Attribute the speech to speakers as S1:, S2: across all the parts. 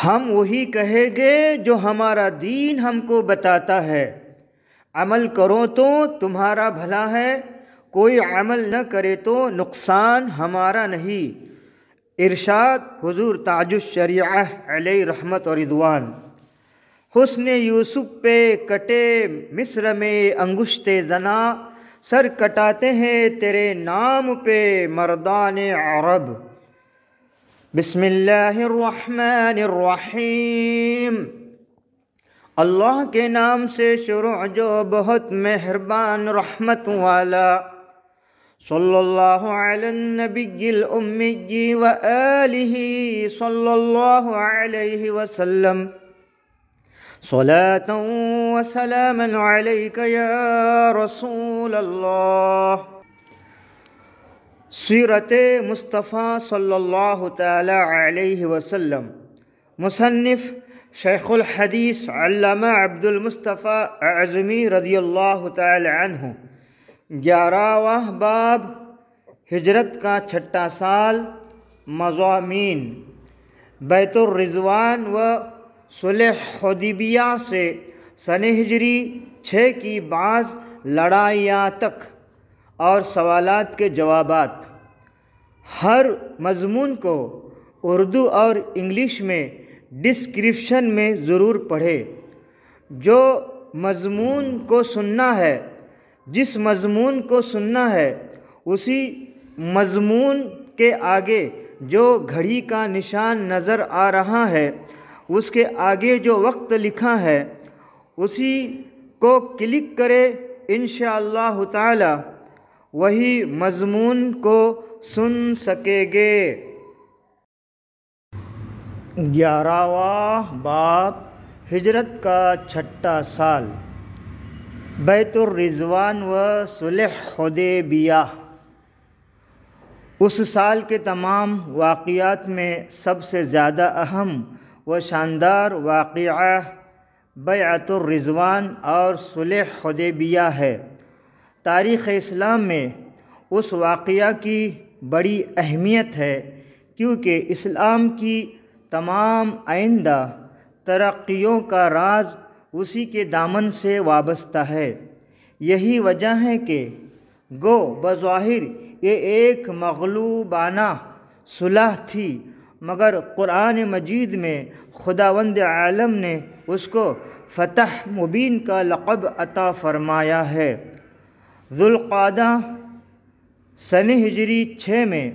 S1: ہم وہی کہیں گے جو ہمارا دین ہم کو بتاتا ہے، عمل کرو تو تمہارا بھلا ہے، کوئی عمل نہ کرے تو نقصان ہمارا نہیں۔ ارشاد حضور تاج الشریعہ علیہ رحمت و رضوان۔ حسن یوسف پہ کٹے مصر میں انگشت زنا، سر کٹاتے ہیں تیرے نام پہ مردان عرب۔ بسم اللہ الرحمن الرحیم۔ اللہ کے نام سے شروع جو بہت مہربان رحمت والا۔ صلی اللہ علی النبی الامی وآلہ صلی اللہ علیہ وسلم۔ صلاۃ و سلاما علیک یا رسول اللہ۔ سیرت مصطفیٰ صلی اللہ تعالی علیہ وسلم۔ مصنف شیخ الحدیث علامہ عبد المصطفیٰ اعظمی رضی اللہ تعالی عنہ۔ 11واں باب، ہجرت کا چھٹا سال۔ مضامین: بیت الرضوان و صلح حدیبیہ سے سن ہجری 6 کی بعض لڑائیاں تک اور سوالات کے جوابات۔ ہر مضمون کو اردو اور انگلش میں ڈسکرپشن میں ضرور پڑھے۔ جو مضمون کو سننا ہے، جس مضمون کو سننا ہے، اسی مضمون کے آگے جو گھڑی کا نشان نظر آ رہا ہے، اس کے آگے جو وقت لکھا ہے، اسی کو کلک کرے، انشاءاللہ تعالی وہی مضمون کو سن سکے گے۔ 11واں باب، ہجرت کا چھٹا سال۔ بیت الرضوان و صلح حدیبیہ۔ اس سال کے تمام واقعات میں سب سے زیادہ اہم و شاندار واقعہ بیعت الرضوان اور صلح حدیبیہ ہے۔ تاریخ اسلام میں اس واقعہ کی بڑی اہمیت ہے، کیونکہ اسلام کی تمام آئندہ ترقیوں کا راز اسی کے دامن سے وابستہ ہے۔ یہی وجہ ہے کہ گو بظاہر یہ ایک مغلوبانہ صلح تھی، مگر قرآن مجید میں خداوند عالم نے اس کو فتح مبین کا لقب عطا فرمایا ہے۔ ذوالقعدہ سن ہجری 6 میں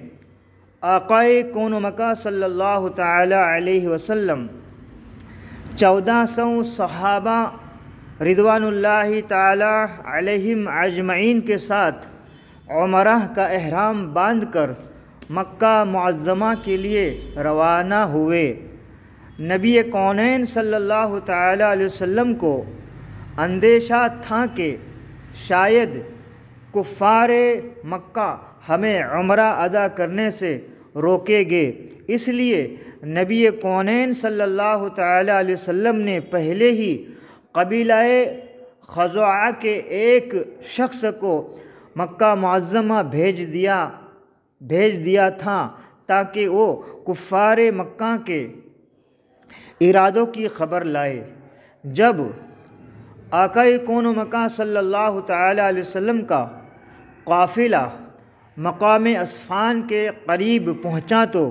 S1: آقائے کون و مکان صلی اللہ تعالی علیہ وسلم 1400 صحابہ رضوان اللہ تعالی علیہم اجمعین کے ساتھ عمرہ کا احرام باندھ کر مکہ معظمہ کے لیے روانہ ہوئے۔ نبی کونین صلی اللہ تعالی علیہ وسلم کو اندیشہ تھا کہ شاید کفار مکہ ہمیں عمرہ ادا کرنے سے روکیں گے، اس لیے نبی کونین صلی اللہ تعالی علیہ وسلم نے پہلے ہی قبیلہ خزاعہ کے ایک شخص کو مکہ معظمہ بھیج دیا تھا تاکہ وہ کفار مکہ کے ارادوں کی خبر لائے۔ جب آقائے کون و مکان صلی اللہ تعالی علیہ وسلم کا قافلہ مقام اسفان کے قریب پہنچا تو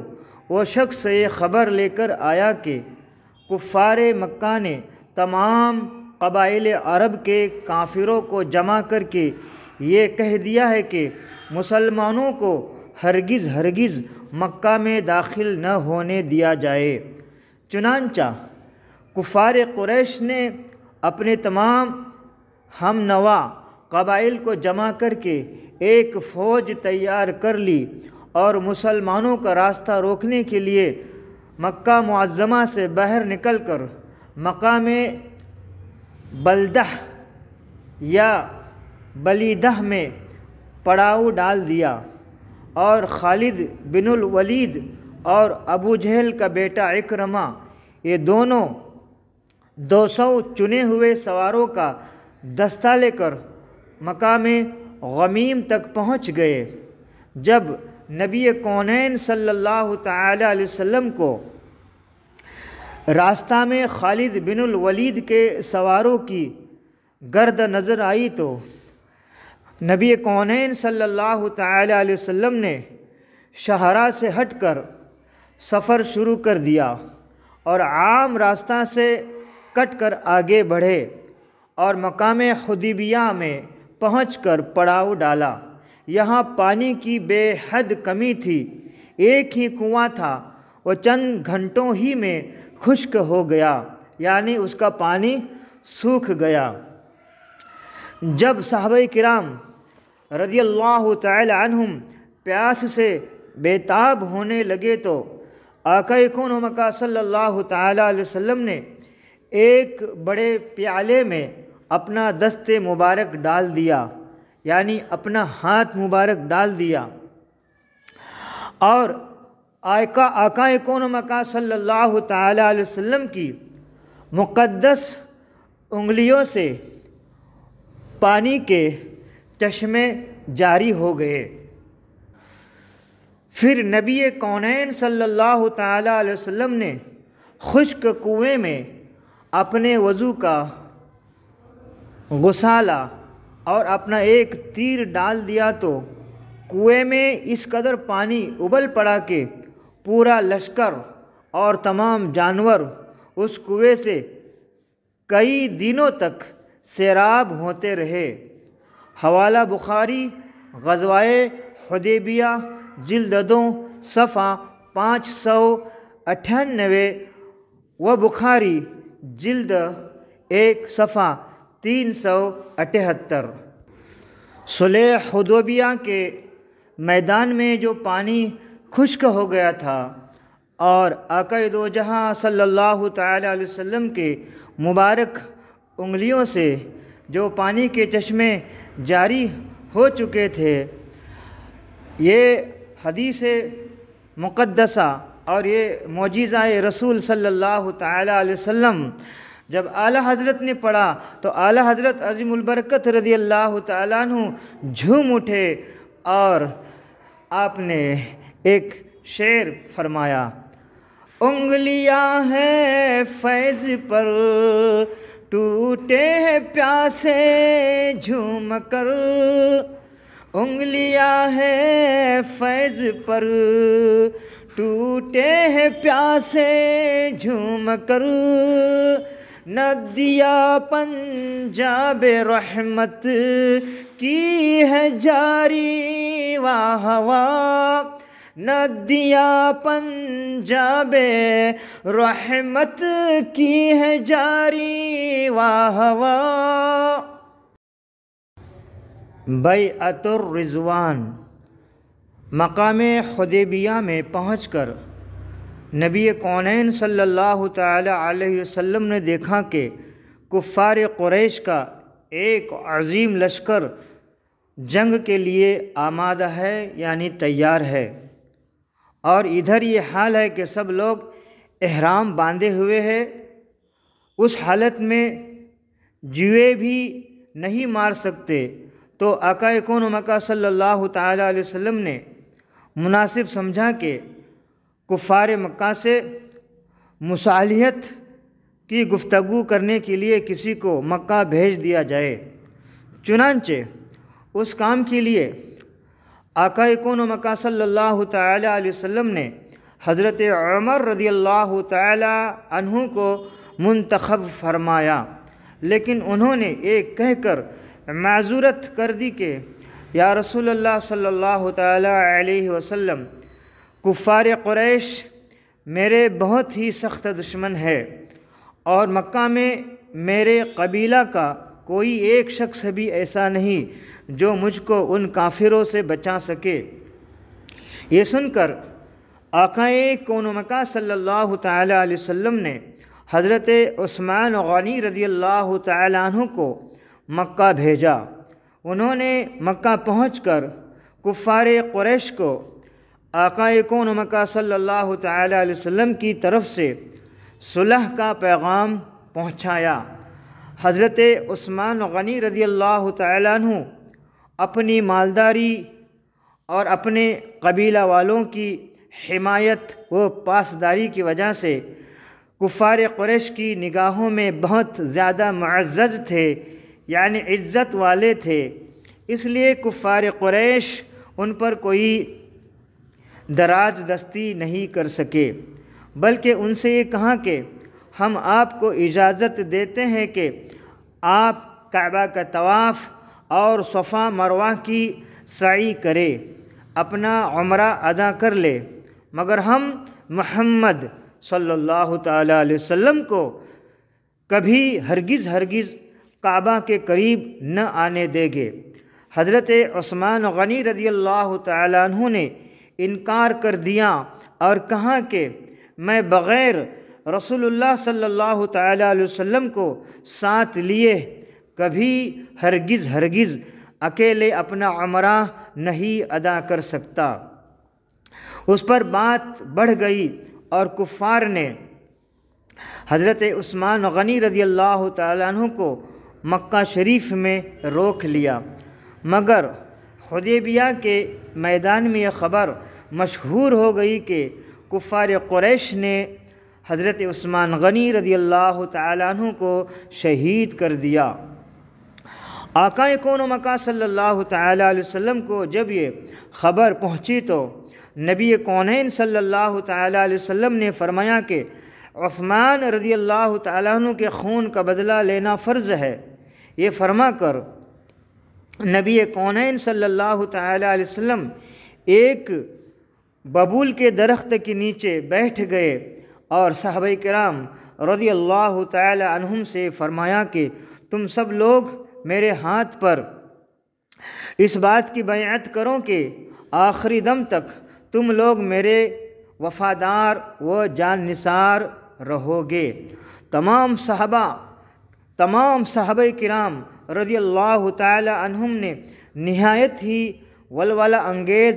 S1: وہ شخص یہ خبر لے کر آیا کہ کفار مکہ نے تمام قبائل عرب کے کافروں کو جمع کر کے یہ کہہ دیا ہے کہ مسلمانوں کو ہرگز مکہ میں داخل نہ ہونے دیا جائے۔ چنانچہ کفار قریش نے اپنے تمام ہم نوا قبائل کو جمع کر کے ایک فوج تیار کر لی اور مسلمانوں کا راستہ روکنے کے لیے مکہ معظمہ سے باہر نکل کر مقام بلدہ یا بلیدہ میں پڑاؤ ڈال دیا، اور خالد بن الولید اور ابو جہل کا بیٹا اکرمہ یہ دونوں 200 چنے ہوئے سواروں کا دستہ لے کر مقام غمیم تک پہنچ گئے۔ جب نبی کونین صلی اللہ تعالی علیہ وسلم کو راستہ میں خالد بن الولید کے سواروں کی گرد نظر آئی تو نبی کونین صلی اللہ تعالی علیہ وسلم نے شاہراہ سے ہٹ کر سفر شروع کر دیا اور عام راستہ سے کٹ کر آگے بڑھے اور مقام حدیبیہ میں پہنچ کر پڑاؤ ڈالا۔ یہاں پانی کی بے حد کمی تھی، ایک ہی کنواں تھا، وہ چند گھنٹوں ہی میں خشک ہو گیا، یعنی اس کا پانی سوکھ گیا۔ جب صحابہ کرام رضی اللہ تعالی عنہم پیاس سے بے تاب ہونے لگے تو آقا کون و مکہ صلی اللہ تعالی علیہ وسلم نے ایک بڑے پیالے میں اپنا دست مبارک ڈال دیا، یعنی اپنا ہاتھ مبارک ڈال دیا، اور آقا کون و مکہ صلی اللہ تعالی علیہ وسلم کی مقدس انگلیوں سے پانی کے چشمے جاری ہو گئے۔ پھر نبی کونین صلی اللہ تعالی علیہ وسلم نے خشک کنویں میں اپنے وضو کا غسالہ اور اپنا ایک تیر ڈال دیا تو کنویں میں اس قدر پانی ابل پڑا کہ پورا لشکر اور تمام جانور اس کنویں سے کئی دنوں تک سیراب ہوتے رہے۔ حوالہ بخاری، غزوہ حدیبیہ، جلد 2، صفحہ 598، و بخاری جلد 1، صفحہ 378۔ صلح حدیبیہ کے میدان میں جو پانی خشک ہو گیا تھا اور آقا دو جہاں صلی اللہ تعالی علیہ وسلم کے مبارک انگلیوں سے جو پانی کے چشمے جاری ہو چکے تھے، یہ حدیث مقدسہ اور یہ معجزہ رسول صلی اللہ تعالی علیہ وسلم جب اعلیٰ حضرت نے پڑھا تو اعلیٰ حضرت عظیم البرکت رضی اللہ تعالیٰ عنہ جھوم اٹھے اور آپ نے ایک شعر فرمایا: انگلیاں ہیں فیض پر ٹوٹے ہیں پیاسے جھوم کر، انگلیاں ہیں فیض پر ٹوٹے ہیں پیاسے جھوم کر، ندیا پنجاب رحمت کی ہے جاری واہ واہ، ندیا پنجاب رحمت کی ہے جاری واہ واہ۔ بیعت الرضوان، مقام حدیبیہ میں پہنچ کر نبی کونین صلی اللہ تعالی علیہ وسلم نے دیکھا کہ کفار قریش کا ایک عظیم لشکر جنگ کے لیے آمادہ ہے، یعنی تیار ہے، اور ادھر یہ حال ہے کہ سب لوگ احرام باندھے ہوئے ہیں۔ اس حالت میں جوئے بھی نہیں مار سکتے، تو آقا کون و مکہ صلی اللہ تعالی علیہ وسلم نے مناسب سمجھا کہ کفار مکہ سے مصالحت کی گفتگو کرنے کے لیے کسی کو مکہ بھیج دیا جائے۔ چنانچہ اس کام کے لیے آقا کون و مکہ صلی اللہ تعالی علیہ وسلم نے حضرت عمر رضی اللہ تعالی عنہ کو منتخب فرمایا، لیکن انہوں نے ایک کہہ کر معذورت کر دی کہ یا رسول اللہ صلی اللہ تعالی علیہ وسلم، کفار قریش میرے بہت ہی سخت دشمن ہے، اور مکہ میں میرے قبیلہ کا کوئی ایک شخص بھی ایسا نہیں جو مجھ کو ان کافروں سے بچا سکے۔ یہ سن کر آقا کون و مکہ صلی اللہ تعالی علیہ وسلم نے حضرت عثمان غنی رضی اللہ تعالی عنہ کو مکہ بھیجا۔ انہوں نے مکہ پہنچ کر کفار قریش کو آقا کون و مکہ صلی اللہ تعالی علیہ وسلم کی طرف سے صلح کا پیغام پہنچایا۔ حضرت عثمان غنی رضی اللہ تعالی عنہ اپنی مالداری اور اپنے قبیلہ والوں کی حمایت و پاسداری کی وجہ سے کفار قریش کی نگاہوں میں بہت زیادہ معزز تھے، یعنی عزت والے تھے، اس لیے کفار قریش ان پر کوئی دراج دستی نہیں کر سکے، بلکہ ان سے یہ کہا کہ ہم آپ کو اجازت دیتے ہیں کہ آپ کعبہ کا طواف اور صفا مروہ کی سعی کرے، اپنا عمرہ ادا کر لے، مگر ہم محمد صلی اللہ تعالیٰ علیہ وسلم کو کبھی ہرگز کعبہ کے قریب نہ آنے دیں گے۔ حضرت عثمان غنی رضی اللہ تعالیٰ عنہ نے انکار کر دیا اور کہا کہ میں بغیر رسول اللہ صلی اللہ تعالیٰ علیہ وسلم کو ساتھ لیے کبھی ہرگز اکیلے اپنا عمرہ نہیں ادا کر سکتا۔ اس پر بات بڑھ گئی اور کفار نے حضرت عثمان غنی رضی اللہ تعالیٰ عنہ کو مکہ شریف میں روک لیا، مگر حدیبیہ کے میدان میں یہ خبر مشہور ہو گئی کہ کفار قریش نے حضرت عثمان غنی رضی اللہ تعالیٰ عنہ کو شہید کر دیا۔ آقا کون و مکان صلی اللہ تعالیٰ علیہ وسلم کو جب یہ خبر پہنچی تو نبی کونین صلی اللہ تعالیٰ علیہ وسلم نے فرمایا کہ عثمان رضی اللہ تعالیٰ عنہ کے خون کا بدلہ لینا فرض ہے۔ یہ فرما کر نبی کونین صلی اللہ تعالیٰ علیہ وسلم ایک ببول کے درخت کے نیچے بیٹھ گئے اور صحابہ کرام رضی اللہ تعالیٰ عنہم سے فرمایا کہ تم سب لوگ میرے ہاتھ پر اس بات کی بیعت کرو کہ آخری دم تک تم لوگ میرے وفادار و جان نثار رہو گے۔ تمام صحابہ کرام رضی اللہ تعالی عنہم نے نہایت ہی ولولہ انگیز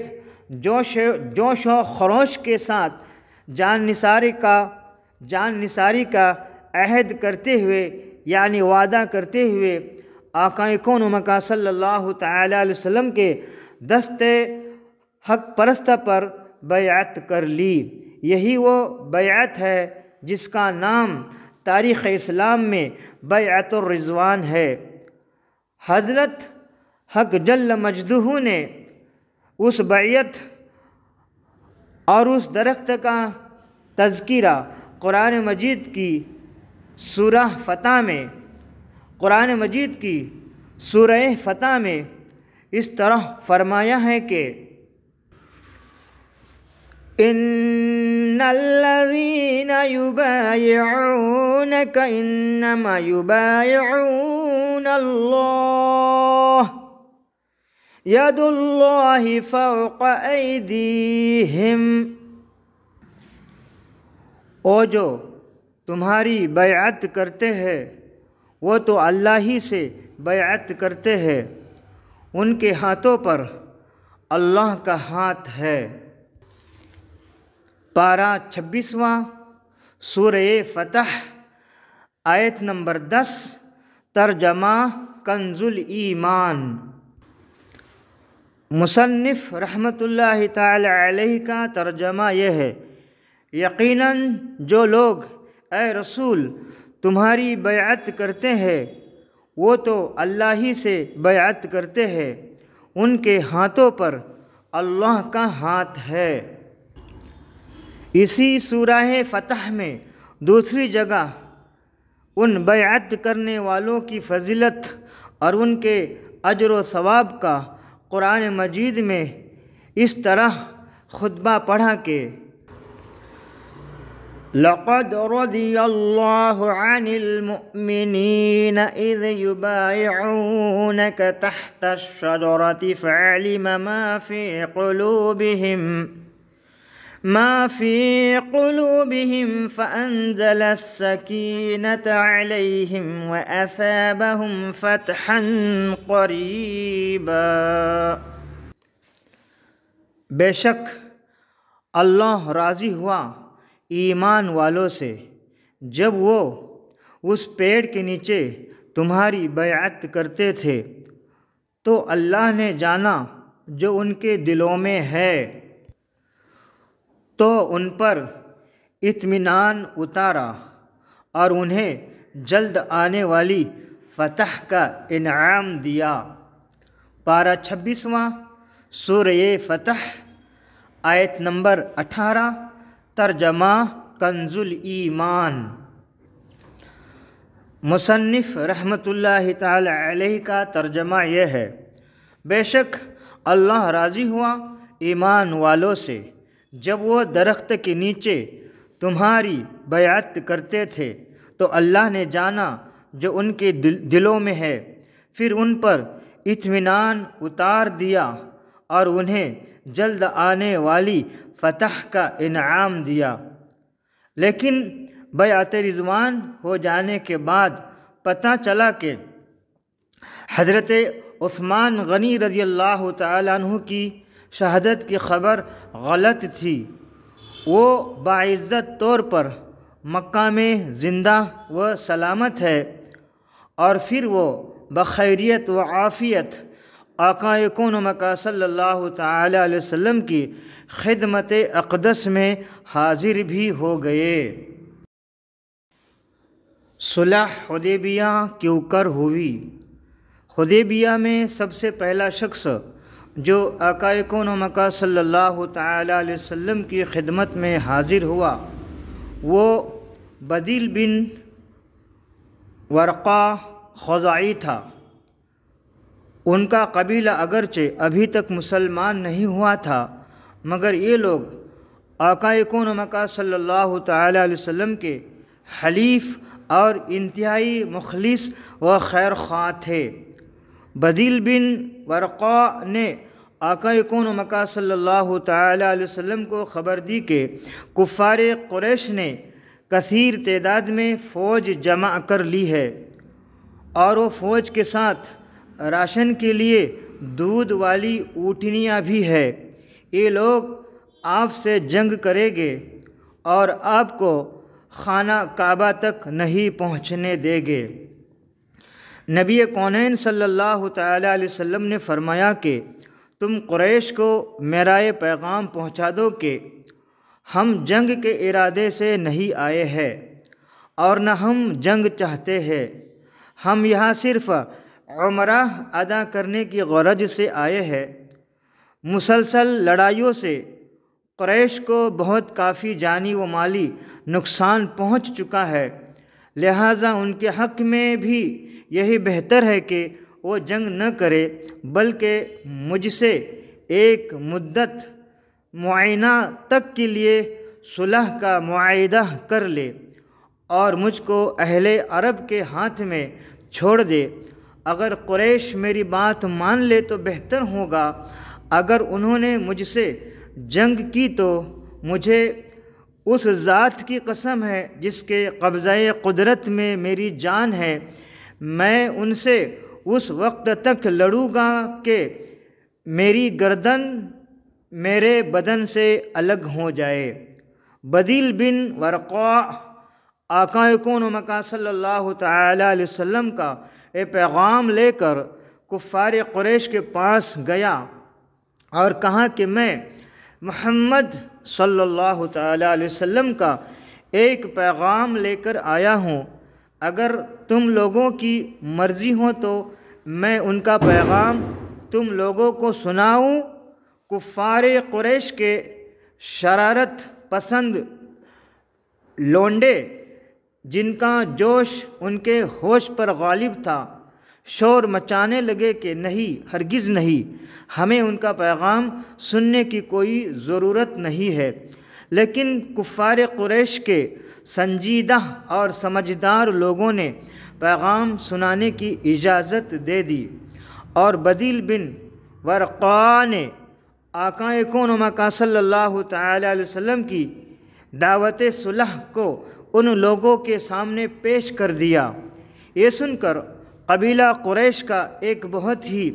S1: جوش و خروش کے ساتھ جان نثاری کا عہد کرتے ہوئے، یعنی وعدہ کرتے ہوئے آقا کون و مکان صلی اللہ تعالی علیہ وسلم کے دست حق پرستہ پر بیعت کر لی۔ یہی وہ بیعت ہے جس کا نام تاریخ اسلام میں بیعت الرضوان ہے۔ حضرت حق جل مجدہ نے اس بیعت اور اس درخت کا تذکرہ قرآن مجید کی سورہ فتح میں اس طرح فرمایا ہے کہ ان الذین یبایعونک انما یبایعون اللہ ید اللہ فوق ایدیہم، وہ جو تمہاری بیعت کرتے ہیں وہ تو اللہ ہی سے بیعت کرتے ہیں، ان کے ہاتھوں پر اللہ کا ہاتھ ہے۔ پارہ 26واں سورہ فتح آیت نمبر 10، ترجمہ کنز الایمان۔ مصنف رحمۃ اللہ تعالی علیہ کا ترجمہ یہ ہے: یقیناً جو لوگ اے رسول تمہاری بیعت کرتے ہیں وہ تو اللہ ہی سے بیعت کرتے ہیں، ان کے ہاتھوں پر اللہ کا ہاتھ ہے۔ اسی سورہ فتح میں دوسری جگہ ان بیعت کرنے والوں کی فضیلت اور ان کے اجر و ثواب کا قرآن مجید میں اس طرح خطبہ پڑھا کہ لقد رضی اللہ عن المؤمنین اذ یبایعونک تحت الشجرة فعلم ما في قلوبهم فأنزل السكينة عليهم وأثابهم فتحا قريبا۔ بے شک اللہ راضی ہوا ایمان والوں سے جب وہ اس پیڑ کے نیچے تمہاری بیعت کرتے تھے، تو اللہ نے جانا جو ان کے دلوں میں ہے تو ان پر اطمینان اتارا اور انہیں جلد آنے والی فتح کا انعام دیا۔ پارہ 26واں سورہ فتح، آیت نمبر 18، ترجمہ کنز الایمان۔ مصنف رحمۃ اللہ تعالی علیہ کا ترجمہ یہ ہے: بے شک اللہ راضی ہوا ایمان والوں سے جب وہ درخت کے نیچے تمہاری بیعت کرتے تھے تو اللہ نے جانا جو ان کے دلوں میں ہے، پھر ان پر اطمینان اتار دیا اور انہیں جلد آنے والی فتح کا انعام دیا۔ لیکن بیعت رضوان ہو جانے کے بعد پتہ چلا کہ حضرت عثمان غنی رضی اللہ تعالیٰ عنہ کی شہادت کی خبر غلط تھی۔ وہ باعزت طور پر مکہ میں زندہ و سلامت ہے، اور پھر وہ بخیریت و عافیت آقا کون و مکہ صلی اللہ تعالیٰ علیہ وسلم کی خدمت اقدس میں حاضر بھی ہو گئے۔ صلح حدیبیہ کیوں کر ہوئی؟ حدیبیہ میں سب سے پہلا شخص جو آقا کون و مکہ صلی اللہ تعالیٰ علیہ وسلم کی خدمت میں حاضر ہوا وہ بدیل بن ورقہ خزاعی تھا۔ ان کا قبیلہ اگرچہ ابھی تک مسلمان نہیں ہوا تھا، مگر یہ لوگ آقا کون و مکہ صلی اللہ تعالیٰ علیہ وسلم کے حلیف اور انتہائی مخلص و خیر خواہ تھے۔ بدیل بن ورقہ نے آقا کون و مکہ صلی اللہ تعالیٰ علیہ وسلم کو خبر دی کہ کفار قریش نے کثیر تعداد میں فوج جمع کر لی ہے، اور وہ فوج کے ساتھ راشن کے لیے دودھ والی اونٹنیاں بھی ہے۔ یہ لوگ آپ سے جنگ کریں گے اور آپ کو خانہ کعبہ تک نہیں پہنچنے دیں گے۔ نبی کونین صلی اللہ تعالیٰ علیہ وسلم نے فرمایا کہ تم قریش کو میرا یہ پیغام پہنچا دو کہ ہم جنگ کے ارادے سے نہیں آئے ہیں اور نہ ہم جنگ چاہتے ہیں، ہم یہاں صرف عمرہ ادا کرنے کی غرض سے آئے ہیں۔ مسلسل لڑائیوں سے قریش کو بہت کافی جانی و مالی نقصان پہنچ چکا ہے، لہٰذا ان کے حق میں بھی یہی بہتر ہے کہ وہ جنگ نہ کرے، بلکہ مجھ سے ایک مدت معینہ تک کے لیے صلح کا معاہدہ کر لے اور مجھ کو اہل عرب کے ہاتھ میں چھوڑ دے۔ اگر قریش میری بات مان لے تو بہتر ہوگا، اگر انہوں نے مجھ سے جنگ کی تو مجھے اس ذات کی قسم ہے جس کے قبضہ قدرت میں میری جان ہے، میں ان سے اس وقت تک لڑوں گا کہ میری گردن میرے بدن سے الگ ہو جائے۔ بدیل بن ورقہ آقا کون و مکہ صلی اللہ تعالیٰ علیہ وسلم کا ایک پیغام لے کر کفار قریش کے پاس گیا اور کہا کہ میں محمد صلی اللہ تعالیٰ علیہ وسلم کا ایک پیغام لے کر آیا ہوں، اگر تم لوگوں کی مرضی ہو تو میں ان کا پیغام تم لوگوں کو سناؤں۔ کفار قریش کے شرارت پسند لونڈے جن کا جوش ان کے ہوش پر غالب تھا شور مچانے لگے کہ نہیں، ہرگز نہیں، ہمیں ان کا پیغام سننے کی کوئی ضرورت نہیں ہے۔ لیکن کفار قریش کے سنجیدہ اور سمجھدار لوگوں نے پیغام سنانے کی اجازت دے دی، اور بدیل بن ورقہ نے آقا کون و مکہ صلی اللہ تعالیٰ علیہ وسلم کی دعوت صلح کو ان لوگوں کے سامنے پیش کر دیا۔ یہ سن کر قبیلہ قریش کا ایک بہت ہی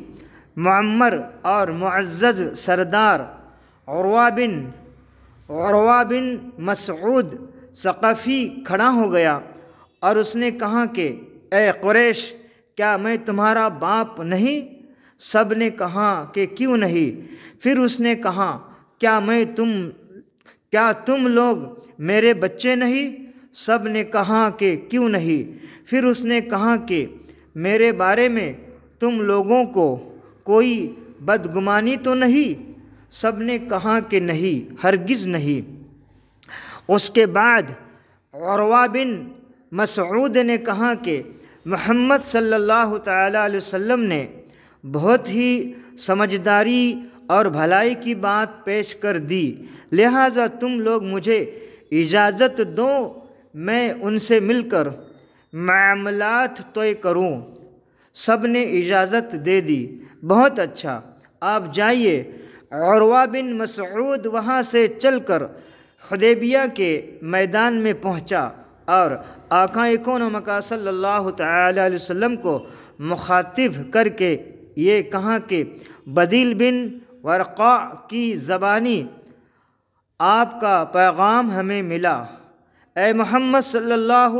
S1: معمر اور معزز سردار عروہ بن مسعود ثقفی کھڑا ہو گیا اور اس نے کہا کہ اے قریش، کیا میں تمہارا باپ نہیں؟ سب نے کہا کہ کیوں نہیں؟ پھر اس نے کہا کیا تم لوگ میرے بچے نہیں؟ سب نے کہا کہ کیوں نہیں۔ پھر اس نے کہا کہ میرے بارے میں تم لوگوں کو کوئی بدگمانی تو نہیں؟ سب نے کہا کہ نہیں، ہرگز نہیں۔ اس کے بعد عروہ بن مسعود نے کہا کہ محمد صلی اللہ تعالیٰ علیہ وسلم نے بہت ہی سمجھداری اور بھلائی کی بات پیش کر دی، لہٰذا تم لوگ مجھے اجازت دو میں ان سے مل کر معاملات طے کروں۔ سب نے اجازت دے دی۔ بہت اچھا، آپ جائیے۔ عروہ بن مسعود وہاں سے چل کر حدیبیہ کے میدان میں پہنچا اور آقا کون و مکان صلی اللہ تعالیٰ علیہ وسلم کو مخاطب کر کے یہ کہا کہ بدیل بن ورقاء کی زبانی آپ کا پیغام ہمیں ملا۔ اے محمد صلی اللہ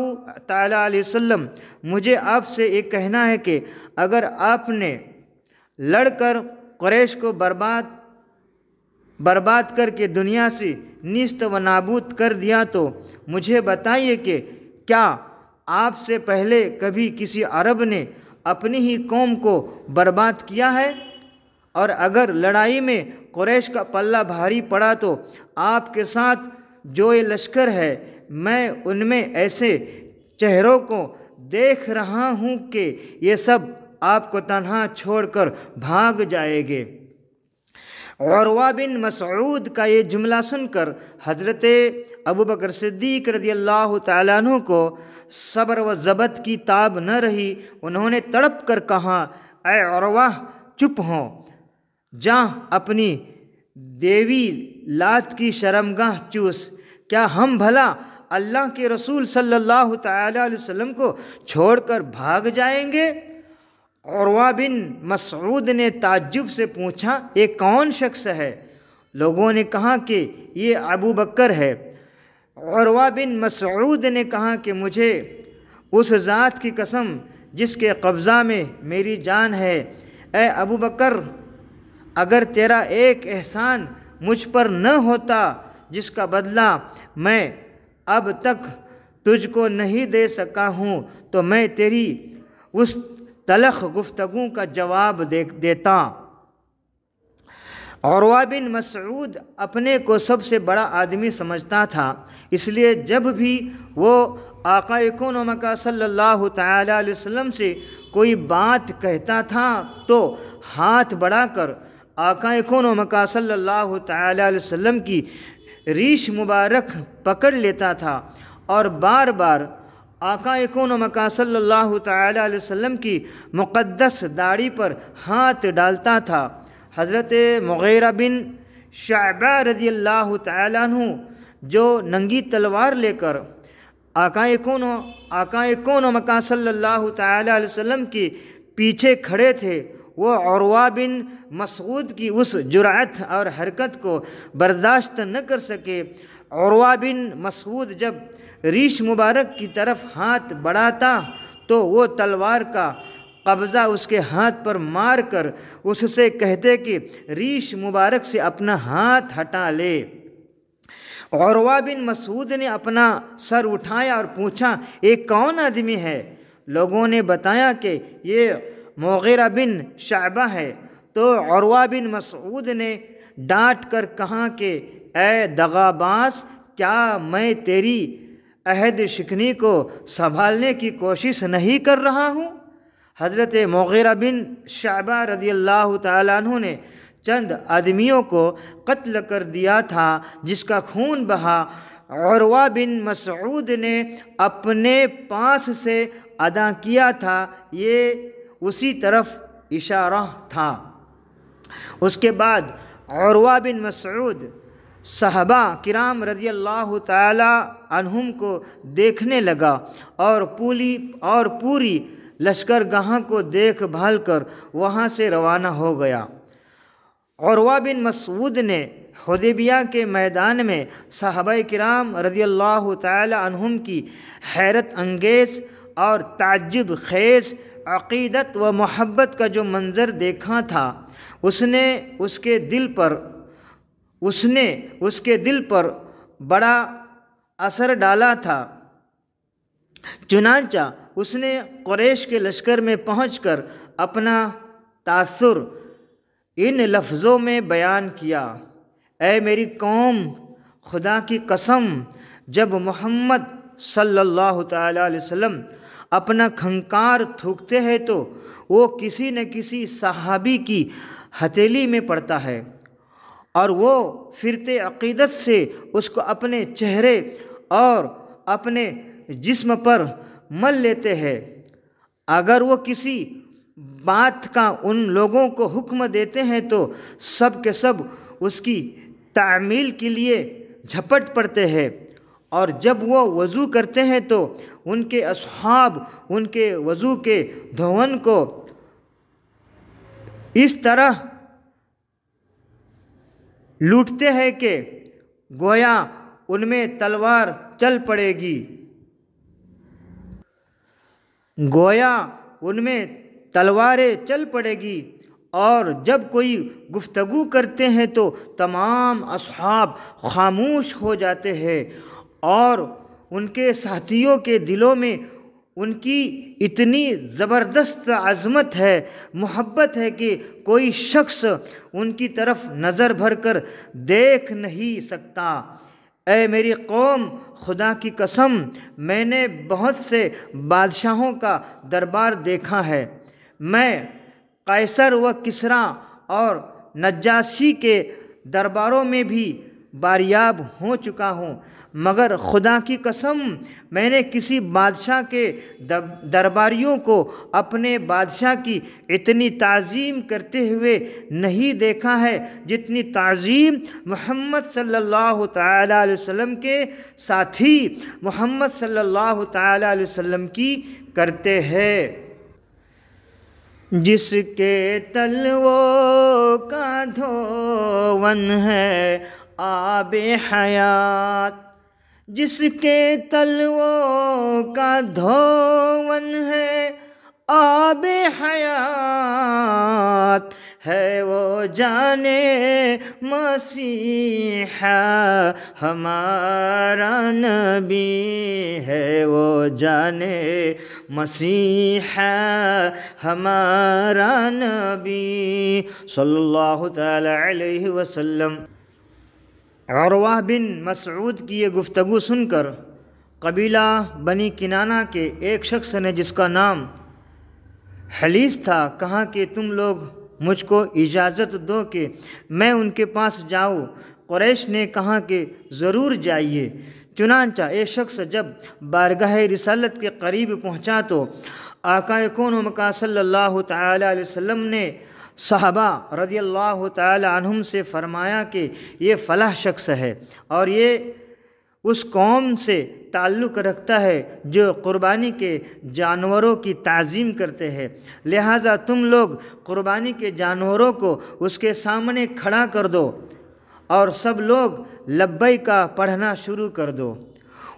S1: تعالیٰ علیہ وسلم، مجھے آپ سے ایک کہنا ہے کہ اگر آپ نے لڑ کر قریش کو برباد کر کے دنیا سے نیست و نابود کر دیا تو مجھے بتائیے کہ کیا آپ سے پہلے کبھی کسی عرب نے اپنی ہی قوم کو برباد کیا ہے؟ اور اگر لڑائی میں قریش کا پلہ بھاری پڑا تو آپ کے ساتھ جو یہ لشکر ہے، میں ان میں ایسے چہروں کو دیکھ رہا ہوں کہ یہ سب آپ کو تنہا چھوڑ کر بھاگ جائیں گے۔ عروہ بن مسعود کا یہ جملہ سن کر حضرت ابوبکر صدیق رضی اللہ تعالیٰ عنہ کو صبر و ضبط کی تاب نہ رہی۔ انہوں نے تڑپ کر کہا، اے عروہ، چپ ہو، جا اپنی دیوی لات کی شرمگاہ چوس۔ کیا ہم بھلا اللہ کے رسول صلی اللہ تعالیٰ علیہ وسلم کو چھوڑ کر بھاگ جائیں گے؟ عروہ بن مسعود نے تعجب سے پوچھا، یہ کون شخص ہے؟ لوگوں نے کہا کہ یہ ابو بکر ہے۔ عروہ بن مسعود نے کہا کہ مجھے اس ذات کی قسم جس کے قبضہ میں میری جان ہے، اے ابو بکر، اگر تیرا ایک احسان مجھ پر نہ ہوتا جس کا بدلہ میں اب تک تجھ کو نہیں دے سکا ہوں تو میں تیری اس تلخ گفتگو کا جواب دیتا۔ عروہ بن مسعود اپنے کو سب سے بڑا آدمی سمجھتا تھا، اس لیے جب بھی وہ آقا کون و مکان صلی اللہ تعالیٰ علیہ وسلم سے کوئی بات کہتا تھا تو ہاتھ بڑھا کر آقا کون و مکان صلی اللہ تعالیٰ علیہ وسلم کی ریش مبارک پکڑ لیتا تھا اور بار بار آقا کون و مکان صلی اللہ تعالیٰ علیہ وسلم کی مقدس داڑھی پر ہاتھ ڈالتا تھا۔ حضرت مغیرہ بن شعبہ رضی اللہ تعالیٰ عنہ جو ننگی تلوار لے کر آقا کون و مکان صلی اللہ تعالیٰ علیہ وسلم کے پیچھے کھڑے تھے، وہ عروہ بن مسعود کی اس جرأت اور حرکت کو برداشت نہ کر سکے۔ عروہ بن مسعود جب ریش مبارک کی طرف ہاتھ بڑھاتا تو وہ تلوار کا قبضہ اس کے ہاتھ پر مار کر اس سے کہتے کہ ریش مبارک سے اپنا ہاتھ ہٹا لے۔ عروہ بن مسعود نے اپنا سر اٹھایا اور پوچھا، یہ کون آدمی ہے؟ لوگوں نے بتایا کہ یہ مغیرہ بن شعبہ ہے۔ تو عروہ بن مسعود نے ڈانٹ کر کہا کہ اے دغاباز، کیا میں تیری عہد شکنی کو سنبھالنے کی کوشش نہیں کر رہا ہوں؟ حضرت مغیرہ بن شعبہ رضی اللہ تعالیٰ عنہ نے چند آدمیوں کو قتل کر دیا تھا جس کا خون بہا عروہ بن مسعود نے اپنے پاس سے ادا کیا تھا، یہ اسی طرف اشارہ تھا۔ اس کے بعد عروہ بن مسعود صحابہ کرام رضی اللہ تعالی عنہم کو دیکھنے لگا اور پوری لشکرگاہ کو دیکھ بھال کر وہاں سے روانہ ہو گیا۔ عروہ بن مسعود نے حدیبیہ کے میدان میں صحابہ کرام رضی اللہ تعالی عنہم کی حیرت انگیز اور تعجب خیز عقیدت و محبت کا جو منظر دیکھا تھا، اس نے اس کے دل پر بڑا اثر ڈالا تھا۔ چنانچہ اس نے قریش کے لشکر میں پہنچ کر اپنا تاثر ان لفظوں میں بیان کیا: اے میری قوم، خدا کی قسم، جب محمد صلی اللہ تعالیٰ علیہ وسلم اپنا کھنکار تھوکتے ہیں تو وہ کسی نہ کسی صحابی کی ہتھیلی میں پڑتا ہے اور وہ فرتے عقیدت سے اس کو اپنے چہرے اور اپنے جسم پر مل لیتے ہیں۔ اگر وہ کسی بات کا ان لوگوں کو حکم دیتے ہیں تو سب کے سب اس کی تعمیل کے لیے جھپٹ پڑتے ہیں، اور جب وہ وضو کرتے ہیں تو ان کے اصحاب ان کے وضو کے دھون کو اس طرح لوٹتے ہیں کہ گویا ان میں تلوار چل پڑے گی، گویا ان میں تلواریں چل پڑے گی۔ اور جب کوئی گفتگو کرتے ہیں تو تمام اصحاب خاموش ہو جاتے ہیں، اور ان کے ساتھیوں کے دلوں میں ان کی اتنی زبردست عظمت ہے، محبت ہے کہ کوئی شخص ان کی طرف نظر بھر کر دیکھ نہیں سکتا۔ اے میری قوم، خدا کی قسم، میں نے بہت سے بادشاہوں کا دربار دیکھا ہے، میں قیصر و کسریٰ اور نجاشی کے درباروں میں بھی باریاب ہو چکا ہوں، مگر خدا کی قسم میں نے کسی بادشاہ کے درباریوں کو اپنے بادشاہ کی اتنی تعظیم کرتے ہوئے نہیں دیکھا ہے جتنی تعظیم محمد صلی اللہ تعالیٰ علیہ وسلم کے ساتھی محمد صلی اللہ تعالیٰ علیہ وسلم کی کرتے ہیں۔ جس کے تلووں کا دھون ہے آب حیات، جس کے تلووں کا دھون ہے آب حیات، ہے وہ جانے مسیحا ہمارا نبی، ہے وہ جانے مسیحا ہمارا نبی صلی اللہ تعالی علیہ وسلم۔ عروہ بن مسعود کی یہ گفتگو سن کر قبیلہ بنی کنانہ کے ایک شخص نے، جس کا نام حلیس تھا، کہا کہ تم لوگ مجھ کو اجازت دو کہ میں ان کے پاس جاؤں۔ قریش نے کہا کہ ضرور جائیے۔ چنانچہ ایک شخص جب بارگاہ رسالت کے قریب پہنچا تو آقا کون و مکان صلی اللہ تعالیٰ علیہ وسلم نے صحابہ رضی اللہ تعالی عنہم سے فرمایا کہ یہ فلاں شخص ہے اور یہ اس قوم سے تعلق رکھتا ہے جو قربانی کے جانوروں کی تعظیم کرتے ہیں، لہٰذا تم لوگ قربانی کے جانوروں کو اس کے سامنے کھڑا کر دو اور سب لوگ لبیک کا پڑھنا شروع کر دو۔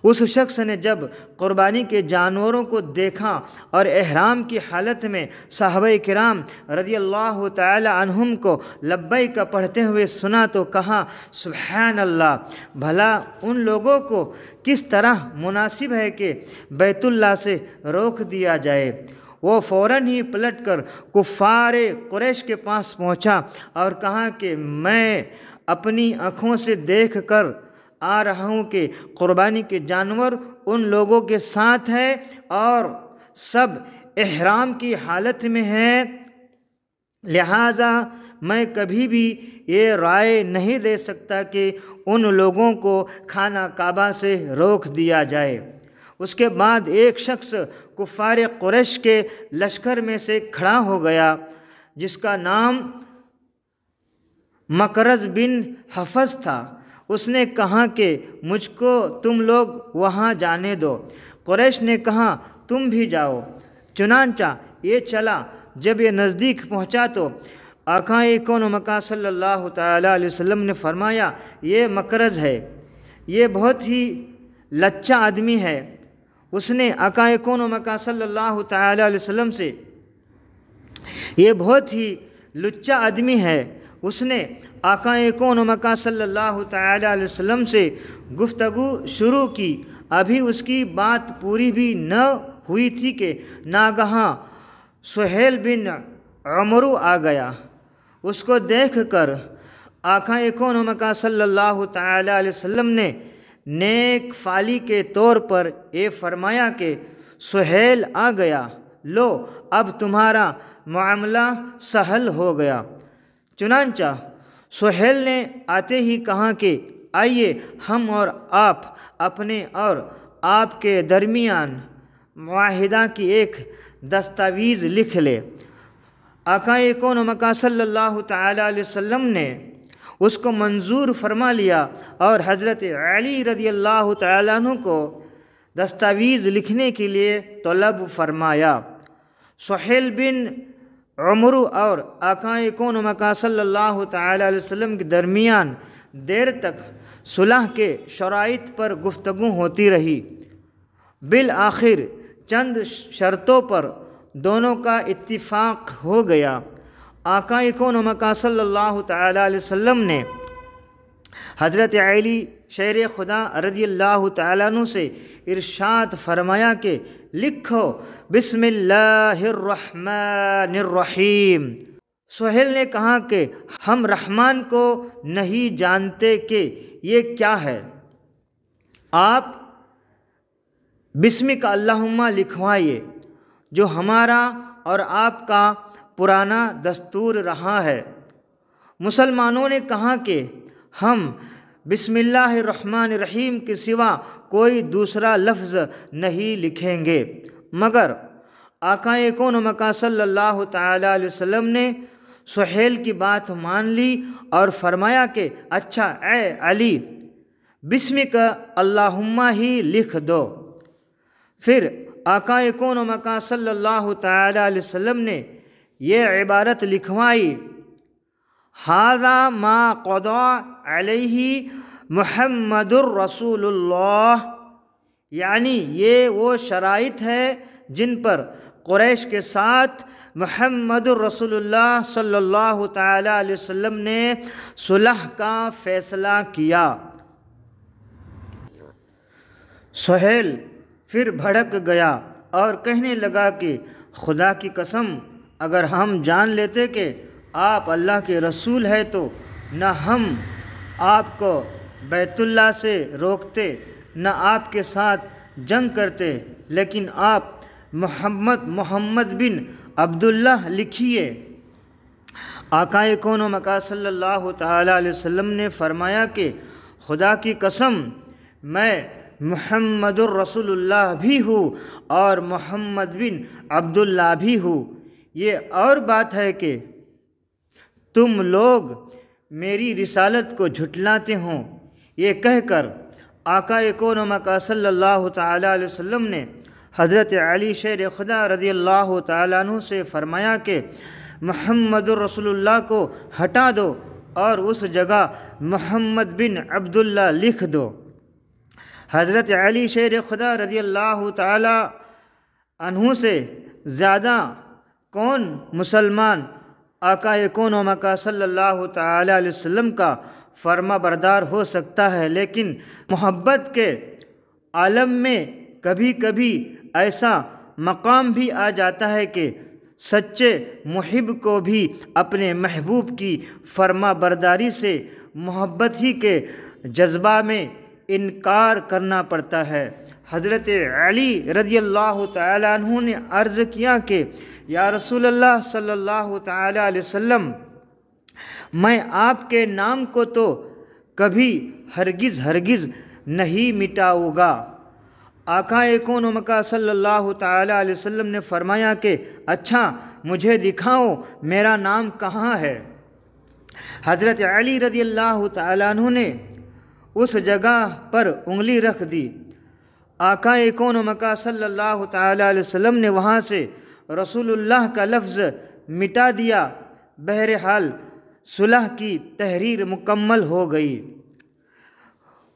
S1: اس شخص نے جب قربانی کے جانوروں کو دیکھا اور احرام کی حالت میں صحابہ کرام رضی اللہ تعالی عنہم کو لبیک پڑھتے ہوئے سنا تو کہا سبحان اللہ، بھلا ان لوگوں کو کس طرح مناسب ہے کہ بیت اللہ سے روک دیا جائے۔ وہ فوراً ہی پلٹ کر کفار قریش کے پاس پہنچا اور کہا کہ میں اپنی آنکھوں سے دیکھ کر آ رہا ہوں کہ قربانی کے جانور ان لوگوں کے ساتھ ہیں اور سب احرام کی حالت میں ہیں، لہٰذا میں کبھی بھی یہ رائے نہیں دے سکتا کہ ان لوگوں کو خانہ کعبہ سے روک دیا جائے۔ اس کے بعد ایک شخص کفار قریش کے لشکر میں سے کھڑا ہو گیا جس کا نام مکرز بن حفص تھا۔ اس نے کہا کہ مجھ کو تم لوگ وہاں جانے دو۔ قریش نے کہا تم بھی جاؤ۔ چنانچہ یہ چلا۔ جب یہ نزدیک پہنچا تو آقا کون و مکان صلی اللہ تعالیٰ علیہ وسلم نے فرمایا یہ مکرز ہے، یہ بہت ہی لچا آدمی ہے۔ اس نے آقا کون و مکان صلی اللہ تعالیٰ علیہ وسلم سے یہ بہت ہی لچا آدمی ہے۔ اس نے آقا کون و مکان صلی اللہ تعالیٰ علیہ وسلم سے گفتگو شروع کی۔ ابھی اس کی بات پوری بھی نہ ہوئی تھی کہ ناگہاں سہیل بن عمرو آ گیا۔ اس کو دیکھ کر آقا کون مکہ صلی اللہ تعالی علیہ وسلم نے نیک فالی کے طور پر یہ فرمایا کہ سہیل آ گیا، لو اب تمہارا معاملہ سہل ہو گیا۔ چنانچہ سہیل نے آتے ہی کہا کہ آئیے ہم اور آپ اپنے اور آپ کے درمیان معاہدہ کی ایک دستاویز لکھ لے۔ آقا کون مکہ صلی اللہ تعالی علیہ وسلم نے اس کو منظور فرما لیا اور حضرت علی رضی اللہ تعالیٰ عنہ کو دستاویز لکھنے کے لیے طلب فرمایا۔ سہیل بن عمرو اور آقا کون مکہ صلی اللہ تعالی علیہ وسلم کے درمیان دیر تک صلح کے شرائط پر گفتگو ہوتی رہی۔ بالآخر چند شرطوں پر دونوں کا اتفاق ہو گیا۔ آقا کون مکہ صلی اللہ تعالی علیہ وسلم نے حضرت علی شیر خدا رضی اللہ تعالیٰ عنہ سے ارشاد فرمایا کہ لکھو بسم اللہ الرحمن الرحیم۔ سہیل نے کہا کہ ہم رحمان کو نہیں جانتے کہ یہ کیا ہے، آپ بسمک اللہم لکھوائیے، جو ہمارا اور آپ کا پرانا دستور رہا ہے۔ مسلمانوں نے کہا کہ ہم بسم اللہ الرحمن الرحیم کے سوا کوئی دوسرا لفظ نہیں لکھیں گے، مگر آقا کون مکہ صلی اللہ تعالی علیہ وسلم نے سہیل کی بات مان لی اور فرمایا کہ اچھا اے علی، بسمک اللہم ہی لکھ دو۔ پھر آقا کون مکہ صلی اللہ تعالی علیہ وسلم نے یہ عبارت لکھوائی، ھذا ما قضى علیہ محمد الرسول اللہ، یعنی یہ وہ شرائط ہے جن پر قریش کے ساتھ محمد الرسول اللہ صلی اللہ تعالی علیہ وسلم نے صلح کا فیصلہ کیا۔ سہیل پھر بھڑک گیا اور کہنے لگا کہ خدا کی قسم، اگر ہم جان لیتے کہ آپ اللہ کے رسول ہیں تو نہ ہم آپ کو بیت اللہ سے روکتے نہ آپ کے ساتھ جنگ کرتے، لیکن آپ محمد بن عبداللہ لکھیے۔ آقا کون مکہ صلی اللہ تعالی علیہ وسلم نے فرمایا کہ خدا کی قسم، میں محمد الرسول اللہ بھی ہوں اور محمد بن عبداللہ بھی ہوں۔ یہ اور بات ہے کہ تم لوگ میری رسالت کو جھٹلاتے ہوں۔ یہ کہہ کر آقا کون مکہ صلی اللہ تعالی علیہ وسلم نے حضرت علی شیر خدا رضی اللہ تعالیٰ عنہ سے فرمایا کہ محمد الرسول اللہ کو ہٹا دو اور اس جگہ محمد بن عبداللہ لکھ دو۔ حضرت علی شیر خدا رضی اللہ تعالیٰ عنہ سے زیادہ کون مسلمان آقا کون مکہ صلی اللہ تعالی علیہ وسلم کا فرما بردار ہو سکتا ہے، لیکن محبت کے عالم میں کبھی کبھی ایسا مقام بھی آ جاتا ہے کہ سچے محب کو بھی اپنے محبوب کی فرما برداری سے محبت ہی کے جذبہ میں انکار کرنا پڑتا ہے۔ حضرت علی رضی اللہ تعالی عنہ نے عرض کیا کہ یا رسول اللہ صلی اللہ تعالی علیہ وسلم، میں آپ کے نام کو تو کبھی ہرگز نہیں مٹاؤں گا۔ آقا کون مکہ صلی اللہ تعالی علیہ وسلم نے فرمایا کہ اچھا مجھے دکھاؤ میرا نام کہاں ہے۔ حضرت علی رضی اللہ تعالی عنہ نے اس جگہ پر انگلی رکھ دی۔ آقا کون مکہ صلی اللہ تعالی علیہ وسلم نے وہاں سے رسول اللہ کا لفظ مٹا دیا۔ بہرحال صلح کی تحریر مکمل ہو گئی۔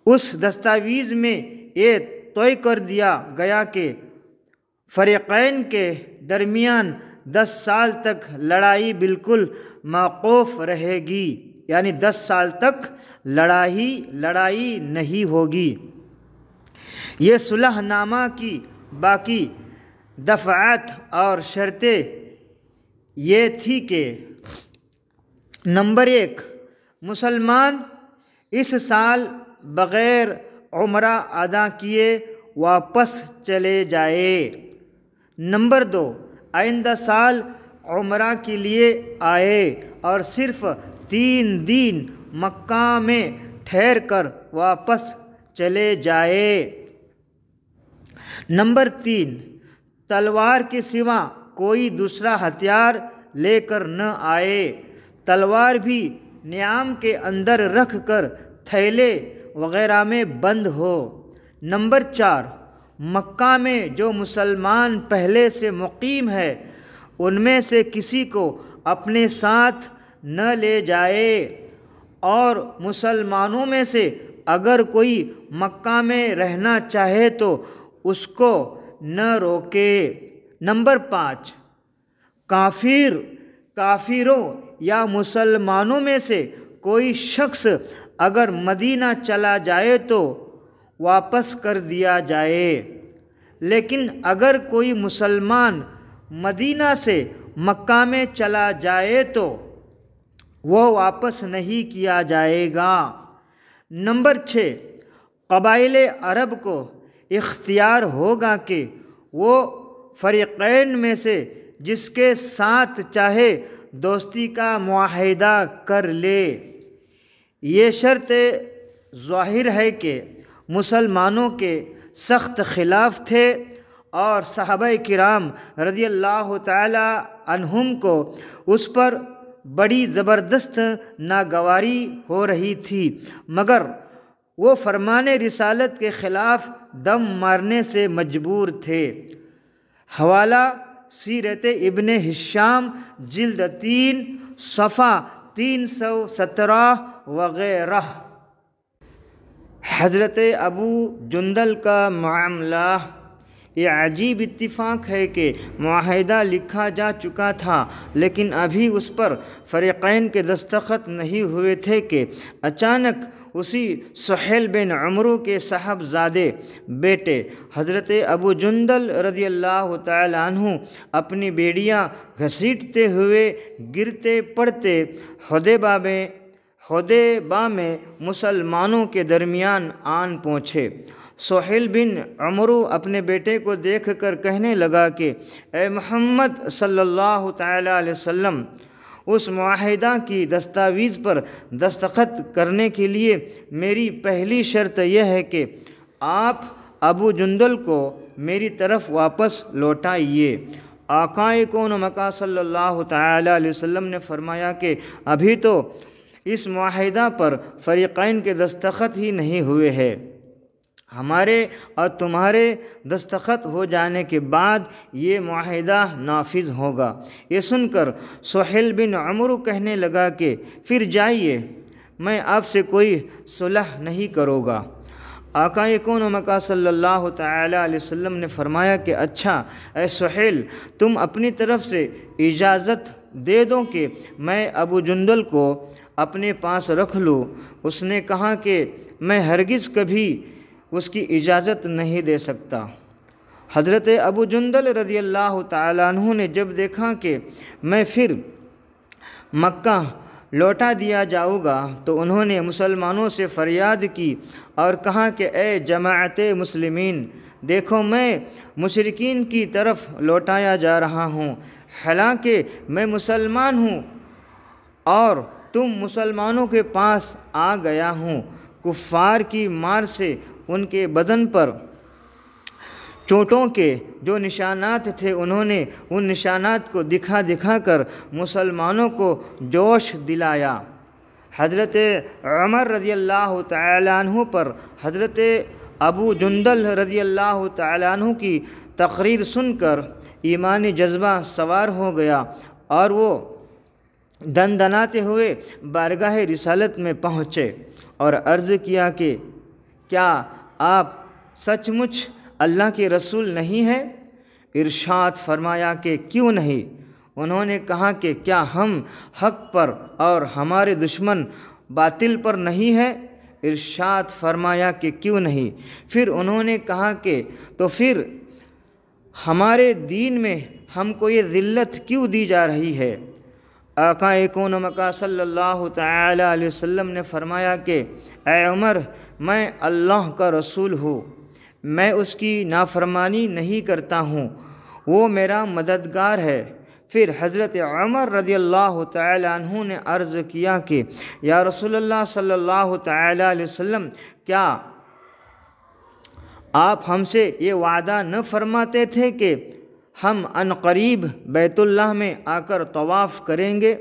S1: اس دستاویز میں یہ طے کر دیا گیا کہ فریقین کے درمیان 10 سال تک لڑائی بالکل موقوف رہے گی، یعنی 10 سال تک لڑائی نہیں ہوگی۔ یہ صلح نامہ کی باقی دفعات اور شرطیں یہ تھی کہ نمبر 1، مسلمان اس سال بغیر عمرہ ادا کیے واپس چلے جائے۔ نمبر 2، آئندہ سال عمرہ کے لیے آئے اور صرف 3 دن مکہ میں ٹھہر کر واپس چلے جائے۔ نمبر 3، تلوار کے سوا کوئی دوسرا ہتھیار لے کر نہ آئے، تلوار بھی نیام کے اندر رکھ کر تھیلے وغیرہ میں بند ہو۔ نمبر 4، مکہ میں جو مسلمان پہلے سے مقیم ہے ان میں سے کسی کو اپنے ساتھ نہ لے جائے، اور مسلمانوں میں سے اگر کوئی مکہ میں رہنا چاہے تو اس کو نہ روکے۔ نمبر 5، کافروں یا مسلمانوں میں سے کوئی شخص اگر مدینہ چلا جائے تو واپس کر دیا جائے، لیکن اگر کوئی مسلمان مدینہ سے مکہ میں چلا جائے تو وہ واپس نہیں کیا جائے گا۔ نمبر 6، قبائل عرب کو اختیار ہوگا کہ وہ فریقین میں سے جس کے ساتھ چاہے دوستی کا معاہدہ کر لے۔ یہ شرط ظاہر ہے کہ مسلمانوں کے سخت خلاف تھے اور صحابہ کرام رضی اللہ تعالی عنہم کو اس پر بڑی زبردست ناگواری ہو رہی تھی، مگر وہ فرمان رسالت کے خلاف دم مارنے سے مجبور تھے۔ حوالہ سیرت ابن ہشام جلد 3 صفحہ 317 وغیرہ۔ حضرت ابو جندل کا معاملہ، یہ عجیب اتفاق ہے کہ معاہدہ لکھا جا چکا تھا لیکن ابھی اس پر فریقین کے دستخط نہیں ہوئے تھے کہ اچانک اسی سہیل بن عمرو کے صاحبزادے بیٹے حضرت ابو جندل رضی اللہ تعالی عنہ اپنی بیڑیاں گھسیٹتے ہوئے گرتے پڑتے حدیبہ میں مسلمانوں کے درمیان آن پہنچے۔ سہیل بن عمرو اپنے بیٹے کو دیکھ کر کہنے لگا کہ اے محمد صلی اللہ تعالی علیہ وسلم، اس معاہدہ کی دستاویز پر دستخط کرنے کے لیے میری پہلی شرط یہ ہے کہ آپ ابو جندل کو میری طرف واپس لوٹائیے۔ آقا کون مکہ صلی اللہ تعالی علیہ وسلم نے فرمایا کہ ابھی تو اس معاہدہ پر فریقین کے دستخط ہی نہیں ہوئے ہیں، ہمارے اور تمہارے دستخط ہو جانے کے بعد یہ معاہدہ نافذ ہوگا۔ یہ سن کر سہیل بن عمرو کہنے لگا کہ پھر جائیے، میں آپ سے کوئی صلح نہیں کروں گا۔ آقا کون مکہ صلی اللہ تعالی علیہ وسلم نے فرمایا کہ اچھا اے سہیل، تم اپنی طرف سے اجازت دے دو کہ میں ابو جندل کو اپنے پاس رکھ لوں۔ اس نے کہا کہ میں ہرگز کبھی اس کی اجازت نہیں دے سکتا۔ حضرت ابو جندل رضی اللہ تعالیٰ عنہ نے جب دیکھا کہ میں پھر مکہ لوٹا دیا جاؤں گا تو انہوں نے مسلمانوں سے فریاد کی اور کہا کہ اے جماعت مسلمین، دیکھو میں مشرکین کی طرف لوٹایا جا رہا ہوں، حالانکہ میں مسلمان ہوں اور تم مسلمانوں کے پاس آ گیا ہوں۔ کفار کی مار سے ان کے بدن پر چوٹوں کے جو نشانات تھے انہوں نے ان نشانات کو دکھا دکھا کر مسلمانوں کو جوش دلایا۔ حضرت عمر رضی اللہ تعالی عنہ پر حضرت ابو جندل رضی اللہ تعالی عنہ کی تقریر سن کر ایمانی جذبہ سوار ہو گیا اور وہ دندناتے ہوئے بارگاہ رسالت میں پہنچے اور عرض کیا کہ کیا آپ سچ مچ اللہ کے رسول نہیں ہیں؟ ارشاد فرمایا کہ کیوں نہیں؟ انہوں نے کہا کہ کیا ہم حق پر اور ہمارے دشمن باطل پر نہیں ہیں؟ ارشاد فرمایا کہ کیوں نہیں؟ پھر انہوں نے کہا کہ تو پھر ہمارے دین میں ہم کو یہ ذلت کیوں دی جا رہی ہے؟ آقا کون مکہ صلی اللہ تعالی علیہ وسلم نے فرمایا کہ اے عمر، میں اللہ کا رسول ہوں، میں اس کی نافرمانی نہیں کرتا ہوں، وہ میرا مددگار ہے۔ پھر حضرت عمر رضی اللہ تعالی عنہ نے عرض کیا کہ یا رسول اللہ صلی اللہ تعالی علیہ وسلم، کیا آپ ہم سے یہ وعدہ نہ فرماتے تھے کہ ہم عنقریب بیت اللہ میں آ کر طواف کریں گے؟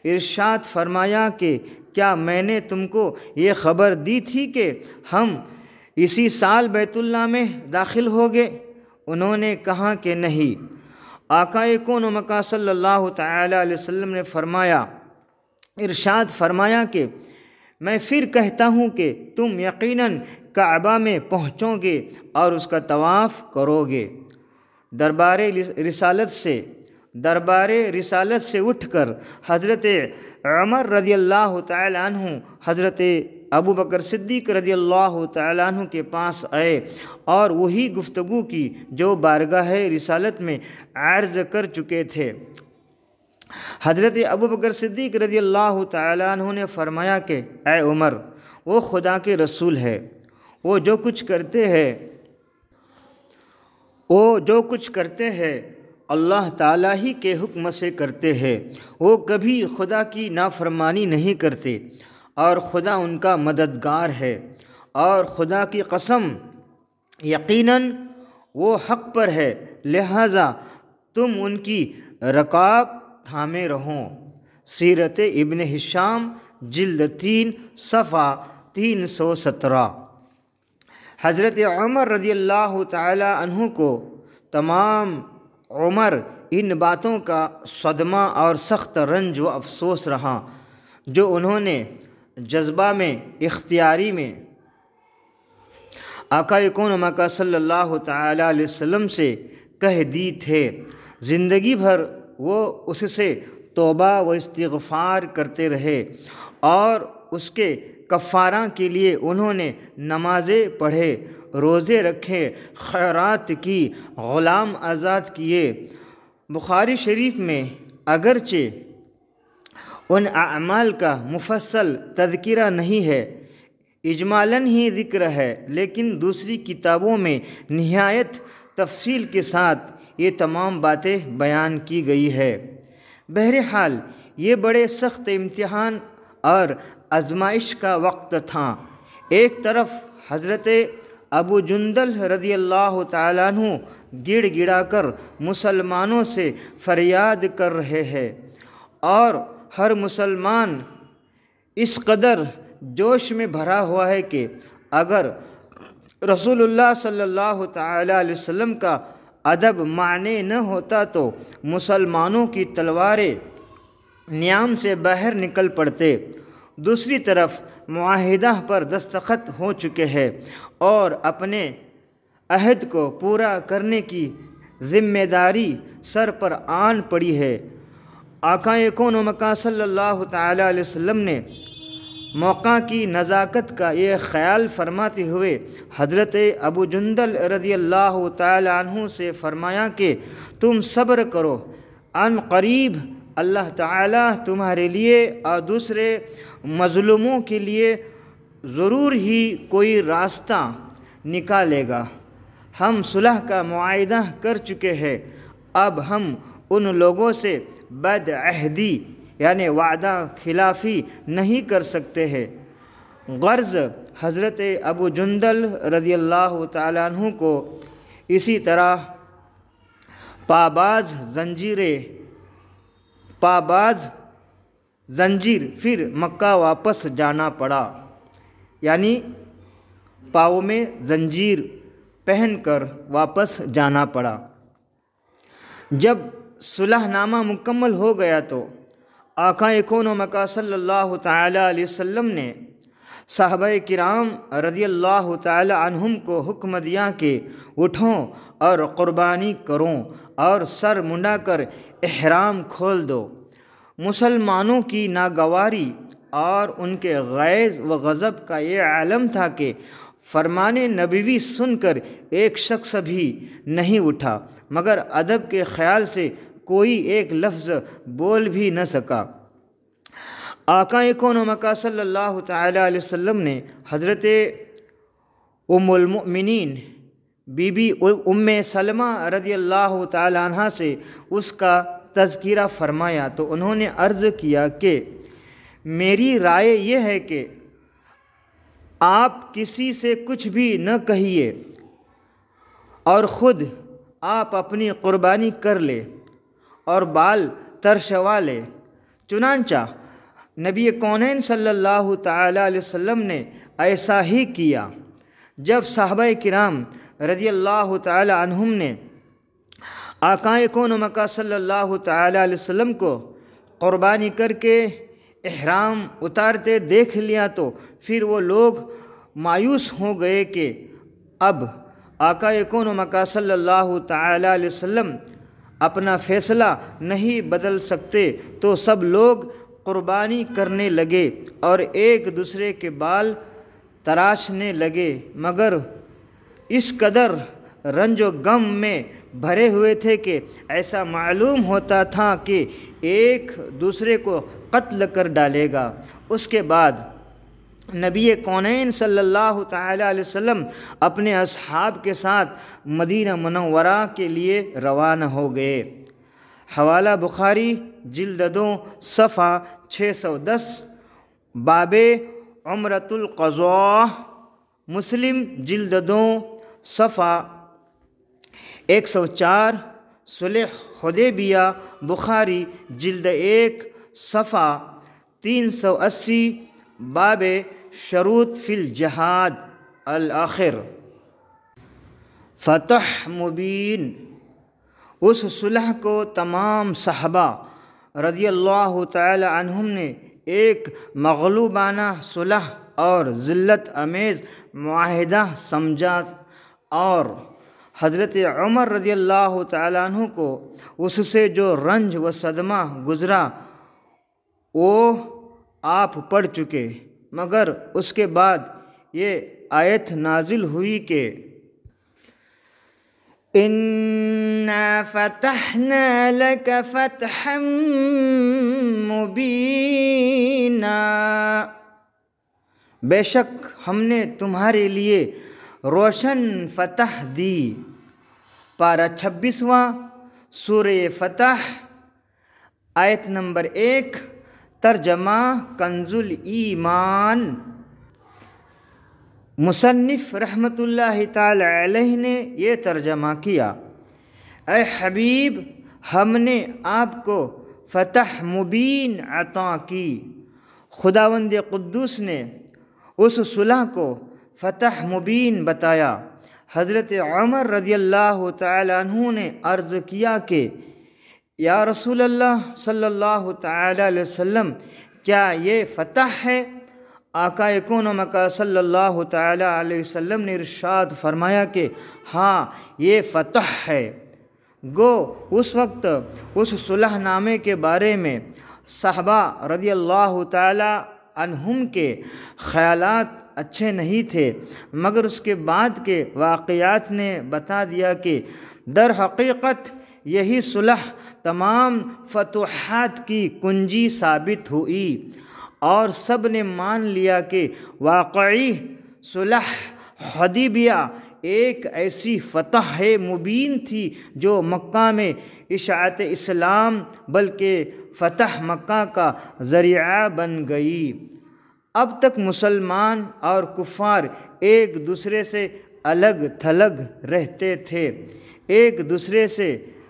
S1: ارشاد فرمایا کہ کیا میں نے تم کو یہ خبر دی تھی کہ ہم اسی سال بیت اللہ میں داخل ہوگے؟ انہوں نے کہا کہ نہیں۔ آقا کون مکہ صلی اللہ تعالی علیہ وسلم نے ارشاد فرمایا کہ میں پھر کہتا ہوں کہ تم یقیناً کعبہ میں پہنچو گے اور اس کا طواف کرو گے۔ دربار رسالت سے اٹھ کر حضرت عمر رضی اللہ تعالی عنہ حضرت ابو بکر صدیق رضی اللہ تعالی عنہ کے پاس آئے اور وہی گفتگو کی جو بارگاہ رسالت میں عرض کر چکے تھے۔ حضرت ابو بکر صدیق رضی اللہ تعالی عنہ نے فرمایا کہ اے عمر، وہ خدا کے رسول ہے، وہ جو کچھ کرتے ہیں اللہ تعالیٰ ہی کے حکم سے کرتے ہیں، وہ کبھی خدا کی نافرمانی نہیں کرتے، اور خدا ان کا مددگار ہے، اور خدا کی قسم یقیناً وہ حق پر ہے، لہذا تم ان کی رکاب تھامے رہو۔ سیرت ابن ہشام جلد 3 صفحہ 317۔ حضرت عمر رضی اللہ تعالی عنہ کو تمام عمر ان باتوں کا صدمہ اور سخت رنج و افسوس رہا جو انہوں نے جذبہ میں اختیاری میں آقا کون مکہ صلی اللہ تعالی علیہ وسلم سے کہہ دی تھے۔ زندگی بھر وہ اس سے توبہ و استغفار کرتے رہے اور اس کے کفارہ کے لیے انہوں نے نمازیں پڑھے، روزے رکھے، خیرات کی، غلام آزاد کیے۔ بخاری شریف میں اگرچہ ان اعمال کا مفصل تذکرہ نہیں ہے، اجمالاً ہی ذکر ہے، لیکن دوسری کتابوں میں نہایت تفصیل کے ساتھ یہ تمام باتیں بیان کی گئی ہے۔ بہرحال یہ بڑے سخت امتحان اور آزمائش کا وقت تھا۔ ایک طرف حضرت ابو جندل رضی اللہ تعالیٰ عنہ گڑ گڑا کر مسلمانوں سے فریاد کر رہے ہیں، اور ہر مسلمان اس قدر جوش میں بھرا ہوا ہے کہ اگر رسول اللہ صلی اللہ تعالی علیہ وسلم کا ادب معنی نہ ہوتا تو مسلمانوں کی تلواریں نیام سے باہر نکل پڑتے۔ دوسری طرف معاہدہ پر دستخط ہو چکے ہیں اور اپنے عہد کو پورا کرنے کی ذمہ داری سر پر آن پڑی ہے۔ آقا کون مکہ صلی اللہ تعالی علیہ وسلم نے موقع کی نزاکت کا یہ خیال فرماتے ہوئے حضرت ابو جندل رضی اللہ تعالی عنہ سے فرمایا کہ تم صبر کرو، عن قریب اللہ تعالیٰ تمہارے لیے اور دوسرے مظلوموں کے لیے ضرور ہی کوئی راستہ نکالے گا۔ ہم صلح کا معاہدہ کر چکے ہیں، اب ہم ان لوگوں سے بد عہدی یعنی وعدہ خلافی نہیں کر سکتے ہیں۔ غرض حضرت ابو جندل رضی اللہ تعالیٰ عنہ کو اسی طرح پاباز زنجیر پھر مکہ واپس جانا پڑا، یعنی پاؤں میں زنجیر پہن کر واپس جانا پڑا۔ جب صلح نامہ مکمل ہو گیا تو آقا کون مکہ صلی اللہ تعالی علیہ وسلم نے صحابہ کرام رضی اللہ تعالی عنہم کو حکم دیا کہ اٹھو اور قربانی کرو اور سر منڈا کر احرام کھول دو۔ مسلمانوں کی ناگواری اور ان کے غیظ و غضب کا یہ عالم تھا کہ فرمان نبوی سن کر ایک شخص بھی نہیں اٹھا مگر ادب کے خیال سے کوئی ایک لفظ بول بھی نہ سکا۔ آقا کون و مکہ صلی اللہ تعالی علیہ وسلم نے حضرت ام المؤمنین بی بی ام سلمہ رضی اللہ تعالی عنہ سے اس کا تذکرہ فرمایا تو انہوں نے عرض کیا کہ میری رائے یہ ہے کہ آپ کسی سے کچھ بھی نہ کہیے اور خود آپ اپنی قربانی کر لے اور بال ترشوا لے۔ چنانچہ نبی کونین صلی اللہ تعالی علیہ وسلم نے ایسا ہی کیا۔ جب صحابہ کرام رضی اللہ تعالی عنہم نے آقا کون و مکہ صلی اللہ تعالی علیہ وسلم کو قربانی کر کے احرام اتارتے دیکھ لیا تو پھر وہ لوگ مایوس ہو گئے کہ اب آقا کون و مکہ صلی اللہ تعالی علیہ وسلم اپنا فیصلہ نہیں بدل سکتے، تو سب لوگ قربانی کرنے لگے اور ایک دوسرے کے بال تراشنے لگے، مگر اس قدر رنج و غم میں بھرے ہوئے تھے کہ ایسا معلوم ہوتا تھا کہ ایک دوسرے کو قتل کر ڈالے گا۔ اس کے بعد نبی کونین صلی اللہ تعالی علیہ وسلم اپنے اصحاب کے ساتھ مدینہ منورہ کے لیے روانہ ہو گئے۔ حوالہ بخاری جلد 2 صفحہ 610، باب عمرۃ القضاء، مسلم جلد 2 صفحہ 104، صلح حدیبیہ بخاری جلد 1 صفحہ 380، باب شروط فی الجہاد الآخر۔ فتح مبین، اس صلح کو تمام صحابہ رضی اللہ تعالی عنہم نے ایک مغلوبانہ صلح اور ذلت امیز معاہدہ سمجھا، اور حضرت عمر رضی اللہ تعالی عنہ کو اس سے جو رنج و صدمہ گزرا وہ آپ پڑھ چکے، مگر اس کے بعد یہ آیت نازل ہوئی کہ اِنَّا فَتَحْنَا لَكَ فَتْحًا مُبِينًا، بے شک ہم نے تمہارے لیے روشن فتح دی۔ پارہ 26واں سورہ فتح، آیت نمبر 1، ترجمہ کنز الایمان۔ مصنف رحمۃ اللہ تعالی علیہ نے یہ ترجمہ کیا، اے حبیب ہم نے آپ کو فتح مبین عطا کی۔ خداوند قدوس نے اس صلح کو فتح مبین بتایا۔ حضرت عمر رضی اللہ تعالی عنہ نے عرض کیا کہ یا رسول اللہ صلی اللہ تعالی علیہ وسلم، کیا یہ فتح ہے؟ آقا کون و مکہ صلی اللہ تعالی علیہ وسلم نے ارشاد فرمایا کہ ہاں یہ فتح ہے۔ گو اس وقت اس صلح نامے کے بارے میں صحابہ رضی اللہ تعالی عنہم کے خیالات اچھے نہیں تھے، مگر اس کے بعد کے واقعات نے بتا دیا کہ در حقیقت یہی صلح تمام فتوحات کی کنجی ثابت ہوئی، اور سب نے مان لیا کہ واقعی صلح حدیبیہ ایک ایسی فتح مبین تھی جو مکہ میں اشاعت اسلام بلکہ فتح مکہ کا ذریعہ بن گئی۔ اب تک مسلمان اور کفار ایک دوسرے سے الگ تھلگ رہتے تھے، ایک دوسرے سے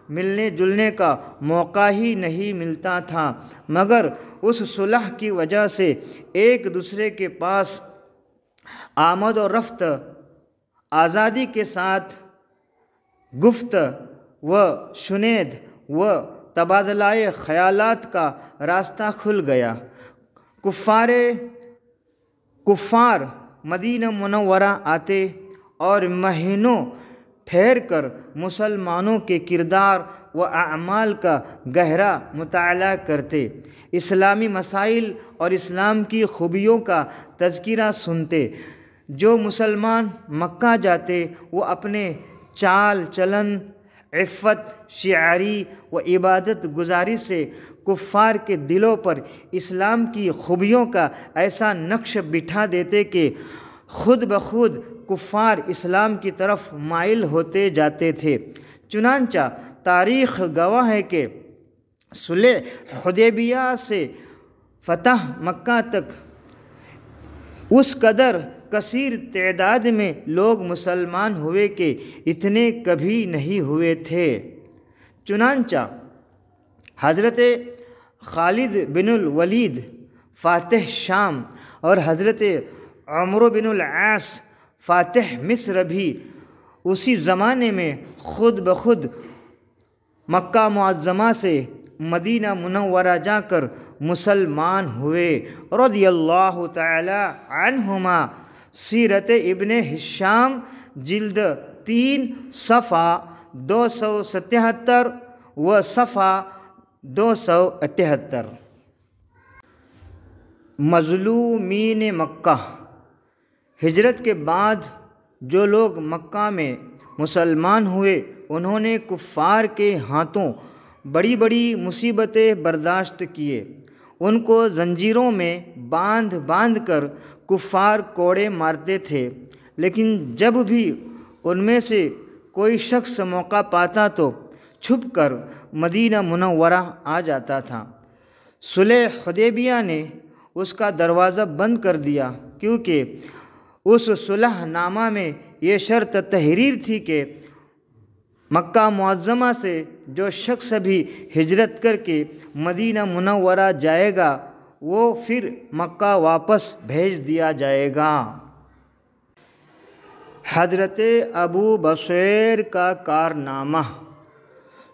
S1: ملنے جلنے کا موقع ہی نہیں ملتا تھا، مگر اس صلح کی وجہ سے ایک دوسرے کے پاس آمد و رفت آزادی کے ساتھ گفت و شنید و تبادلہ خیالات کا راستہ کھل گیا۔ کفار مدینہ منورہ آتے اور مہینوں ٹھہر کر مسلمانوں کے کردار و اعمال کا گہرا مطالعہ کرتے۔ اسلامی مسائل اور اسلام کی خوبیوں کا تذکرہ سنتے۔ جو مسلمان مکہ جاتے وہ اپنے چال چلن، عفت، شعاری و عبادت گزاری سے کفار کے دلوں پر اسلام کی خوبیوں کا ایسا نقش بٹھا دیتے کہ خود بخود کفار اسلام کی طرف مائل ہوتے جاتے تھے۔ چنانچہ تاریخ گواہ ہے کہ صلح حدیبیہ سے فتح مکہ تک اس قدر کثیر تعداد میں لوگ مسلمان ہوئے کہ اتنے کبھی نہیں ہوئے تھے۔ چنانچہ حضرت خالد بن الولید فاتح شام اور حضرت عمرو بن العاص فاتح مصر بھی اسی زمانے میں خود بخود مکہ معظمہ سے مدینہ منورہ جا کر مسلمان ہوئے رضی اللہ تعالی عنہما۔ سیرت ابن ہشام جلد 3 صفحہ 277 و صفحہ 278۔ مظلومین مکہ۔ ہجرت کے بعد جو لوگ مکہ میں مسلمان ہوئے انہوں نے کفار کے ہاتھوں بڑی بڑی مصیبتیں برداشت کیے۔ ان کو زنجیروں میں باندھ باندھ کر کفار کوڑے مارتے تھے، لیکن جب بھی ان میں سے کوئی شخص موقع پاتا تو چھپ کر مدینہ منورہ آ جاتا تھا۔ صلح حدیبیہ نے اس کا دروازہ بند کر دیا، کیونکہ اس صلح نامہ میں یہ شرط تحریر تھی کہ مکہ معظمہ سے جو شخص بھی ہجرت کر کے مدینہ منورہ جائے گا وہ پھر مکہ واپس بھیج دیا جائے گا۔ حضرت ابو بصیر کا کارنامہ۔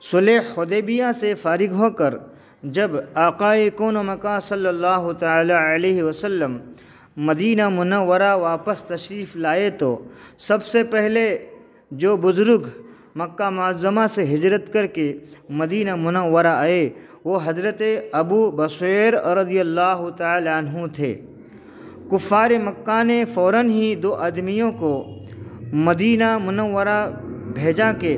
S1: صلح حدیبیہ سے فارغ ہو کر جب آقا کون و مکان صلی اللہ تعالی علیہ وسلم مدینہ منورہ واپس تشریف لائے تو سب سے پہلے جو بزرگ مکہ معظمہ سے ہجرت کر کے مدینہ منورہ آئے وہ حضرت ابو بصیر رضی اللہ تعالی عنہ تھے۔ کفار مکہ نے فوراً ہی 2 آدمیوں کو مدینہ منورہ بھیجا کہ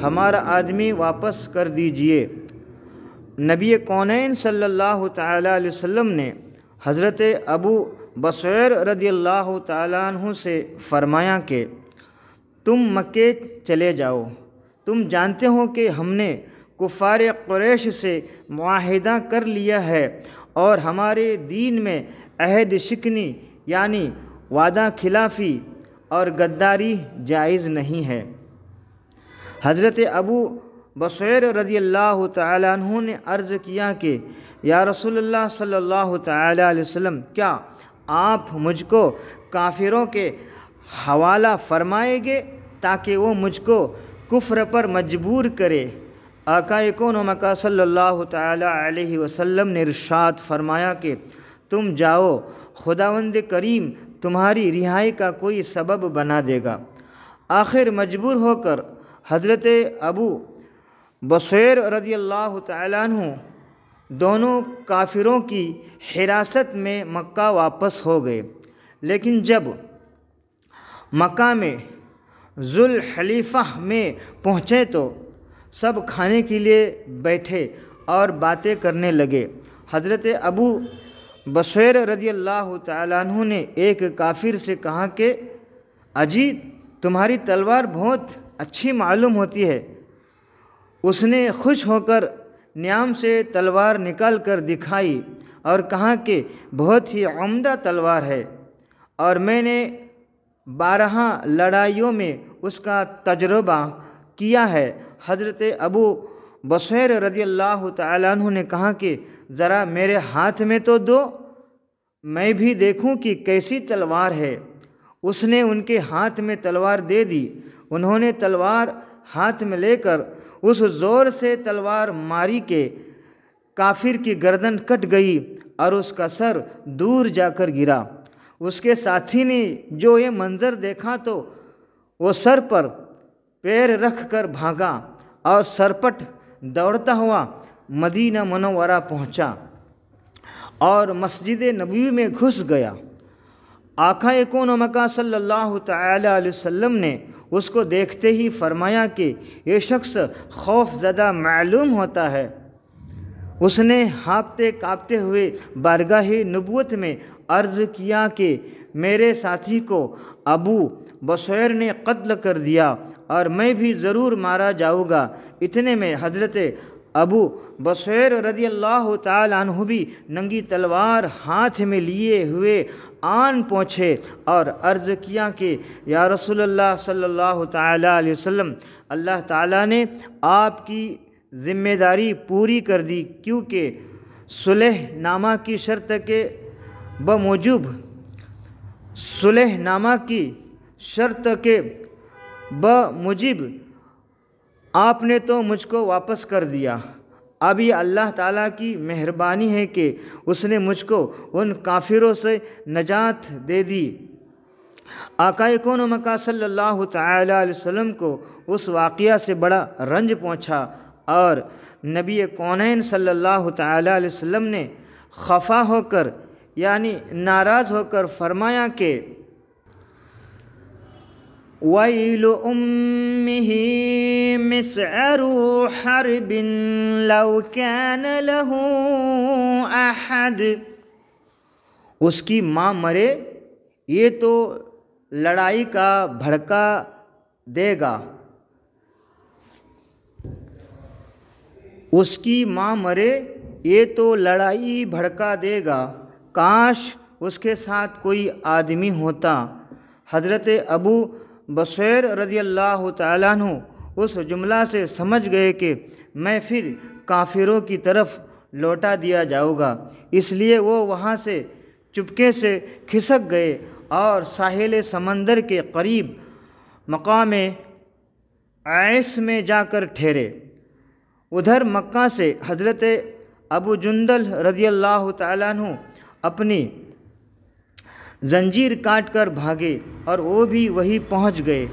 S1: ہمارا آدمی واپس کر دیجئے۔ نبی کونین صلی اللہ تعالی علیہ وسلم نے حضرت ابو بصیر رضی اللہ تعالی عنہ سے فرمایا کہ تم مکے چلے جاؤ، تم جانتے ہو کہ ہم نے کفار قریش سے معاہدہ کر لیا ہے اور ہمارے دین میں عہد شکنی یعنی وعدہ خلافی اور غداری جائز نہیں ہے۔ حضرت ابو بصیر رضی اللہ تعالی عنہ نے عرض کیا کہ یا رسول اللہ صلی اللہ تعالی علیہ وسلم، کیا آپ مجھ کو کافروں کے حوالہ فرمائیں گے تاکہ وہ مجھ کو کفر پر مجبور کرے؟ آقا کون و مکان صلی اللہ تعالی علیہ وسلم نے ارشاد فرمایا کہ تم جاؤ، خداوند کریم تمہاری رہائی کا کوئی سبب بنا دے گا۔ آخر مجبور ہو کر حضرت ابو بصیر رضی اللہ تعالیٰ عنہ دونوں کافروں کی حراست میں مکہ واپس ہو گئے، لیکن جب مکہ میں ذوالحلیفہ میں پہنچے تو سب کھانے کے لیے بیٹھے اور باتیں کرنے لگے۔ حضرت ابو بصیر رضی اللہ تعالیٰ عنہ نے ایک کافر سے کہا کہ اجی تمہاری تلوار بہت اچھی معلوم ہوتی ہے۔ اس نے خوش ہو کر نیام سے تلوار نکال کر دکھائی اور کہا کہ بہت ہی عمدہ تلوار ہے اور میں نے 12 لڑائیوں میں اس کا تجربہ کیا ہے۔ حضرت ابو بصیر رضی اللہ تعالیٰ عنہ نے کہا کہ ذرا میرے ہاتھ میں تو دو، میں بھی دیکھوں کہ کیسی تلوار ہے۔ اس نے ان کے ہاتھ میں تلوار دے دی۔ انہوں نے تلوار ہاتھ میں لے کر اس زور سے تلوار ماری کہ کافر کی گردن کٹ گئی اور اس کا سر دور جا کر گرا۔ اس کے ساتھی نے جو یہ منظر دیکھا تو وہ سر پر پیر رکھ کر بھاگا اور سرپٹ دوڑتا ہوا مدینہ منورہ پہنچا۔ اور مسجد نبوی میں گھس گیا۔ آقا کون و مکان صلی اللہ تعالی علیہ وسلم نے اس کو دیکھتے ہی فرمایا کہ یہ شخص خوف زدہ معلوم ہوتا ہے۔ اس نے ہانپتے کانپتے ہوئے بارگاہ نبوت میں عرض کیا کہ میرے ساتھی کو ابو بصیر نے قتل کر دیا اور میں بھی ضرور مارا جاؤں گا۔ اتنے میں حضرت ابو بصیر رضی اللہ تعالیٰ عنہ بھی ننگی تلوار ہاتھ میں لیے ہوئے آن پہنچے اور عرض کیا کہ یا رسول اللہ صلی اللہ تعالیٰ علیہ وسلم، اللہ تعالیٰ نے آپ کی ذمہ داری پوری کر دی، کیونکہ صلح نامہ کی شرط کے بموجب آپ نے تو مجھ کو واپس کر دیا۔ اب یہ اللہ تعالیٰ کی مہربانی ہے کہ اس نے مجھ کو ان کافروں سے نجات دے دی۔ آقا کون و مکان صلی اللہ تعالیٰ علیہ وسلم کو اس واقعہ سے بڑا رنج پہنچا اور نبی کونین صلی اللہ تعالیٰ علیہ وسلم نے خفا ہو کر یعنی ناراض ہو کر فرمایا کہ وَيْلُ أُمِّهِ مِسْعَرُ حَرْبٍ لَوْ كَانَ لَهُ أَحَدٌ، اس کی ماں مرے یہ تو لڑائی کا بھڑکا دے گا، اس کی ماں مرے یہ تو لڑائی بھڑکا دے گا، کاش اس کے ساتھ کوئی آدمی ہوتا۔ حضرت ابو بصیر رضی اللہ تعالیٰ عنہ اس جملہ سے سمجھ گئے کہ میں پھر کافروں کی طرف لوٹا دیا جاؤں گا، اس لیے وہ وہاں سے چپکے سے کھسک گئے اور ساحل سمندر کے قریب مقام عیس میں جا کر ٹھہرے۔ ادھر مکہ سے حضرت ابو جندل رضی اللہ تعالیٰ عنہ اپنی زنجیر کاٹ کر بھاگے اور وہ بھی وہی پہنچ گئے۔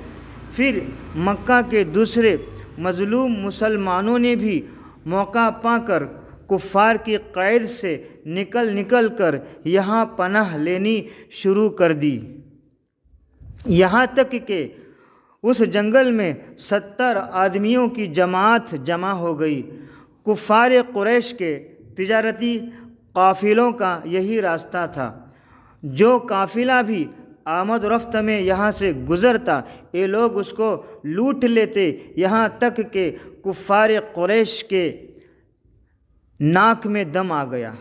S1: پھر مکہ کے دوسرے مظلوم مسلمانوں نے بھی موقع پا کر کفار کی قید سے نکل کر یہاں پناہ لینی شروع کر دی، یہاں تک کہ اس جنگل میں 70 آدمیوں کی جماعت جمع ہو گئی۔ کفار قریش کے تجارتی قافلوں کا یہی راستہ تھا، جو قافلہ بھی آمد و رفت میں یہاں سے گزرتا یہ لوگ اس کو لوٹ لیتے، یہاں تک کہ کفار قریش کے ناک میں دم آ گیا۔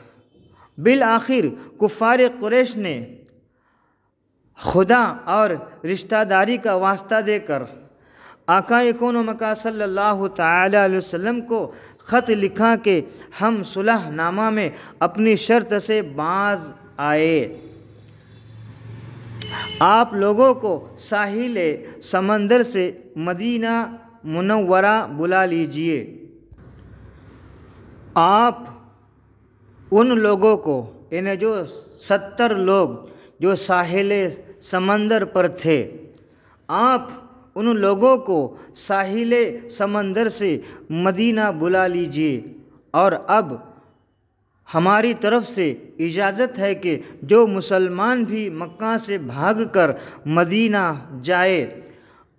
S1: بالآخر کفار قریش نے خدا اور رشتہ داری کا واسطہ دے کر آقا کون و مکان صلی اللہ تعالی علیہ وسلم کو خط لکھا کہ ہم صلح نامہ میں اپنی شرط سے باز آئے، آپ لوگوں کو ساحل سمندر سے مدینہ منورہ بلا لیجئے۔ آپ ان لوگوں کو انہیں جو 70 لوگ جو ساحل سمندر پر تھے، آپ ان لوگوں کو ساحل سمندر سے مدینہ بلا لیجئے، اور اب ہماری طرف سے اجازت ہے کہ جو مسلمان بھی مکہ سے بھاگ کر مدینہ جائے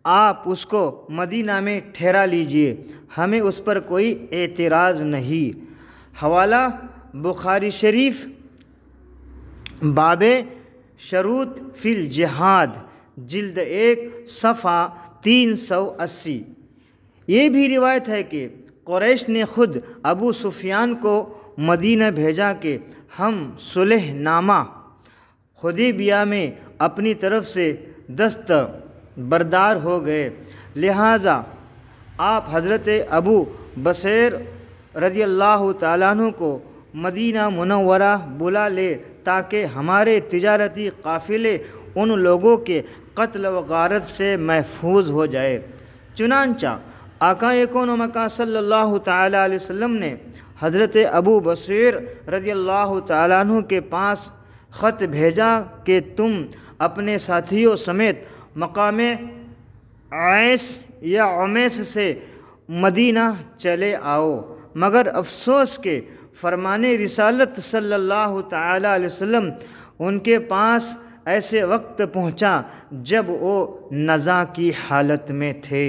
S1: آپ اس کو مدینہ میں ٹھہرا لیجئے، ہمیں اس پر کوئی اعتراض نہیں۔ حوالہ بخاری شریف، باب شروط فی الجہاد، جلد 1 صفحہ 380۔ یہ بھی روایت ہے کہ قریش نے خود ابو سفیان کو مدینہ بھیجا کہ ہم صلح نامہ حدیبیہ میں اپنی طرف سے دست بردار ہو گئے، لہٰذا آپ حضرت ابو بصیر رضی اللہ تعالیٰ عنہ کو مدینہ منورہ بلا لے تاکہ ہمارے تجارتی قافلے ان لوگوں کے قتل و غارت سے محفوظ ہو جائے۔ چنانچہ آقا کون و مکان صلی اللہ تعالیٰ علیہ وسلم نے حضرت ابو بصیر رضی اللہ تعالیٰ عنہ کے پاس خط بھیجا کہ تم اپنے ساتھیوں سمیت مقام عیس یا عمیس سے مدینہ چلے آؤ، مگر افسوس کہ فرمان رسالت صلی اللہ تعالی علیہ وسلم ان کے پاس ایسے وقت پہنچا جب وہ نزع کی حالت میں تھے۔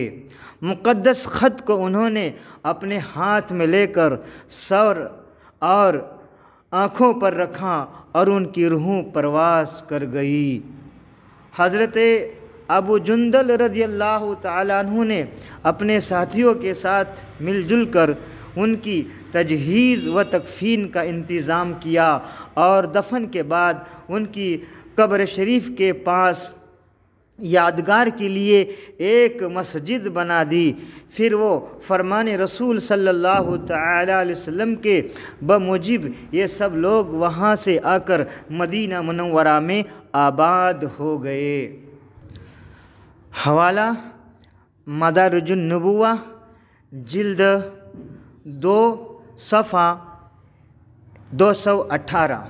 S1: مقدس خط کو انہوں نے اپنے ہاتھ میں لے کر سر اور آنکھوں پر رکھا اور ان کی روحیں پرواز کر گئی۔ حضرت ابو جندل رضی اللہ تعالیٰ عنہ نے اپنے ساتھیوں کے ساتھ مل جل کر ان کی تجہیز و تکفین کا انتظام کیا اور دفن کے بعد ان کی قبر شریف کے پاس یادگار کے لیے ایک مسجد بنا دی۔ پھر وہ فرمان رسول صلی اللہ تعالی علیہ وسلم کے بموجب یہ سب لوگ وہاں سے آ کر مدینہ منورہ میں آباد ہو گئے۔ حوالہ مدارج النبوہ جلد 2 صفحہ 218۔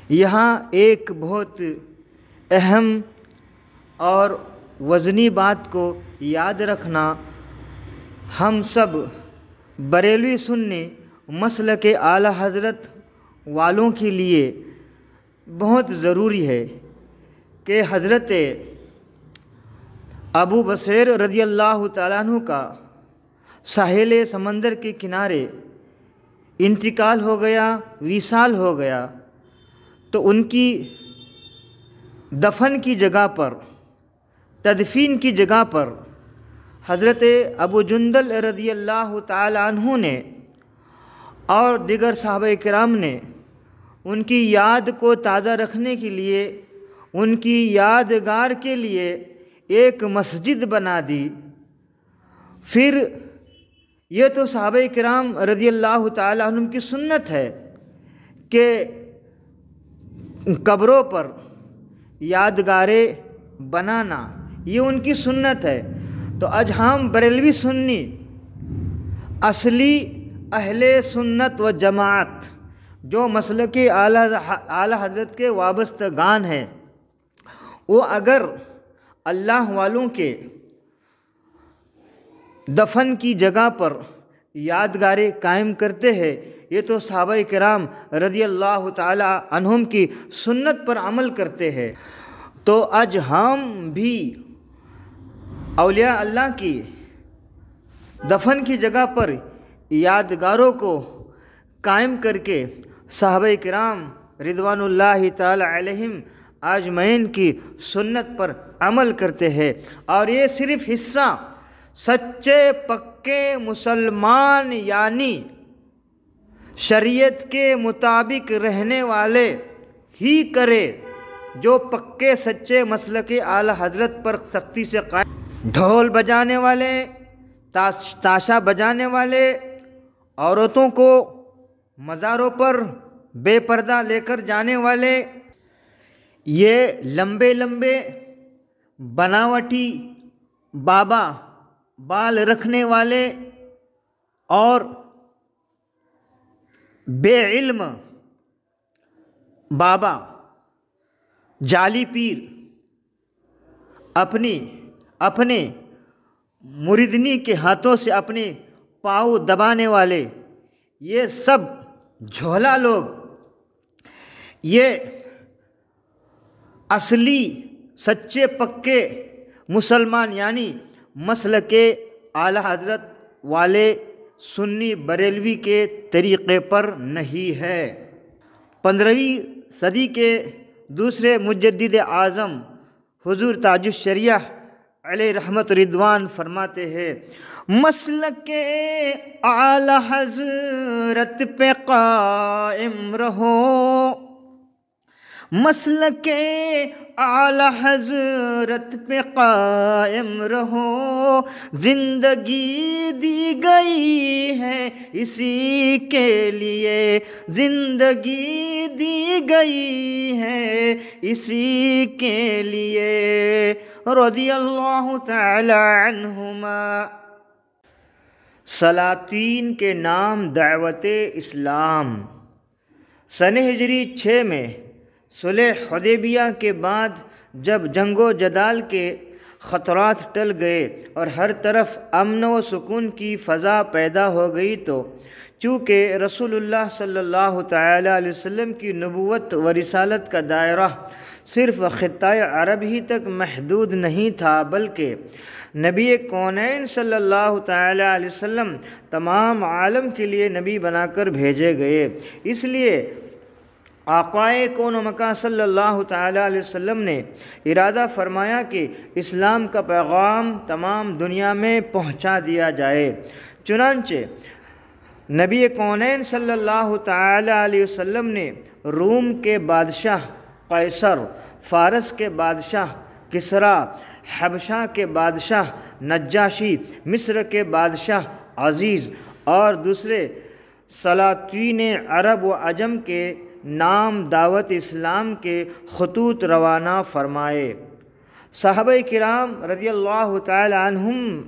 S1: یہاں ایک بہت اہم اور وزنی بات کو یاد رکھنا ہم سب بریلوی سنی مسلک اعلیٰ حضرت والوں کے لیے بہت ضروری ہے کہ حضرت ابو بصیر رضی اللہ تعالیٰ عنہ کا ساحل سمندر کے کنارے انتقال ہو گیا، وصال ہو گیا، تو ان کی دفن کی جگہ پر، تدفین کی جگہ پر حضرت ابو جندل رضی اللہ تعالی عنہ نے اور دیگر صحابہ کرام نے ان کی یاد کو تازہ رکھنے کے لیے، ان کی یادگار کے لیے ایک مسجد بنا دی۔ پھر یہ تو صحابہ کرام رضی اللہ تعالی عنہم کی سنت ہے کہ قبروں پر یادگاریں بنانا، یہ ان کی سنت ہے۔ تو آج ہم بریلوی سنی اصلی اہل سنت و جماعت جو مسلک اعلیٰ حضرت کے وابستگان ہیں، وہ اگر اللہ والوں کے دفن کی جگہ پر یادگاریں قائم کرتے ہیں، یہ تو صحابہ کرام رضی اللہ تعالی عنہم کی سنت پر عمل کرتے ہیں۔ تو آج ہم بھی اولیاء اللہ کی دفن کی جگہ پر یادگاروں کو قائم کر کے صحابہ کرام رضوان اللہ تعالی علیہم اجمعین کی سنت پر عمل کرتے ہیں۔ اور یہ صرف حصہ سچے پکے مسلمان یعنی شریعت کے مطابق رہنے والے ہی کرے، جو پکے سچے مسلک اعلیٰ حضرت پر سختی سے قائم، ڈھول بجانے والے، تاشا بجانے والے، عورتوں کو مزاروں پر بے پردہ لے کر جانے والے، یہ لمبے لمبے بناوٹی بابا بال رکھنے والے اور بے علم بابا جعلی پیر اپنے مریدنی کے ہاتھوں سے اپنے پاؤں دبانے والے، یہ سب جھولا لوگ، یہ اصلی سچے پکے مسلمان یعنی مسلک اعلیٰ حضرت والے سنی بریلوی کے طریقے پر نہیں ہے۔ 15ویں صدی کے دوسرے مجدد اعظم حضور تاج الشریعہ علیہ رحمت رضوان فرماتے ہیں، مسلک اعلیٰ حضرت پہ قائم رہو، مسلک اعلیٰ حضرت پہ قائم رہو، زندگی دی گئی ہے اسی کے لیے، زندگی دی گئی ہے اسی کے لیے، رضی اللہ تعالی عنہما۔ سلاطین کے نام دعوت اسلام۔ سن ہجری 6 میں صلح حدیبیہ کے بعد جب جنگ و جدال کے خطرات ٹل گئے اور ہر طرف امن و سکون کی فضا پیدا ہو گئی تو چونکہ رسول اللہ صلی اللہ تعالیٰ علیہ وسلم کی نبوت و رسالت کا دائرہ صرف خطۂ عرب ہی تک محدود نہیں تھا، بلکہ نبی کونین صلی اللہ تعالیٰ علیہ وسلم تمام عالم کے لیے نبی بنا کر بھیجے گئے۔ اس لیے آقائے کون و مکان صلی اللہ تعالیٰ علیہ وسلم نے ارادہ فرمایا کہ اسلام کا پیغام تمام دنیا میں پہنچا دیا جائے۔ چنانچہ نبی کونین صلی اللہ تعالیٰ علیہ وسلم نے روم کے بادشاہ قیصر، فارس کے بادشاہ کسریٰ، حبشہ کے بادشاہ نجاشی، مصر کے بادشاہ عزیز اور دوسرے سلاطین عرب و عجم کے نام دعوت اسلام کے خطوط روانہ فرمائے۔ صحابہ کرام رضی اللہ تعالی عنہم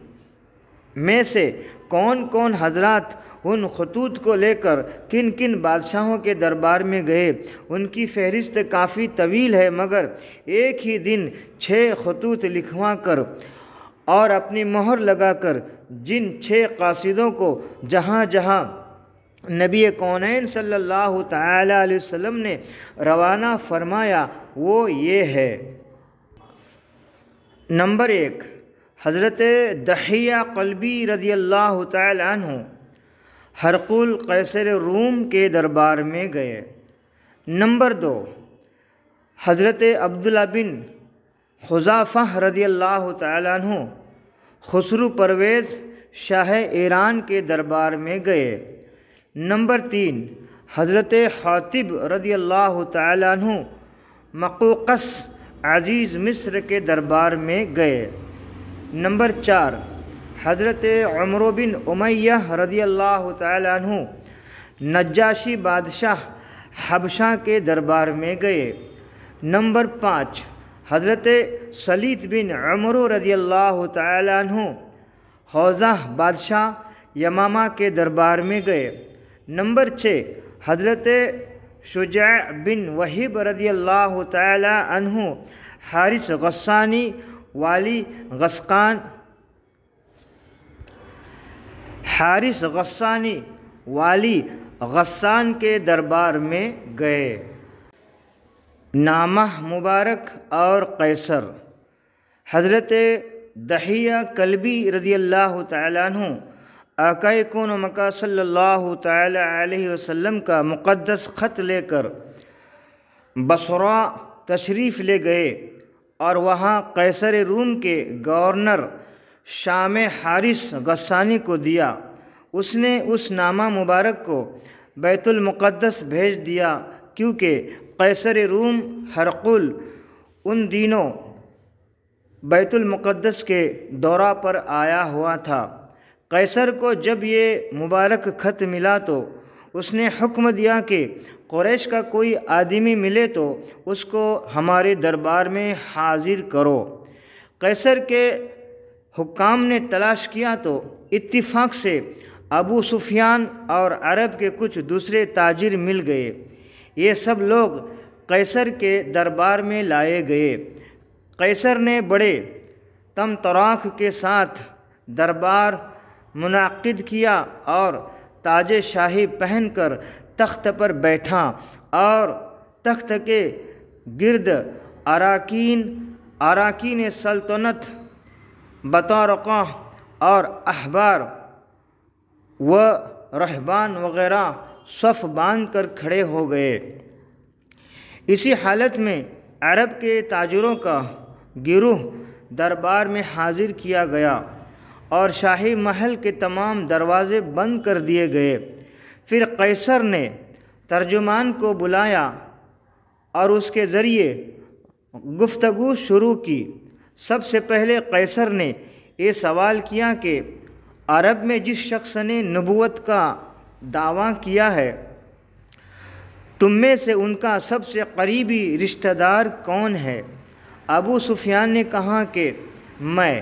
S1: میں سے کون کون حضرات ان خطوط کو لے کر کن کن بادشاہوں کے دربار میں گئے، ان کی فہرست کافی طویل ہے، مگر ایک ہی دن 6 خطوط لکھوا کر اور اپنی مہر لگا کر جن 6 قاصدوں کو جہاں جہاں نبی کونین صلی اللہ تعالی علیہ وسلم نے روانہ فرمایا وہ یہ ہے۔ نمبر 1، حضرت دحیہ قلبی رضی اللہ تعالی عنہ ہرقل قیصر روم کے دربار میں گئے۔ نمبر 2، حضرت عبداللہ بن حذافہ رضی اللہ تعالی عنہ خسرو پرویز شاہ ایران کے دربار میں گئے۔ نمبر 3، حضرت حاطب رضی اللہ تعالی عنہ مقوقس عزیز مصر کے دربار میں گئے۔ نمبر 4، حضرت عمرو بن امیہ رضی اللہ تعالی عنہ نجاشی بادشاہ حبشہ کے دربار میں گئے۔ نمبر 5، حضرت سلیط بن عمرو رضی اللہ تعالی عنہ حوضہ بادشاہ یمامہ کے دربار میں گئے۔ نمبر 6، حضرت شجاع بن وہب رضی اللہ تعالی عنہ حارث غسانی والی غسقان حارث غسانی والی غسان کے دربار میں گئے۔ نامہ مبارک اور قیصر۔ حضرت دحیہ کلبی رضی اللہ تعالی عنہ آقائے کون و مکان صلی اللہ تعالی علیہ وسلم کا مقدس خط لے کر بصرہ تشریف لے گئے اور وہاں قیصر روم کے گورنر شام حارث غسانی کو دیا۔ اس نے اس نامہ مبارک کو بیت المقدس بھیج دیا، کیونکہ قیصر روم ہرقل ان دنوں بیت المقدس کے دورہ پر آیا ہوا تھا۔ قیصر کو جب یہ مبارک خط ملا تو اس نے حکم دیا کہ قریش کا کوئی آدمی ملے تو اس کو ہمارے دربار میں حاضر کرو۔ قیصر کے حکام نے تلاش کیا تو اتفاق سے ابو سفیان اور عرب کے کچھ دوسرے تاجر مل گئے۔ یہ سب لوگ قیصر کے دربار میں لائے گئے۔ قیصر نے بڑے طمطراق کے ساتھ دربار منعقد کیا اور تاج شاہی پہن کر تخت پر بیٹھا اور تخت کے گرد اراکین سلطنت بطارقہ اور احبار و رہبان وغیرہ صف باندھ کر کھڑے ہو گئے۔ اسی حالت میں عرب کے تاجروں کا گروہ دربار میں حاضر کیا گیا اور شاہی محل کے تمام دروازے بند کر دیے گئے۔ پھر قیصر نے ترجمان کو بلایا اور اس کے ذریعے گفتگو شروع کی۔ سب سے پہلے قیصر نے یہ سوال کیا کہ عرب میں جس شخص نے نبوت کا دعویٰ کیا ہے، تم میں سے ان کا سب سے قریبی رشتہ دار کون ہے؟ ابو سفیان نے کہا کہ میں۔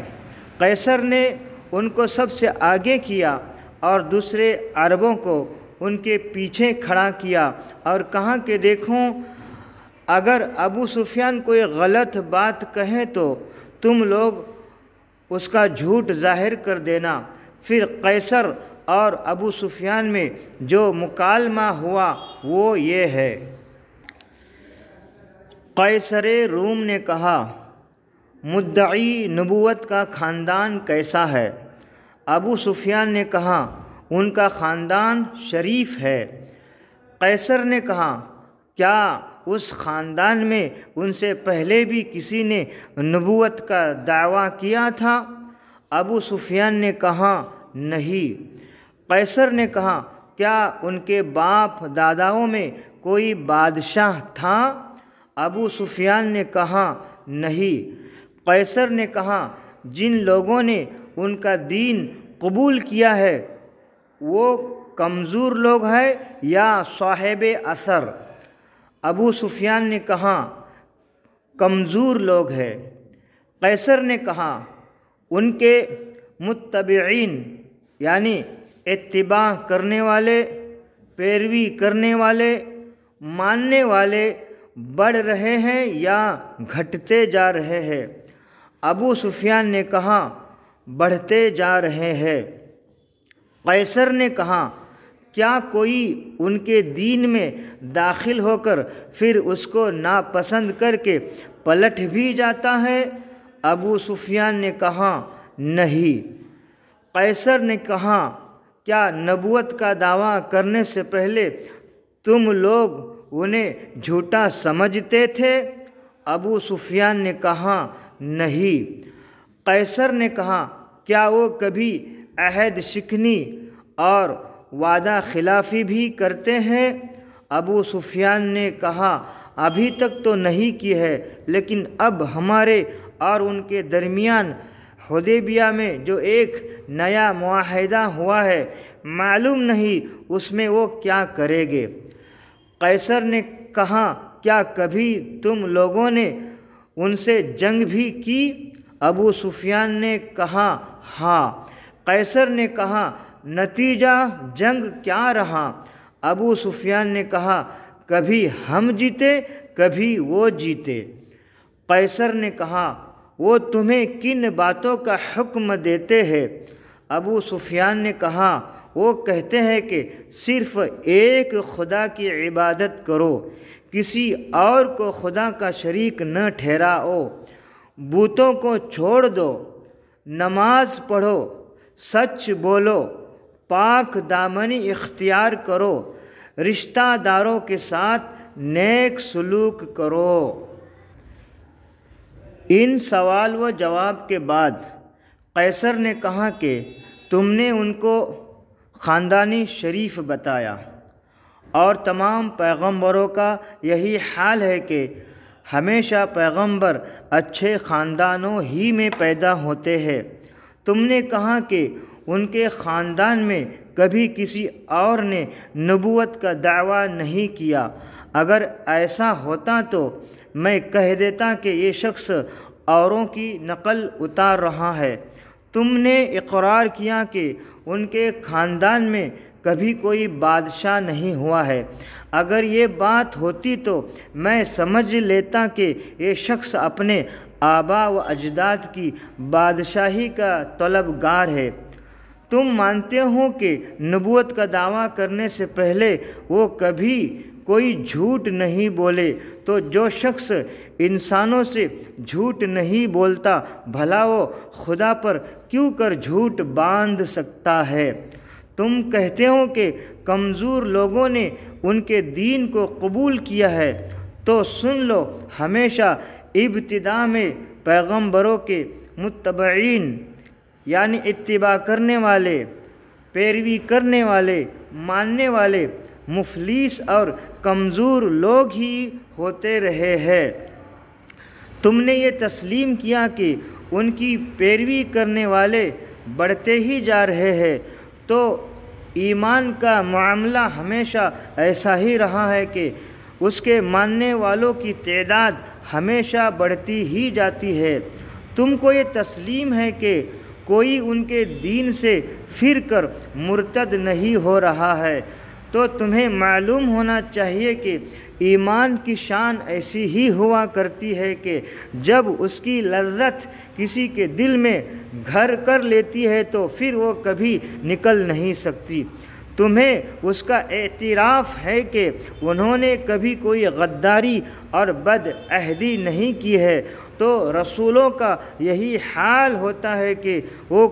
S1: قیصر نے ان کو سب سے آگے کیا اور دوسرے عربوں کو ان کے پیچھے کھڑا کیا اور کہا کہ دیکھو، اگر ابو سفیان کوئی غلط بات کہے تو تم لوگ اس کا جھوٹ ظاہر کر دینا۔ پھر قیصر اور ابو سفیان میں جو مکالمہ ہوا وہ یہ ہے۔ قیصر روم نے کہا، مدعی نبوت کا خاندان کیسا ہے؟ ابو سفیان نے کہا، ان کا خاندان شریف ہے۔ قیصر نے کہا، کیا اس خاندان میں ان سے پہلے بھی کسی نے نبوت کا دعویٰ کیا تھا؟ ابو سفیان نے کہا، نہیں۔ قیصر نے کہا، کیا ان کے باپ داداؤں میں کوئی بادشاہ تھا؟ ابو سفیان نے کہا، نہیں۔ قیصر نے کہا، جن لوگوں نے ان کا دین قبول کیا ہے وہ کمزور لوگ ہیں یا صاحب اثر؟ ابو سفیان نے کہا، کمزور لوگ ہیں۔ قیصر نے کہا، ان کے متبعین یعنی اتباع کرنے والے، پیروی کرنے والے، ماننے والے بڑھ رہے ہیں یا گھٹتے جا رہے ہیں؟ ابو سفیان نے کہا، بڑھتے جا رہے ہیں۔ قیصر نے کہا، کیا کوئی ان کے دین میں داخل ہو کر پھر اس کو ناپسند کر کے پلٹ بھی جاتا ہے؟ ابو سفیان نے کہا، نہیں۔ قیصر نے کہا، کیا نبوت کا دعویٰ کرنے سے پہلے تم لوگ انہیں جھوٹا سمجھتے تھے؟ ابو سفیان نے کہا، نہیں۔ قیصر نے کہا، کیا وہ کبھی عہد شکنی اور وعدہ خلافی بھی کرتے ہیں؟ ابو سفیان نے کہا، ابھی تک تو نہیں کی ہے، لیکن اب ہمارے اور ان کے درمیان حدیبیہ میں جو ایک نیا معاہدہ ہوا ہے، معلوم نہیں اس میں وہ کیا کریں گے۔ قیصر نے کہا، کیا کبھی تم لوگوں نے ان سے جنگ بھی کی؟ ابو سفیان نے کہا، ہاں۔ قیصر نے کہا، نتیجہ جنگ کیا رہا؟ ابو سفیان نے کہا، کبھی ہم جیتے کبھی وہ جیتے۔ قیصر نے کہا، وہ تمہیں کن باتوں کا حکم دیتے ہیں؟ ابو سفیان نے کہا، وہ کہتے ہیں کہ صرف ایک خدا کی عبادت کرو، کسی اور کو خدا کا شریک نہ ٹھہراؤ، بتوں کو چھوڑ دو، نماز پڑھو، سچ بولو، پاک دامنی اختیار کرو، رشتہ داروں کے ساتھ نیک سلوک کرو۔ ان سوال و جواب کے بعد قیصر نے کہا کہ تم نے ان کو خاندانی شریف بتایا، اور تمام پیغمبروں کا یہی حال ہے کہ ہمیشہ پیغمبر اچھے خاندانوں ہی میں پیدا ہوتے ہیں۔ تم نے کہا کہ ان کے خاندان میں کبھی کسی اور نے نبوت کا دعویٰ نہیں کیا۔ اگر ایسا ہوتا تو میں کہہ دیتا کہ یہ شخص اوروں کی نقل اتار رہا ہے۔ تم نے اقرار کیا کہ ان کے خاندان میں کبھی کوئی بادشاہ نہیں ہوا ہے۔ اگر یہ بات ہوتی تو میں سمجھ لیتا کہ یہ شخص اپنے آبا و اجداد کی بادشاہی کا طلبگار ہے۔ تم مانتے ہو کہ نبوت کا دعویٰ کرنے سے پہلے وہ کبھی کوئی جھوٹ نہیں بولے، تو جو شخص انسانوں سے جھوٹ نہیں بولتا بھلا وہ خدا پر کیوں کر جھوٹ باندھ سکتا ہے؟ تم کہتے ہو کہ کمزور لوگوں نے ان کے دین کو قبول کیا ہے، تو سن لو، ہمیشہ ابتدا میں پیغمبروں کے متبعین یعنی اتباع کرنے والے، پیروی کرنے والے، ماننے والے مفلس اور کمزور لوگ ہی ہوتے رہے ہیں۔ تم نے یہ تسلیم کیا کہ ان کی پیروی کرنے والے بڑھتے ہی جا رہے ہیں، تو ایمان کا معاملہ ہمیشہ ایسا ہی رہا ہے کہ اس کے ماننے والوں کی تعداد ہمیشہ بڑھتی ہی جاتی ہے۔ تم کو یہ تسلیم ہے کہ کوئی ان کے دین سے پھر کر مرتد نہیں ہو رہا ہے، تو تمہیں معلوم ہونا چاہیے کہ ایمان کی شان ایسی ہی ہوا کرتی ہے کہ جب اس کی لذت کسی کے دل میں گھر کر لیتی ہے تو پھر وہ کبھی نکل نہیں سکتی۔ تمہیں اس کا اعتراف ہے کہ انہوں نے کبھی کوئی غداری اور بد عہدی نہیں کی ہے، تو رسولوں کا یہی حال ہوتا ہے کہ وہ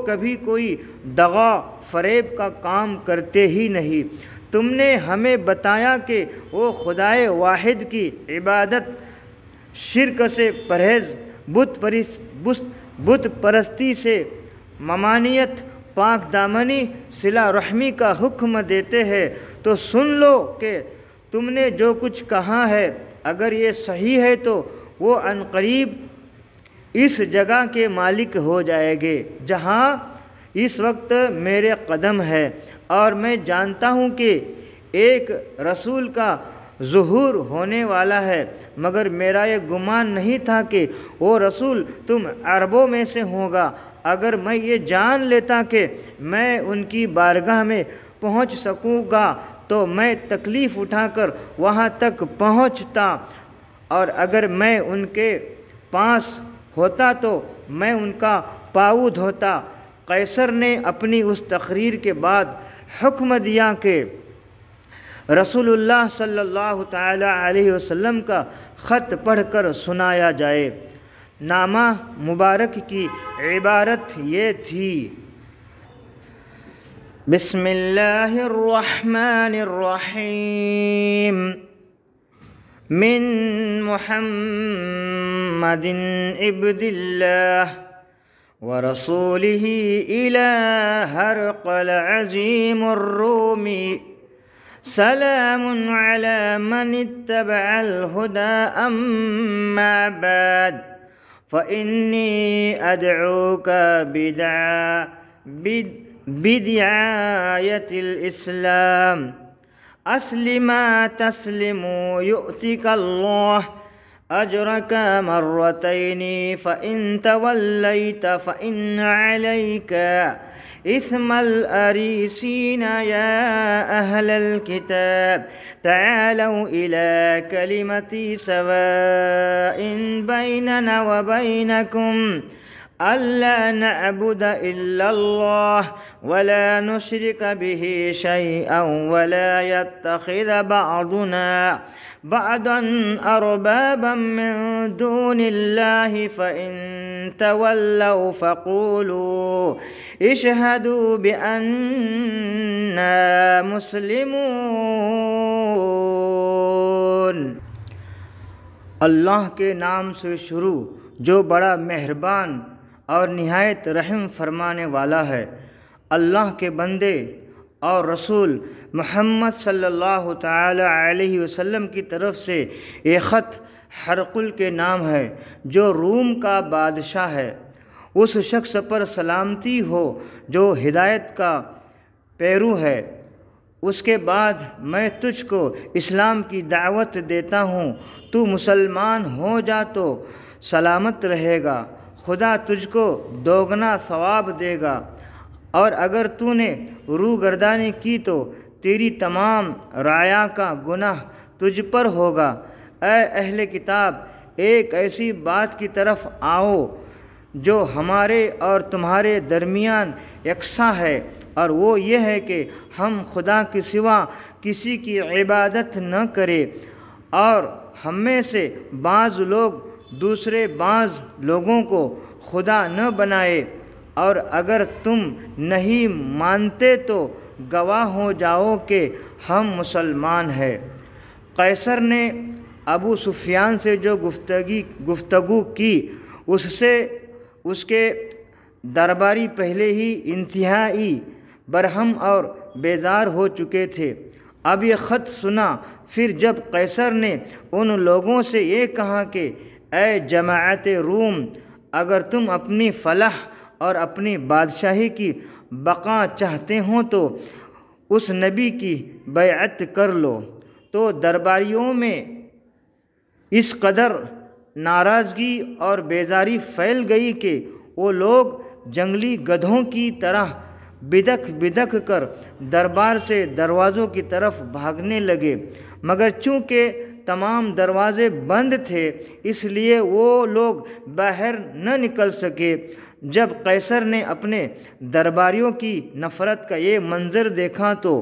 S1: کبھی کوئی دغا فریب کا کام کرتے ہی نہیں۔ تم نے ہمیں بتایا کہ وہ خدائے واحد کی عبادت، شرک سے پرہیز، بت پرستی سے ممانعت، پاک دامنی، صلہ رحمی کا حکم دیتے ہیں، تو سن لو کہ تم نے جو کچھ کہا ہے اگر یہ صحیح ہے تو وہ عنقریب اس جگہ کے مالک ہو جائے گے جہاں اس وقت میرے قدم ہے، اور میں جانتا ہوں کہ ایک رسول کا ظہور ہونے والا ہے، مگر میرا یہ گمان نہیں تھا کہ وہ رسول تم عربوں میں سے ہوگا۔ اگر میں یہ جان لیتا کہ میں ان کی بارگاہ میں پہنچ سکوں گا تو میں تکلیف اٹھا کر وہاں تک پہنچتا، اور اگر میں ان کے پاس ہوتا تو میں ان کا پاؤں دھوتا۔ قیصر نے اپنی اس تقریر کے بعد حکم دیا کہ رسول اللہ صلی اللہ تعالی علیہ وسلم کا خط پڑھ کر سنایا جائے۔ نامہ مبارک کی عبارت یہ تھی: بسم اللہ الرحمن الرحیم، من محمد عبد اللہ ورسولہ الی ہرقل عظیم الرومی، سلام علی من اتبع الہدی اما بعد، فإنی ادعوک بدعایت الاسلام، اسلم تسلم یؤتک اللہ اجرک مرتین، فإن تولیت فإن علیک اثم الأریسین یا اہل الکتاب، تعالوا إلی کلمۃ سواء بیننا وبینکم ألا نعبد إلا الله ولا نشرك به شيئا ولا يتخذ بعضنا بعضا أربابا من دون الله، فإن تولوا فقولوا اشهدوا بأننا مسلمون۔ اللہ کے نام سے شروع جو بڑا مہربان اور نہایت رحم فرمانے والا ہے۔ اللہ کے بندے اور رسول محمد صلی اللہ تعالی علیہ وسلم کی طرف سے یہ خط ہرقل کے نام ہے جو روم کا بادشاہ ہے۔ اس شخص پر سلامتی ہو جو ہدایت کا پیرو ہے۔ اس کے بعد میں تجھ کو اسلام کی دعوت دیتا ہوں، تو مسلمان ہو جا تو سلامت رہے گا، خدا تجھ کو دوگنا ثواب دے گا، اور اگر تو نے روگردانی کی تو تیری تمام رعایا کا گناہ تجھ پر ہوگا۔ اے اہل کتاب، ایک ایسی بات کی طرف آؤ جو ہمارے اور تمہارے درمیان یکساں ہے، اور وہ یہ ہے کہ ہم خدا کے سوا کسی کی عبادت نہ کریں، اور ہم میں سے بعض لوگ دوسرے بعض لوگوں کو خدا نہ بنائے، اور اگر تم نہیں مانتے تو گواہ ہو جاؤ کہ ہم مسلمان ہیں۔ قیصر نے ابو سفیان سے جو گفتگو کی اس کے درباری پہلے ہی انتہائی برہم اور بیزار ہو چکے تھے۔ اب یہ خط سنا۔ پھر جب قیصر نے ان لوگوں سے یہ کہا کہ اے جماعت روم، اگر تم اپنی فلاح اور اپنی بادشاہی کی بقا چاہتے ہو تو اس نبی کی بیعت کر لو، تو درباریوں میں اس قدر ناراضگی اور بیزاری پھیل گئی کہ وہ لوگ جنگلی گدھوں کی طرح بدک بدک کر دربار سے دروازوں کی طرف بھاگنے لگے، مگر چونکہ تمام دروازے بند تھے اس لیے وہ لوگ باہر نہ نکل سکے۔ جب قیصر نے اپنے درباریوں کی نفرت کا یہ منظر دیکھا تو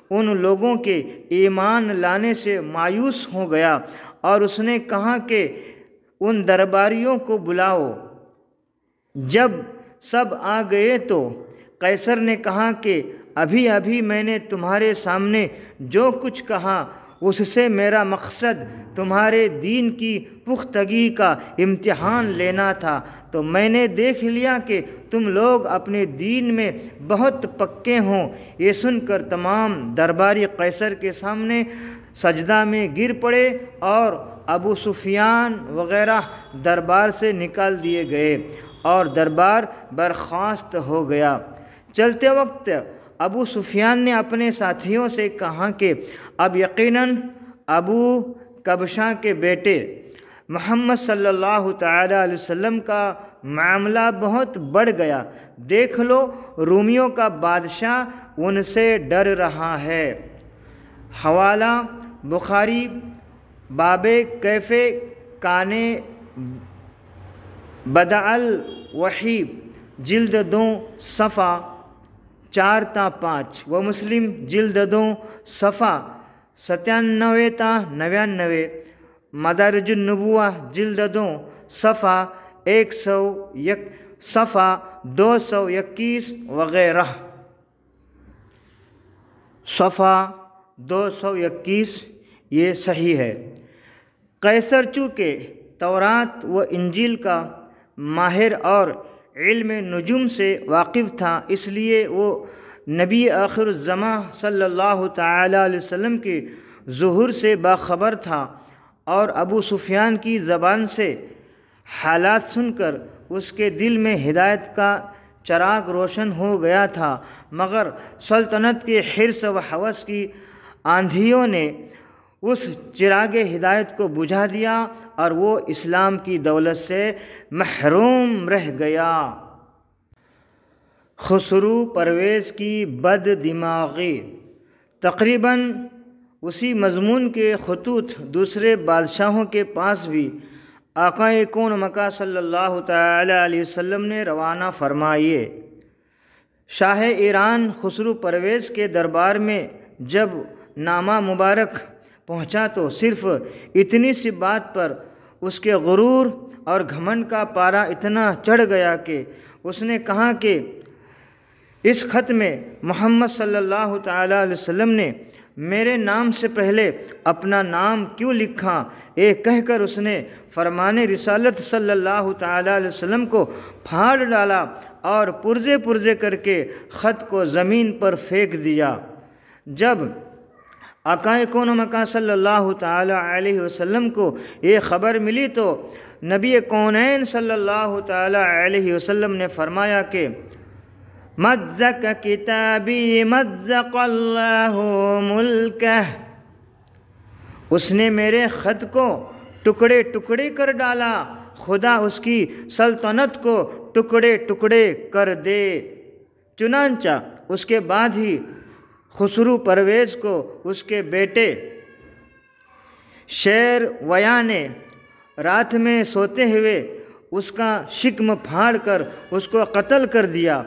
S1: ان لوگوں کے ایمان لانے سے مایوس ہو گیا اور اس نے کہا کہ ان درباریوں کو بلاؤ۔ جب سب آ گئے تو قیصر نے کہا کہ ابھی میں نے تمہارے سامنے جو کچھ کہا اس سے میرا مقصد تمہارے دین کی پختگی کا امتحان لینا تھا، تو میں نے دیکھ لیا کہ تم لوگ اپنے دین میں بہت پکے ہوں۔ یہ سن کر تمام درباری قیصر کے سامنے سجدہ میں گر پڑے اور ابو سفیان وغیرہ دربار سے نکال دیے گئے اور دربار برخاست ہو گیا۔ چلتے وقت ابو سفیان نے اپنے ساتھیوں سے کہا کہ اب یقیناً ابو کبشہ کے بیٹے محمد صلی اللہ تعالی علیہ وسلم کا معاملہ بہت بڑھ گیا، دیکھ لو رومیوں کا بادشاہ ان سے ڈر رہا ہے۔ حوالہ بخاری باب کیف کان بدأ الوحی جلد 2 صفحہ 4 تا 5 و مسلم جلد 2 صفحہ 97 تا 99، مدارج النبوہ جلد 2 صفحہ 101 صفحہ 221 وغیرہ۔ صفحہ 221 یہ صحیح ہے۔ قیصر چونکہ تورات و انجیل کا ماہر اور علم نجوم سے واقف تھا، اس لیے وہ نبی آخر الزماں صلی اللہ تعالی علیہ وسلم کے ظہور سے باخبر تھا، اور ابو سفیان کی زبان سے حالات سن کر اس کے دل میں ہدایت کا چراغ روشن ہو گیا تھا، مگر سلطنت کے حرص و ہوس کی آندھیوں نے اس چراغ ہدایت کو بجھا دیا اور وہ اسلام کی دولت سے محروم رہ گیا۔ خسرو پرویز کی بد دماغی۔ تقریباً اسی مضمون کے خطوط دوسرے بادشاہوں کے پاس بھی آقا کون مکہ صلی اللہ تعالی علیہ وسلم نے روانہ فرمائے۔ شاہ ایران خسرو پرویز کے دربار میں جب نامہ مبارک پہنچا تو صرف اتنی سی بات پر اس کے غرور اور گھمنڈ کا پارا اتنا چڑھ گیا کہ اس نے کہا کہ اس خط میں محمد صلی اللہ تعالی علیہ وسلم نے میرے نام سے پہلے اپنا نام کیوں لکھا؟ کہہ کر اس نے فرمان رسالت صلی اللہ تعالی علیہ وسلم کو پھاڑ ڈالا اور پرزے کر کے خط کو زمین پر پھینک دیا۔ جب آقا کون مکہ صلی اللہ تعالی علیہ وسلم کو یہ خبر ملی تو نبی کونین صلی اللہ تعالی علیہ وسلم نے فرمایا کہ مزق کتابی مزق اللہ ملکہ، اس نے میرے خط کو ٹکڑے ٹکڑے کر ڈالا، خدا اس کی سلطنت کو ٹکڑے ٹکڑے کر دے۔ چنانچہ اس کے بعد ہی خسرو پرویز کو اس کے بیٹے شیر ویا نے رات میں سوتے ہوئے اس کا شکم پھاڑ کر اس کو قتل کر دیا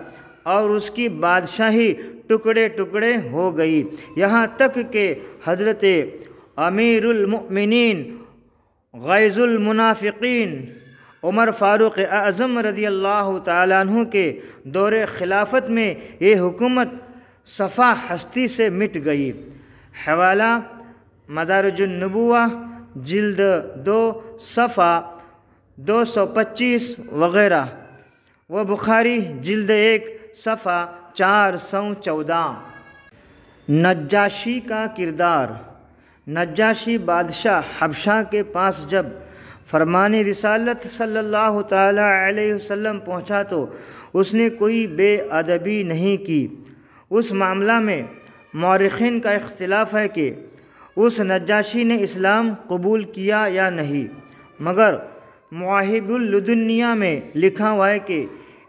S1: اور اس کی بادشاہی ٹکڑے ٹکڑے ہو گئی، یہاں تک کہ حضرت امیر المؤمنین غیظ المنافقین عمر فاروق اعظم رضی اللہ تعالیٰ عنہ کے دور خلافت میں یہ حکومت صفا ہستی سے مٹ گئی۔ حوالہ مدارج النبوہ جلد 2 صفحہ 225 وغیرہ و بخاری جلد 1 صفحہ 414۔ نجاشی کا کردار۔ نجاشی بادشاہ حبشہ کے پاس جب فرمان رسالت صلی اللہ تعالی علیہ وسلم پہنچا تو اس نے کوئی بے ادبی نہیں کی۔ اس معاملہ میں مورخین کا اختلاف ہے کہ اس نجاشی نے اسلام قبول کیا یا نہیں، مگر مواہب اللدنیہ میں لکھا ہوا ہے کہ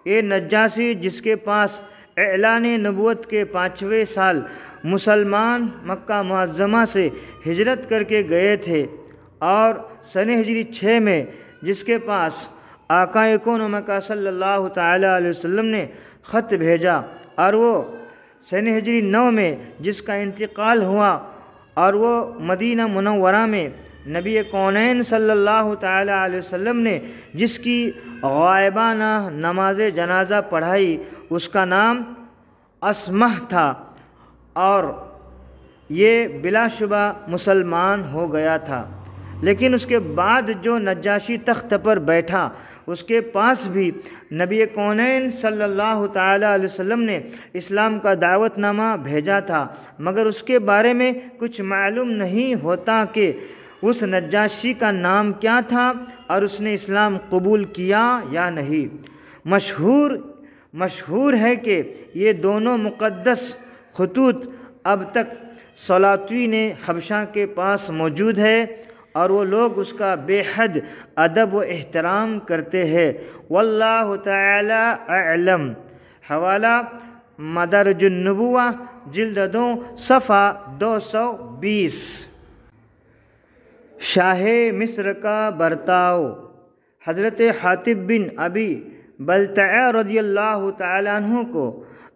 S1: یہ نجاشی جس کے پاس اعلان نبوت کے 5ویں سال مسلمان مکہ معظمہ سے ہجرت کر کے گئے تھے، اور سن ہجری 6 میں جس کے پاس آقا کون و مکہ صلی اللہ تعالیٰ علیہ وسلم نے خط بھیجا، اور وہ سن ہجری 9 میں جس کا انتقال ہوا، اور وہ مدینہ منورہ میں نبی کونین صلی اللہ تعالیٰ علیہ وسلم نے جس کی غائبانہ نماز جنازہ پڑھائی، اس کا نام اسمہ تھا، اور یہ بلا شبہ مسلمان ہو گیا تھا۔ لیکن اس کے بعد جو نجاشی تخت پر بیٹھا، اس کے پاس بھی نبی کونین صلی اللہ تعالیٰ علیہ وسلم نے اسلام کا دعوت نامہ بھیجا تھا، مگر اس کے بارے میں کچھ معلوم نہیں ہوتا کہ اس نجاشی کا نام کیا تھا اور اس نے اسلام قبول کیا یا نہیں۔ مشہور ہے کہ یہ دونوں مقدس خطوط اب تک سلاطین حبشہ کے پاس موجود ہے، اور وہ لوگ اس کا بے حد ادب و احترام کرتے ہیں۔ واللہ تعالی اعلم۔ حوالہ مدارج النبوہ جلد 2 صفحہ 220۔ شاہ مصر کا برتاؤ۔ حضرت حاتب بن ابی بلتعہ رضی اللہ تعالیٰ عنہ کو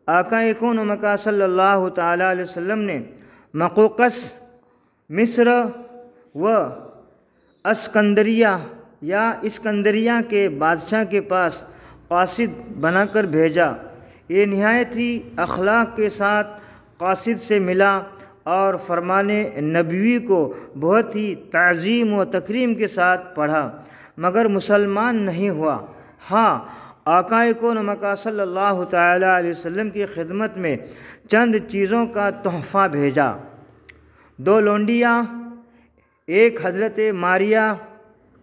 S1: آقا کون و مکہ صلی اللہ تعالیٰ علیہ وسلم نے مقوقس مصر و اسکندریہ یا اسکندریہ کے بادشاہ کے پاس قاصد بنا کر بھیجا۔ یہ نہایت ہی اخلاق کے ساتھ قاصد سے ملا اور فرمان نبوی کو بہت ہی تعظیم و تکریم کے ساتھ پڑھا، مگر مسلمان نہیں ہوا۔ ہاں، آقا کون و مکہ صلی اللہ تعالیٰ علیہ وسلم کی خدمت میں چند چیزوں کا تحفہ بھیجا۔ 2 لونڈیاں، ایک حضرت ماریہ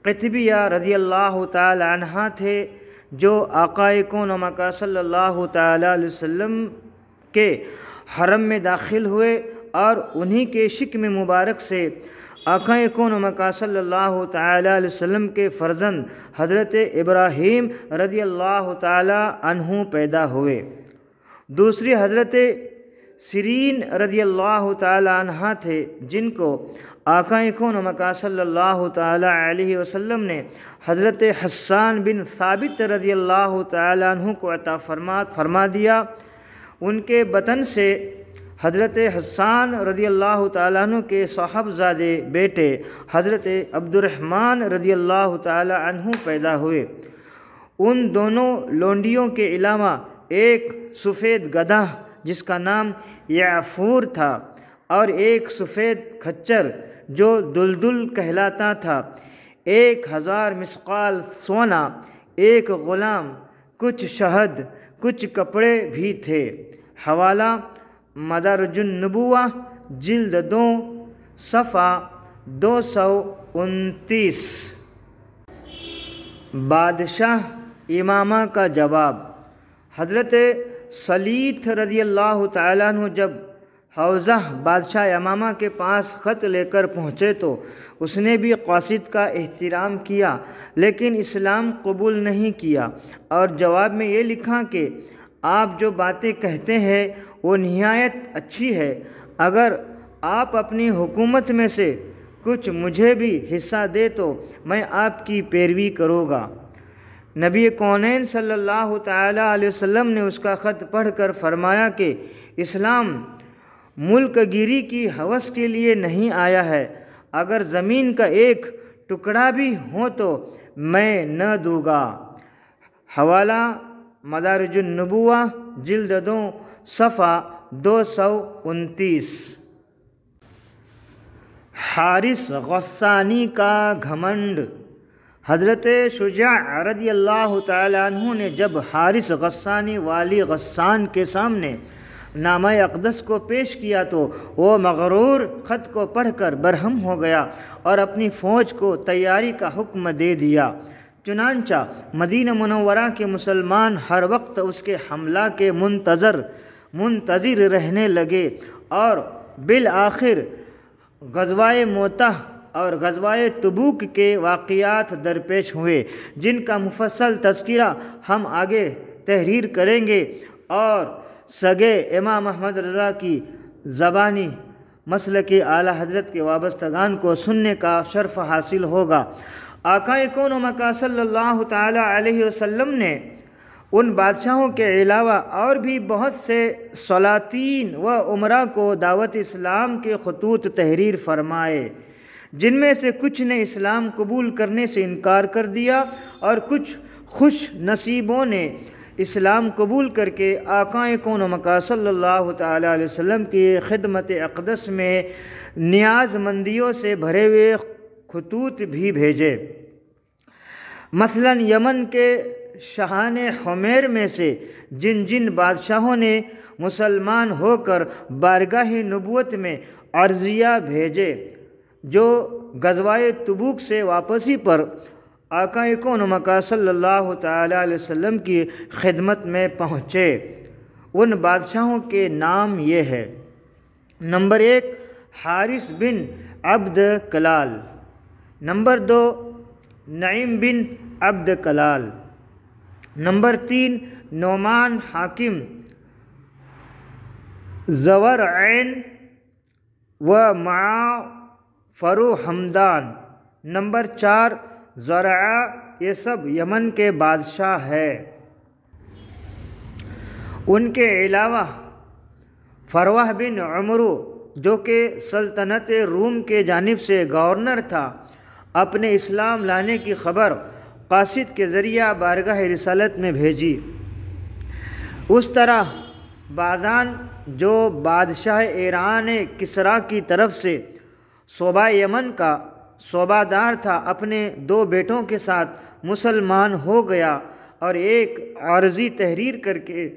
S1: قطبیہ رضی اللہ تعالی عنہا تھے جو آقا کون و مکہ صلی اللہ تعالی علیہ وسلم کے حرم میں داخل ہوئے، اور انہی کے شکم مبارک سے آقا کون و مکہ صلی اللہ تعالی علیہ وسلم کے فرزند حضرت ابراہیم رضی اللہ تعالی عنہ پیدا ہوئے۔ دوسری حضرت سیرین رضی اللہ تعالی عنہ تھے، جن کو آقا کون و مکہ صلی اللہ تعالی علیہ وسلم نے حضرت حسان بن ثابت رضی اللہ تعالی عنہ کو عطا فرما دیا۔ ان کے بطن سے حضرت حسان رضی اللہ تعالیٰ عنہ کے صاحبزادے بیٹے حضرت عبد الرحمن رضی اللہ تعالیٰ عنہ پیدا ہوئے۔ ان دونوں لونڈیوں کے علاوہ ایک سفید گدھا جس کا نام یعفور تھا، اور ایک سفید کھچر جو دلدل کہلاتا تھا، 1000 مثقال سونا، ایک غلام، کچھ شہد، کچھ کپڑے بھی تھے۔ حوالہ مدارج النبوہ جلد 2 صفحہ 229۔ بادشاہ امامہ کا جواب۔ حضرت سلیط رضی اللہ تعالیٰ عنہ جب حوضہ بادشاہ امامہ کے پاس خط لے کر پہنچے تو اس نے بھی قاصد کا احترام کیا، لیکن اسلام قبول نہیں کیا، اور جواب میں یہ لکھا کہ آپ جو باتیں کہتے ہیں وہ نہایت اچھی ہے، اگر آپ اپنی حکومت میں سے کچھ مجھے بھی حصہ دے تو میں آپ کی پیروی کروں گا۔ نبی کونین صلی اللہ تعالیٰ علیہ وسلم نے اس کا خط پڑھ کر فرمایا کہ اسلام ملک گیری کی ہوس کے لیے نہیں آیا ہے، اگر زمین کا ایک ٹکڑا بھی ہو تو میں نہ دوں گا۔ حوالہ مدارج النبوہ جلد 2 صفحہ 229۔ حارث غسانی کا گھمنڈ۔ حضرت شجاع رضی اللہ تعالی عنہ نے جب حارث غسانی والی غسان کے سامنے نامہ اقدس کو پیش کیا تو وہ مغرور خط کو پڑھ کر برہم ہو گیا اور اپنی فوج کو تیاری کا حکم دے دیا۔ چنانچہ مدینہ منورہ کے مسلمان ہر وقت اس کے حملہ کے منتظر رہنے لگے، اور بالآخر غزوہ موتہ اور غزوہ تبوک کے واقعات درپیش ہوئے، جن کا مفصل تذکرہ ہم آگے تحریر کریں گے، اور سگے امام احمد رضا کی زبانی مسلک اعلیٰ حضرت کے وابستگان کو سننے کا شرف حاصل ہوگا۔ آقا کون و مکان صلی اللہ تعالیٰ علیہ وسلم نے ان بادشاہوں کے علاوہ اور بھی بہت سے سلاطین و امراء کو دعوت اسلام کے خطوط تحریر فرمائے، جن میں سے کچھ نے اسلام قبول کرنے سے انکار کر دیا اور کچھ خوش نصیبوں نے اسلام قبول کر کے آقا کون و مکان صلی اللہ تعالیٰ علیہ وسلم کی خدمت اقدس میں نیاز مندیوں سے بھرے ہوئے خطوط بھی بھیجے۔ مثلا یمن کے شاہان حمیر میں سے جن جن بادشاہوں نے مسلمان ہو کر بارگاہ نبوت میں عرضیہ بھیجے، جو غزوہ تبوک سے واپسی پر آقا کون و مکان صلی اللہ تعالیٰ علیہ وسلم کی خدمت میں پہنچے، ان بادشاہوں کے نام یہ ہے: نمبر 1 حارث بن عبد کلال، نمبر 2 نعیم بن عبد کلال، نمبر 3 نعمان حاکم زورعین و معا فرو حمدان، نمبر 4 زرعہ۔ یہ سب یمن کے بادشاہ ہے۔ ان کے علاوہ فروہ بن عمرو جو کہ سلطنت روم کے جانب سے گورنر تھا، اپنے اسلام لانے کی خبر قاصد کے ذریعہ بارگاہ رسالت میں بھیجی۔ اس طرح بادان جو بادشاہ ایران کسریٰ کی طرف سے صوبہ یمن کا صوبہ دار تھا، اپنے 2 بیٹوں کے ساتھ مسلمان ہو گیا اور ایک عرضی تحریر کر کے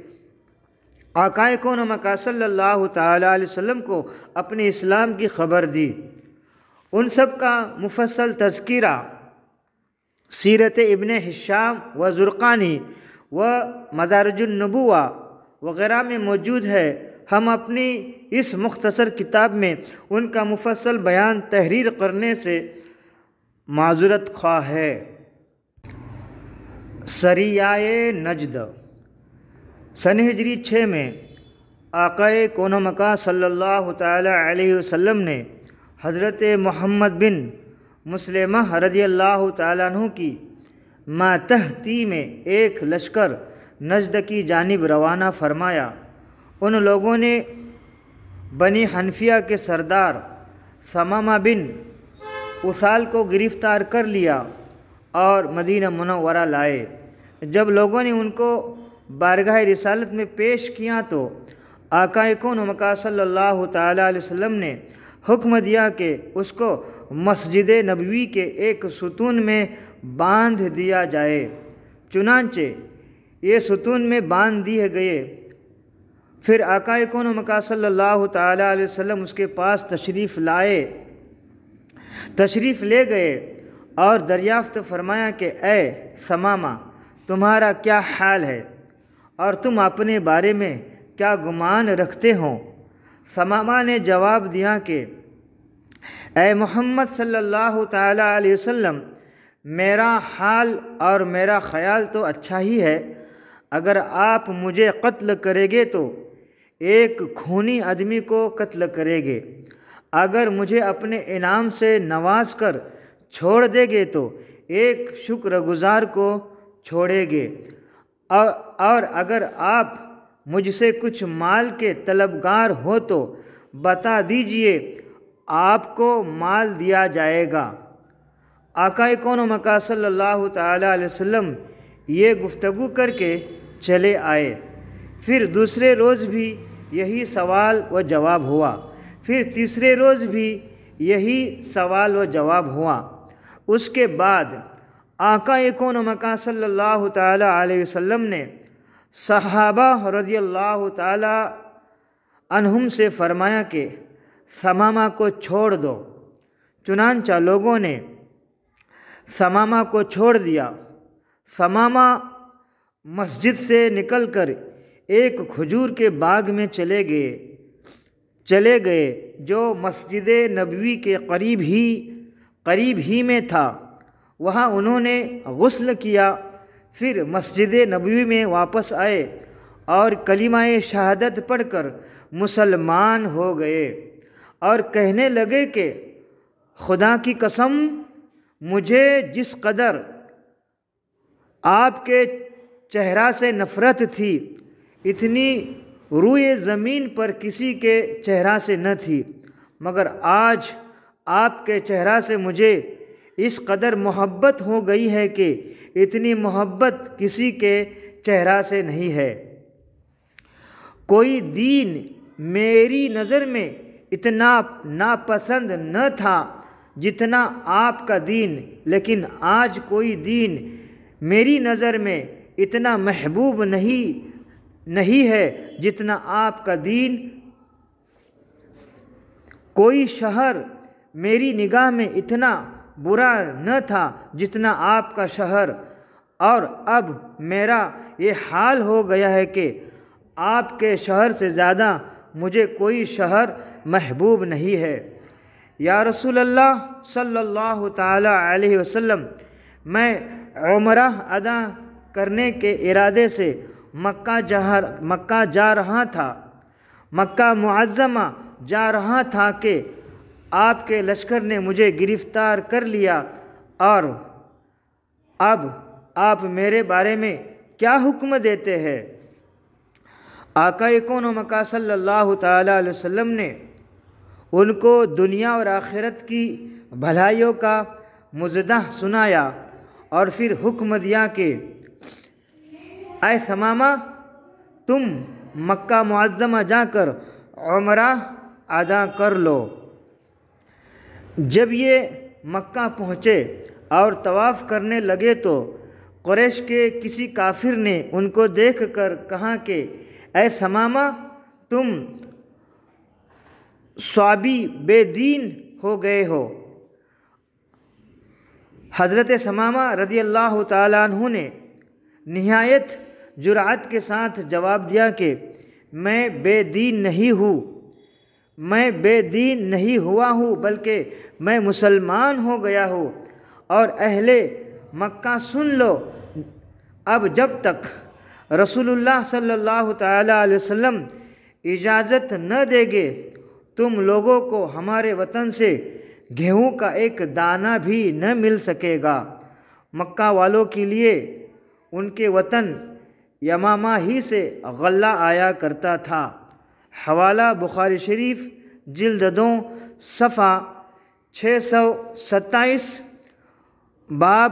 S1: آقا کون و مکان صلی اللہ تعالیٰ علیہ وسلم کو اپنے اسلام کی خبر دی۔ ان سب کا مفصل تذکرہ سیرت ابن ہشام و زرقانی و مدارج النبوہ وغیرہ میں موجود ہے۔ ہم اپنی اس مختصر کتاب میں ان کا مفصل بیان تحریر کرنے سے معذرت خواہ ہے۔ سریائے نجد سن ہجری 6 میں آقا کون و مکان صلی اللہ تعالیٰ علیہ وسلم نے حضرت محمد بن مسلمہ رضی اللہ تعالیٰ عنہ کی ماتحتی میں ایک لشکر نجد کی جانب روانہ فرمایا۔ ان لوگوں نے بنی حنفیہ کے سردار ثمامہ بن اثال کو گرفتار کر لیا اور مدینہ منورہ لائے۔ جب لوگوں نے ان کو بارگاہ رسالت میں پیش کیا تو آقا کون و مکان صلی اللہ تعالیٰ علیہ وسلم نے حکم دیا کہ اس کو مسجد نبوی کے ایک ستون میں باندھ دیا جائے۔ چنانچہ یہ ستون میں باندھ دیے گئے۔ پھر آقا کون و مکان صلی اللہ تعالیٰ علیہ وسلم اس کے پاس تشریف لے گئے اور دریافت فرمایا کہ اے ثمامہ، تمہارا کیا حال ہے اور تم اپنے بارے میں کیا گمان رکھتے ہو؟ ثمامہ نے جواب دیا کہ اے محمد صلی اللہ تعالیٰ علیہ وسلم، میرا حال اور میرا خیال تو اچھا ہی ہے۔ اگر آپ مجھے قتل کریں گے تو ایک خونی آدمی کو قتل کریں گے، اگر مجھے اپنے انعام سے نواز کر چھوڑ دیں گے تو ایک شکر گزار کو چھوڑیں گے، اور اگر آپ مجھ سے کچھ مال کے طلبگار ہو تو بتا دیجئے، آپ کو مال دیا جائے گا۔ آقا کون و مکان صلی اللہ تعالیٰ علیہ وسلم یہ گفتگو کر کے چلے آئے۔ پھر دوسرے روز بھی یہی سوال و جواب ہوا، پھر تیسرے روز بھی یہی سوال و جواب ہوا۔ اس کے بعد آقا کون و مکان صلی اللہ تعالیٰ علیہ وسلم نے صحابہ رضی اللہ تعالیٰ عنہم سے فرمایا کہ ثمامہ کو چھوڑ دو۔ چنانچہ لوگوں نے ثمامہ کو چھوڑ دیا۔ ثمامہ مسجد سے نکل کر ایک کھجور کے باغ میں چلے گئے جو مسجد نبوی کے قریب ہی میں تھا۔ وہاں انہوں نے غسل کیا، پھر مسجد نبوی میں واپس آئے اور کلمہ شہادت پڑھ کر مسلمان ہو گئے اور کہنے لگے کہ خدا کی قسم مجھے جس قدر آپ کے چہرہ سے نفرت تھی اتنی روئے زمین پر کسی کے چہرہ سے نہ تھی، مگر آج آپ کے چہرہ سے مجھے اس قدر محبت ہو گئی ہے کہ اتنی محبت کسی کے چہرہ سے نہیں ہے۔ کوئی دین میری نظر میں اتنا ناپسند نہ تھا جتنا آپ کا دین، لیکن آج کوئی دین میری نظر میں اتنا محبوب نہیں ہے جتنا آپ کا دین۔ کوئی شہر میری نگاہ میں اتنا برا نہ تھا جتنا آپ کا شہر، اور اب میرا یہ حال ہو گیا ہے کہ آپ کے شہر سے زیادہ مجھے کوئی شہر محبوب نہیں ہے۔ یا رسول اللہ صلی اللہ تعالی علیہ وسلم، میں عمرہ ادا کرنے کے ارادے سے مکہ جا رہا تھا، مکہ معظمہ جا رہا تھا کہ آپ کے لشکر نے مجھے گرفتار کر لیا، اور اب آپ میرے بارے میں کیا حکم دیتے ہیں؟ آقا کون و مکہ صلی اللہ تعالیٰ علیہ وسلم نے ان کو دنیا اور آخرت کی بھلائیوں کا مزدہ سنایا اور پھر حکم دیا کہ اے ثمامہ، تم مکہ معظمہ جا کر عمرہ ادا کر لو۔ جب یہ مکہ پہنچے اور طواف کرنے لگے تو قریش کے کسی کافر نے ان کو دیکھ کر کہا کہ اے ثمامہ، تم صابی بے دین ہو گئے ہو۔ حضرت ثمامہ رضی اللہ تعالیٰ عنہ نے نہایت جرأت کے ساتھ جواب دیا کہ میں بے دین نہیں ہوں، میں بے دین نہیں ہوا ہوں، بلکہ میں مسلمان ہو گیا ہوں۔ اور اہل مکہ سن لو، اب جب تک رسول اللہ صلی اللہ تعالیٰ علیہ وسلم اجازت نہ دیں گے تم لوگوں کو ہمارے وطن سے گیہوں کا ایک دانہ بھی نہ مل سکے گا۔ مکہ والوں کے لیے ان کے وطن یمامہ ہی سے غلہ آیا کرتا تھا۔ حوالہ بخاری شریف جلد 2 صفحہ 627، باب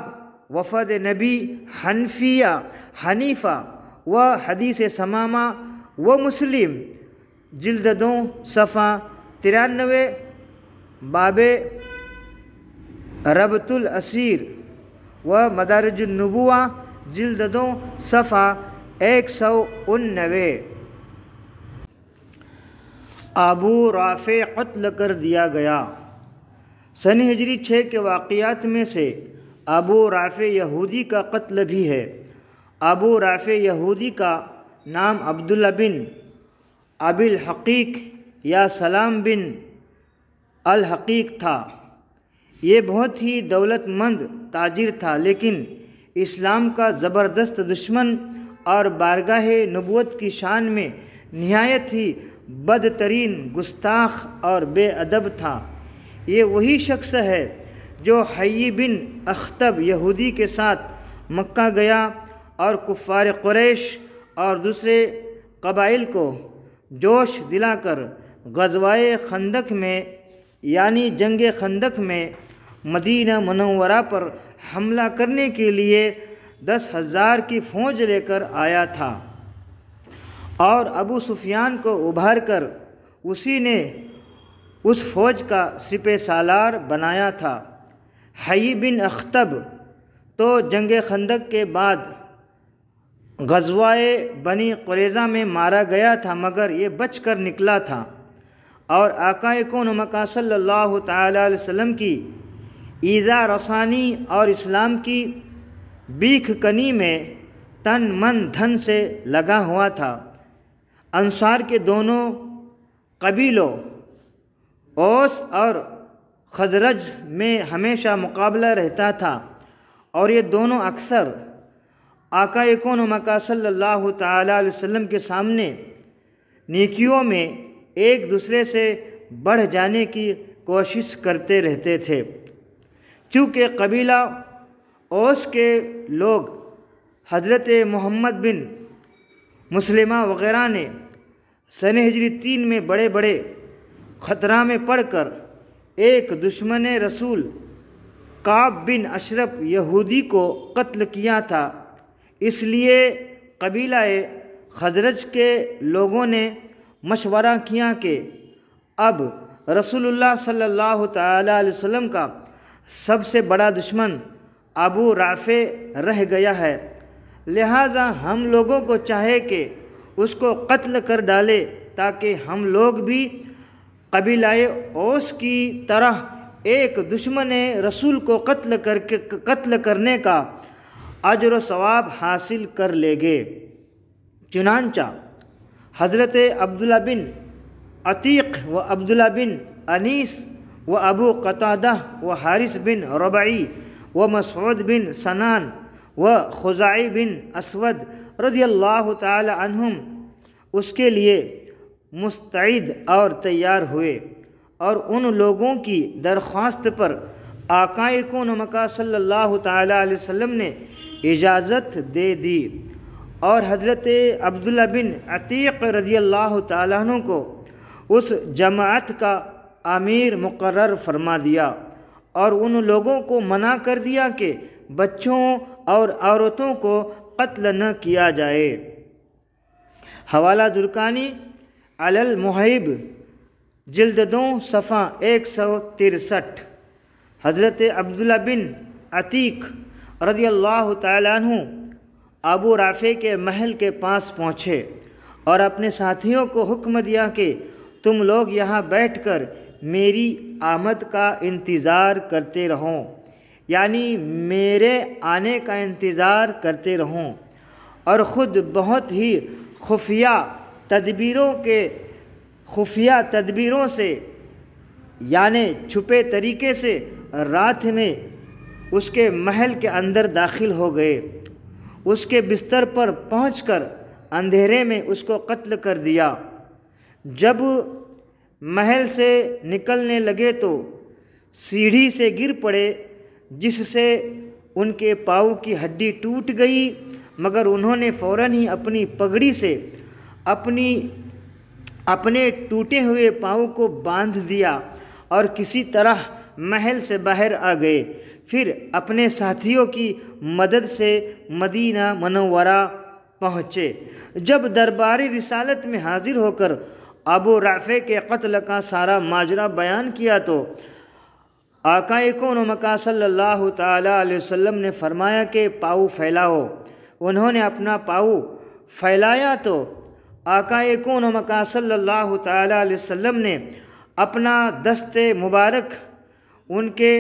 S1: وفد نبی حنیفہ و حدیث ثمامہ و مسلم جلد 2 صفحہ 93، باب ربط الاسیر و مدارج النبوہ جلد 2 صفحہ 199۔ ابو رافع قتل کر دیا گیا۔ سن ہجری 6 کے واقعات میں سے ابو رافع یہودی کا قتل بھی ہے۔ ابو رافع یہودی کا نام عبداللہ بن ابی الحقیق یا سلام بن الحقیق تھا۔ یہ بہت ہی دولت مند تاجر تھا، لیکن اسلام کا زبردست دشمن اور بارگاہ نبوت کی شان میں نہایت ہی بدترین گستاخ اور بے ادب تھا۔ یہ وہی شخص ہے جو حیی بن اخطب یہودی کے ساتھ مکہ گیا اور کفار قریش اور دوسرے قبائل کو جوش دلا کر غزوہ خندق میں یعنی جنگ خندق میں مدینہ منورہ پر حملہ کرنے کے لیے 10,000 کی فوج لے کر آیا تھا، اور ابو سفیان کو ابھار کر اسی نے اس فوج کا سپہ سالار بنایا تھا۔ حیی بن اخطب تو جنگ خندق کے بعد غزوہ بنی قریظہ میں مارا گیا تھا، مگر یہ بچ کر نکلا تھا، اور آقا کون مکہ صلی اللہ تعالیٰ علیہ وسلم کی ایذا رسانی اور اسلام کی بیکھ کنی میں تن من دھن سے لگا ہوا تھا۔ انصار کے دونوں قبیلوں اوس اور خزرج میں ہمیشہ مقابلہ رہتا تھا، اور یہ دونوں اکثر آقا کون و مکہ صلی اللہ تعالیٰ علیہ وسلم کے سامنے نیکیوں میں ایک دوسرے سے بڑھ جانے کی کوشش کرتے رہتے تھے۔ چونکہ قبیلہ اوس کے لوگ حضرت محمد بن مسلمہ وغیرہ نے سن ہجری 3 میں بڑے بڑے خطرہ میں پڑ کر ایک دشمن رسول کعب بن اشرف یہودی کو قتل کیا تھا، اس لیے قبیلہ خزرج کے لوگوں نے مشورہ کیا کہ اب رسول اللہ صلی اللہ تعالیٰ علیہ وسلم کا سب سے بڑا دشمن ابو رافع رہ گیا ہے، لہٰذا ہم لوگوں کو چاہے کہ اس کو قتل کر ڈالے تاکہ ہم لوگ بھی قبیلہ اوس کی طرح ایک دشمن رسول کو قتل کرنے کا اجر و ثواب حاصل کر لیں گے۔ چنانچہ حضرت عبداللہ بن عتیق و عبداللہ بن انیس و ابو قتادہ و حارث بن ربعی و مسعود بن سنان و خزاعی بن اسود رضی اللہ تعالی عنہم اس کے لیے مستعد اور تیار ہوئے، اور ان لوگوں کی درخواست پر آقا کون و مکہ صلی اللہ تعالیٰ علیہ وسلم نے اجازت دے دی، اور حضرت عبداللہ بن عتیق رضی اللہ تعالیٰ عنہ کو اس جماعت کا امیر مقرر فرما دیا، اور ان لوگوں کو منع کر دیا کہ بچوں اور عورتوں کو قتل نہ کیا جائے۔ حوالہ زرقانی علی المحیب جلد 2 صفحہ 163۔ حضرت عبداللہ بن عتیق رضی اللہ تعالیٰ عنہ ابو رافع کے محل کے پاس پہنچے اور اپنے ساتھیوں کو حکم دیا کہ تم لوگ یہاں بیٹھ کر میری آمد کا انتظار کرتے رہو، یعنی میرے آنے کا انتظار کرتے رہو، اور خود بہت ہی خفیہ تدبیروں سے یعنی چھپے طریقے سے رات میں اس کے محل کے اندر داخل ہو گئے، اس کے بستر پر پہنچ کر اندھیرے میں اس کو قتل کر دیا۔ جب محل سے نکلنے لگے تو سیڑھی سے گر پڑے، جس سے ان کے پاؤں کی ہڈی ٹوٹ گئی، مگر انہوں نے فوراً ہی اپنی پگڑی سے اپنے ٹوٹے ہوئے پاؤں کو باندھ دیا اور کسی طرح محل سے باہر آ گئے، پھر اپنے ساتھیوں کی مدد سے مدینہ منورہ پہنچے۔ جب درباری رسالت میں حاضر ہو کر ابو رافع کے قتل کا سارا ماجرا بیان کیا تو آقا کون و مکہ صلی اللہ تعالیٰ علیہ وسلم نے فرمایا کہ پاؤں پھیلاؤ۔ انہوں نے اپنا پاؤں پھیلایا تو آقا کون و مکہ صلی اللہ تعالیٰ علیہ وسلم نے اپنا دست مبارک ان کے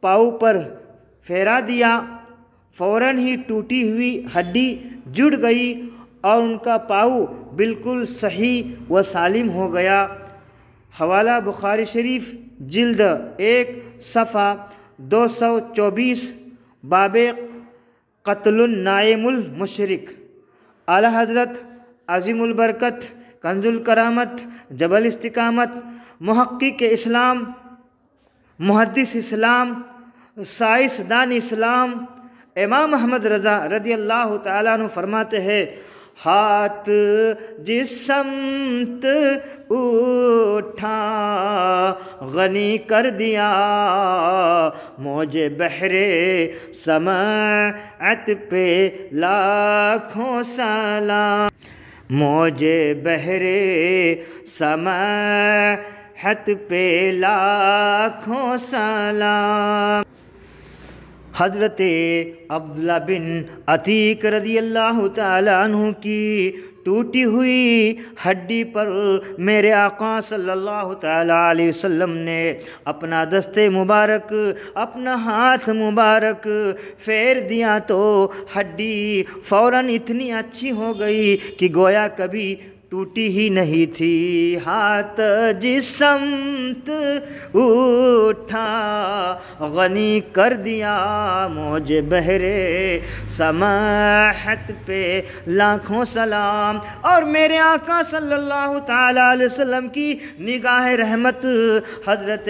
S1: پاؤں پر پھیرا دیا، فوراً ہی ٹوٹی ہوئی ہڈی جڑ گئی اور ان کا پاؤں بالکل صحیح و سالم ہو گیا۔ حوالہ بخاری شریف جلد 1 صفحہ 224، باب قتل النائم المشرک۔ اعلیٰ حضرت عظیم البرکت کنز الکرامت جبل استقامت محقق اسلام محدث اسلام سائنسدان اسلام امام احمد رضا رضی اللہ تعالیٰ عنہ فرماتے ہیں، ہاتھ جس سمت اٹھا غنی کر دیا، موج بحر سماعت پہ لاکھوں سلام، موج بحر سماعت پہ لاکھوں سلام۔ حضرت عبداللہ بن عتیق رضی اللہ تعالیٰ عنہ کی ٹوٹی ہوئی ہڈی پر میرے آقا صلی اللہ تعالیٰ علیہ وسلم نے اپنا دست مبارک، اپنا ہاتھ مبارک پھیر دیا تو ہڈی فوراً اتنی اچھی ہو گئی کہ گویا کبھی ٹوٹی ہی نہیں تھی، ہاتھ جس سمت اٹھا غنی کر دیا موج بحرے سماحت پہ لاکھوں سلام۔ اور میرے آقا صلی اللہ تعالیٰ علیہ وسلم کی نگاہ رحمت حضرت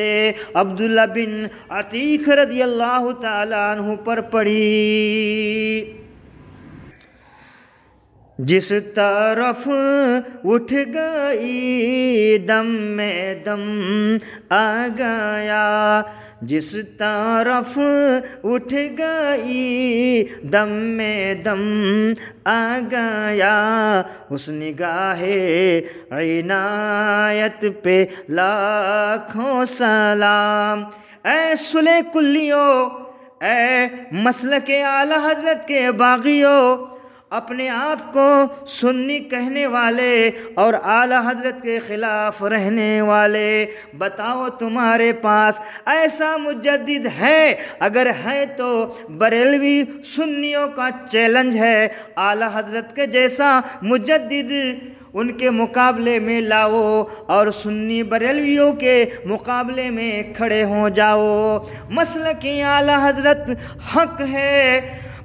S1: عبداللہ بن عتیق رضی اللہ تعالیٰ عنہ پر پڑی۔ جس طرف اٹھ گئی دم میں دم آ گیا، جس طرف اٹھ گئی دم میں دم آ گیا، اس نگاہ عنایت پہ لاکھوں سلام۔ اے صلح کلیو، اے مسلک اعلی حضرت کے باغیو، اپنے آپ کو سنی کہنے والے اور اعلی حضرت کے خلاف رہنے والے، بتاؤ تمہارے پاس ایسا مجدد ہے؟ اگر ہے تو بریلوی سنیوں کا چیلنج ہے، اعلی حضرت کے جیسا مجدد ان کے مقابلے میں لاؤ اور سنی بریلویوں کے مقابلے میں کھڑے ہو جاؤ۔ مسلک اعلی حضرت حق ہے۔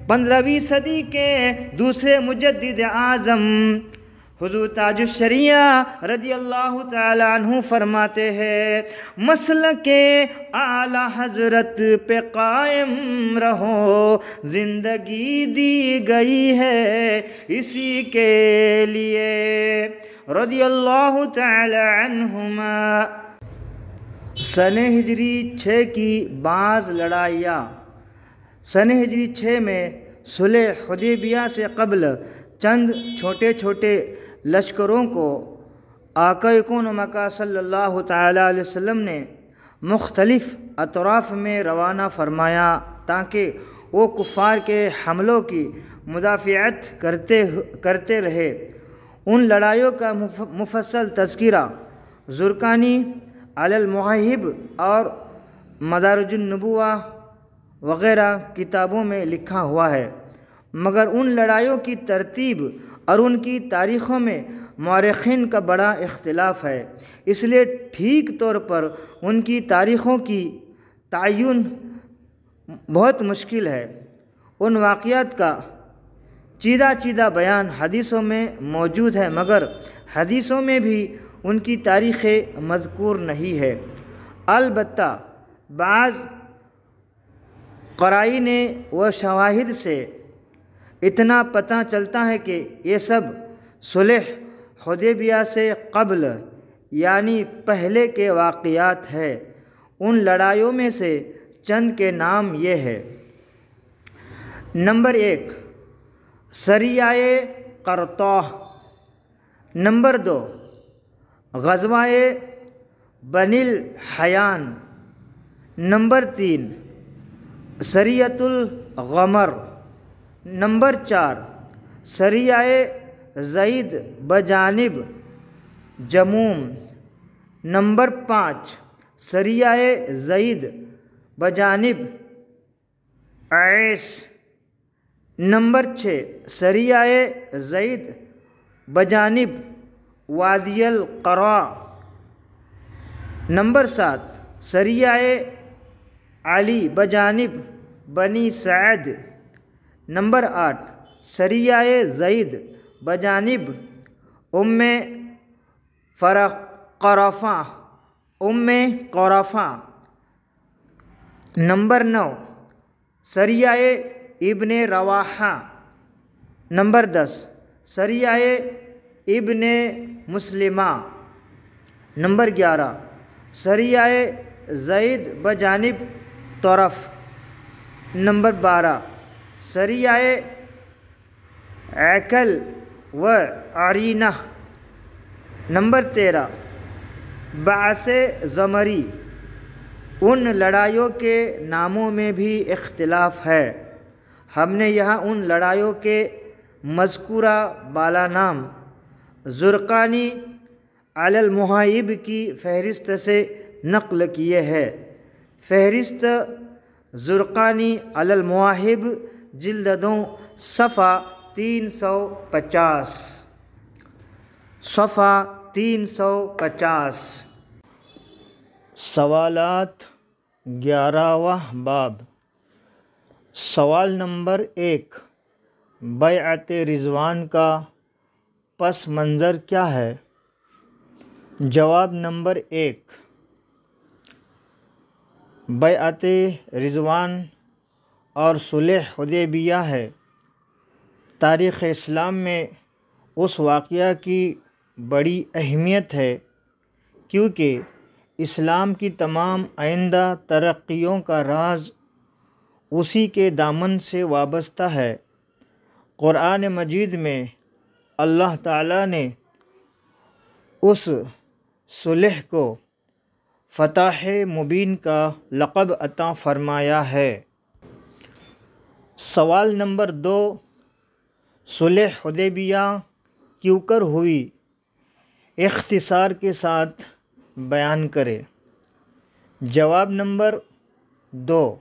S1: 15ویں صدی کے دوسرے مجدد اعظم حضور تاج الشریعہ رضی اللہ تعالیٰ عنہ فرماتے ہیں، مسلک اعلی حضرت پہ قائم رہو، زندگی دی گئی ہے اسی کے لیے رضی اللہ تعالیٰ عنہما۔ سن ہجری 6 کی بعض لڑائیاں۔ سن ہجری 6 میں صلح حدیبیہ سے قبل چند چھوٹے چھوٹے لشکروں کو آقا کون و مکہ صلی اللہ تعالیٰ علیہ وسلم نے مختلف اطراف میں روانہ فرمایا تاکہ وہ کفار کے حملوں کی مدافعت کرتے رہے۔ ان لڑائیوں کا مفصل تذکرہ زرقانی علی المواہب اور مدارج النبوہ وغیرہ کتابوں میں لکھا ہوا ہے، مگر ان لڑائیوں کی ترتیب اور ان کی تاریخوں میں مورخین کا بڑا اختلاف ہے، اس لیے ٹھیک طور پر ان کی تاریخوں کی تعین بہت مشکل ہے۔ ان واقعات کا چیدہ بیان حدیثوں میں موجود ہے، مگر حدیثوں میں بھی ان کی تاریخ مذکور نہیں ہے۔ البتہ بعض قرائن و شواہد سے اتنا پتہ چلتا ہے کہ یہ سب صلح حدیبیہ سے قبل یعنی پہلے کے واقعات ہے۔ ان لڑائیوں میں سے چند کے نام یہ ہے۔ نمبر 1 سریہ قرطوہ، نمبر 2 غزوہ بنی الحیان، نمبر 3 سریۃ الغمر، نمبر 4 سریہ زید بجانب جموم، نمبر 5 سریہ زید بجانب عیس، نمبر 6 سریہ زید بجانب وادی القرا، نمبر 7 سریہ علی بجانب بنی سعد، نمبر 8 سریہ زید بجانب قرفہ، نمبر 9 سریہ ابن رواحہ، نمبر 10 سریہ ابن مسلمہ، نمبر 11 سریہ زید بجانب طرف، نمبر 12 سریہ عقل و عرینہ، نمبر 13 بعث زمری۔ ان لڑائیوں کے ناموں میں بھی اختلاف ہے۔ ہم نے یہاں ان لڑائیوں کے مذکورہ بالا نام زرقانی علی المواہب کی فہرست سے نقل کیے ہے۔ فہرست زرقانی علی المواہب جلد 2 صفحہ 350۔ صفحہ 350۔ سوالات 11واں باب۔ سوال نمبر 1، بیعت رضوان کا پس منظر کیا ہے؟ جواب نمبر 1، بیعت رضوان اور صلح حدیبیہ ہے۔ تاریخ اسلام میں اس واقعہ کی بڑی اہمیت ہے کیونکہ اسلام کی تمام آئندہ ترقیوں کا راز اسی کے دامن سے وابستہ ہے۔ قرآن مجید میں اللہ تعالیٰ نے اس صلح کو فتح مبین کا لقب عطا فرمایا ہے۔ سوال نمبر 2، صلح حدیبیہ کیوں کر ہوئی؟ اختصار کے ساتھ بیان کرے۔ جواب نمبر 2،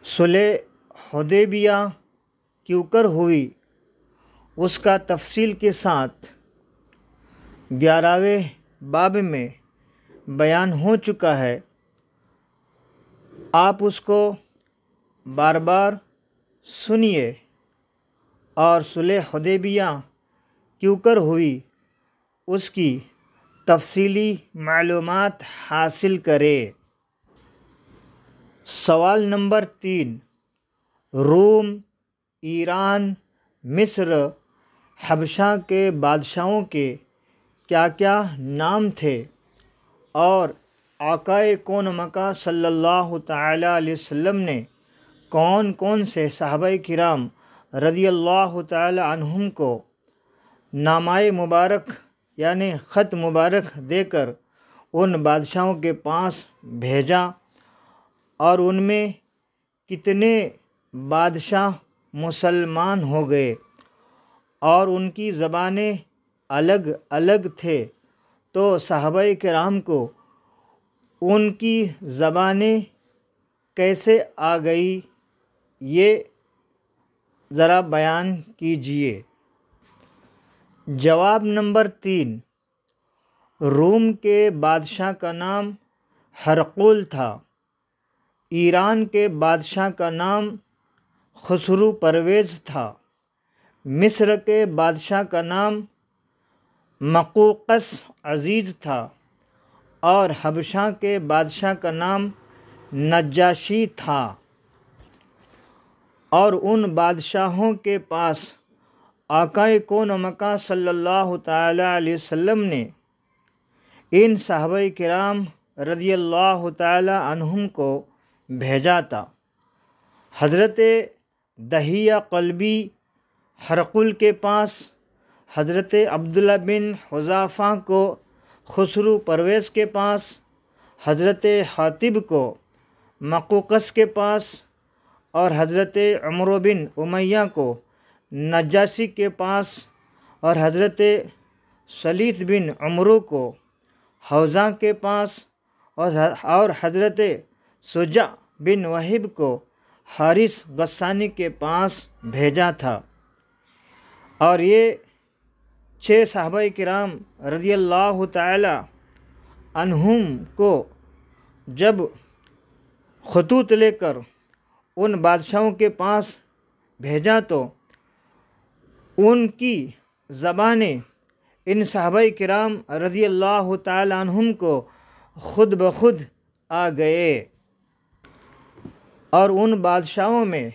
S1: صلح حدیبیہ کیوں کر ہوئی اس کا تفصیل کے ساتھ 11ویں باب میں بیان ہو چکا ہے۔ آپ اس کو بار بار سنیے اور صلح حدیبیہ کیوں کر ہوئی اس کی تفصیلی معلومات حاصل کرے۔ سوال نمبر 3، روم، ایران، مصر، حبشہ کے بادشاہوں کے کیا کیا نام تھے اور آقائے کون مکہ صلی اللہ تعالیٰ علیہ وسلم نے کون کون سے صحابہ کرام رضی اللہ تعالیٰ عنہم کو نامہ مبارک یعنی خط مبارک دے کر ان بادشاہوں کے پاس بھیجا اور ان میں کتنے بادشاہ مسلمان ہو گئے اور ان کی زبانیں الگ الگ تھے تو صحابہ کرام کو ان کی زبانیں کیسے آ گئی یہ ذرا بیان کیجیے۔ جواب نمبر 3، روم کے بادشاہ کا نام ہرقل تھا، ایران کے بادشاہ کا نام خسرو پرویز تھا، مصر کے بادشاہ کا نام مقوقس عزیز تھا اور حبشہ کے بادشاہ کا نام نجاشی تھا۔ اور ان بادشاہوں کے پاس آقائے کون مکہ صلی اللہ تعالیٰ علیہ وسلم نے ان صحابہ کرام رضی اللہ تعالیٰ عنہم کو بھیجا تھا۔ حضرت دحیہ قلبی ہرقل کے پاس، حضرت عبداللہ بن حذافہ کو خسرو پرویز کے پاس، حضرت حاطب کو مقوقس کے پاس اور حضرت عمرو بن امیہ کو نجاشی کے پاس اور حضرت سلیط بن عمرو کو حوزہ کے پاس اور حضرت شجاع بن وہب کو حارث غسانی کے پاس بھیجا تھا۔ اور یہ 6 صحابہ کرام رضی اللہ تعالی عنہم کو جب خطوط لے کر ان بادشاہوں کے پاس بھیجا تو ان کی زبانیں ان صحابہ کرام رضی اللہ تعالی عنہم کو خود بخود آ گئے اور ان بادشاہوں میں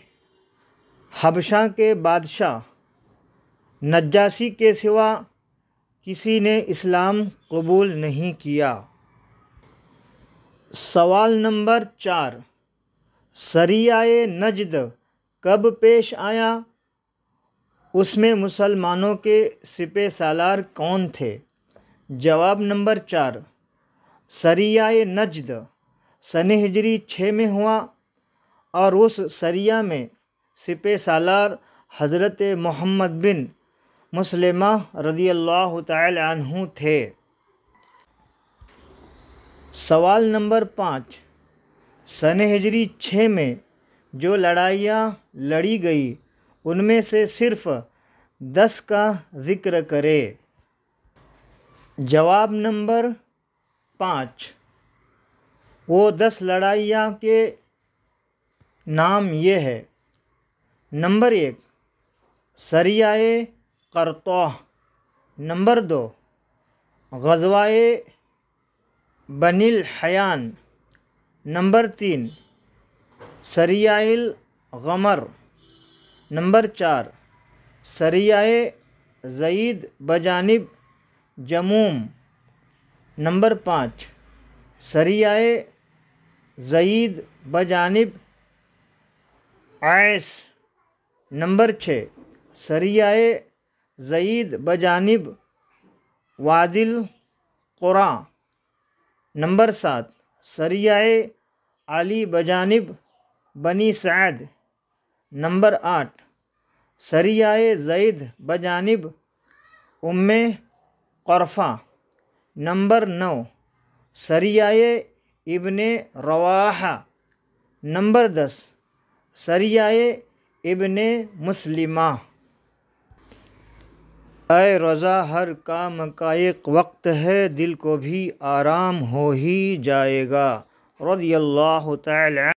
S1: حبشہ کے بادشاہ نجاشی کے سوا کسی نے اسلام قبول نہیں کیا۔ سوال نمبر 4، سریہ نجد کب پیش آیا؟ اس میں مسلمانوں کے سپہ سالار کون تھے؟ جواب نمبر 4، سریہ نجد سن ہجری 6 میں ہوا اور اس سریہ میں سپہ سالار حضرت محمد بن مسلمہ رضی اللہ تعالی عنہ تھے۔ سوال نمبر 5، سن ہجری 6 میں جو لڑائیاں لڑی گئی ان میں سے صرف 10 کا ذکر کرے۔ جواب نمبر 5، وہ 10 لڑائیاں کے نام یہ ہے۔ نمبر 1 سریہ قرطوہ، نمبر 2 غزوہ بنی الحیان، نمبر 3 سریہ الغمر، نمبر 4 سریہ زید بجانب جموم، نمبر 5 سریہ زید بجانب عیس، نمبر 6 سریہ زید بجانب وادی القریٰ، نمبر 7 سریہ علی بجانب بنی سعد، نمبر 8 سریہ زید بجانب ام قرفہ، نمبر 9 سریہ ابن رواحہ، نمبر 10 سریہ ابن مسلمہ۔ اے رضا ہر کام کا ایک وقت ہے، دل کو بھی آرام ہو ہی جائے گا۔ رضی اللہ تعالی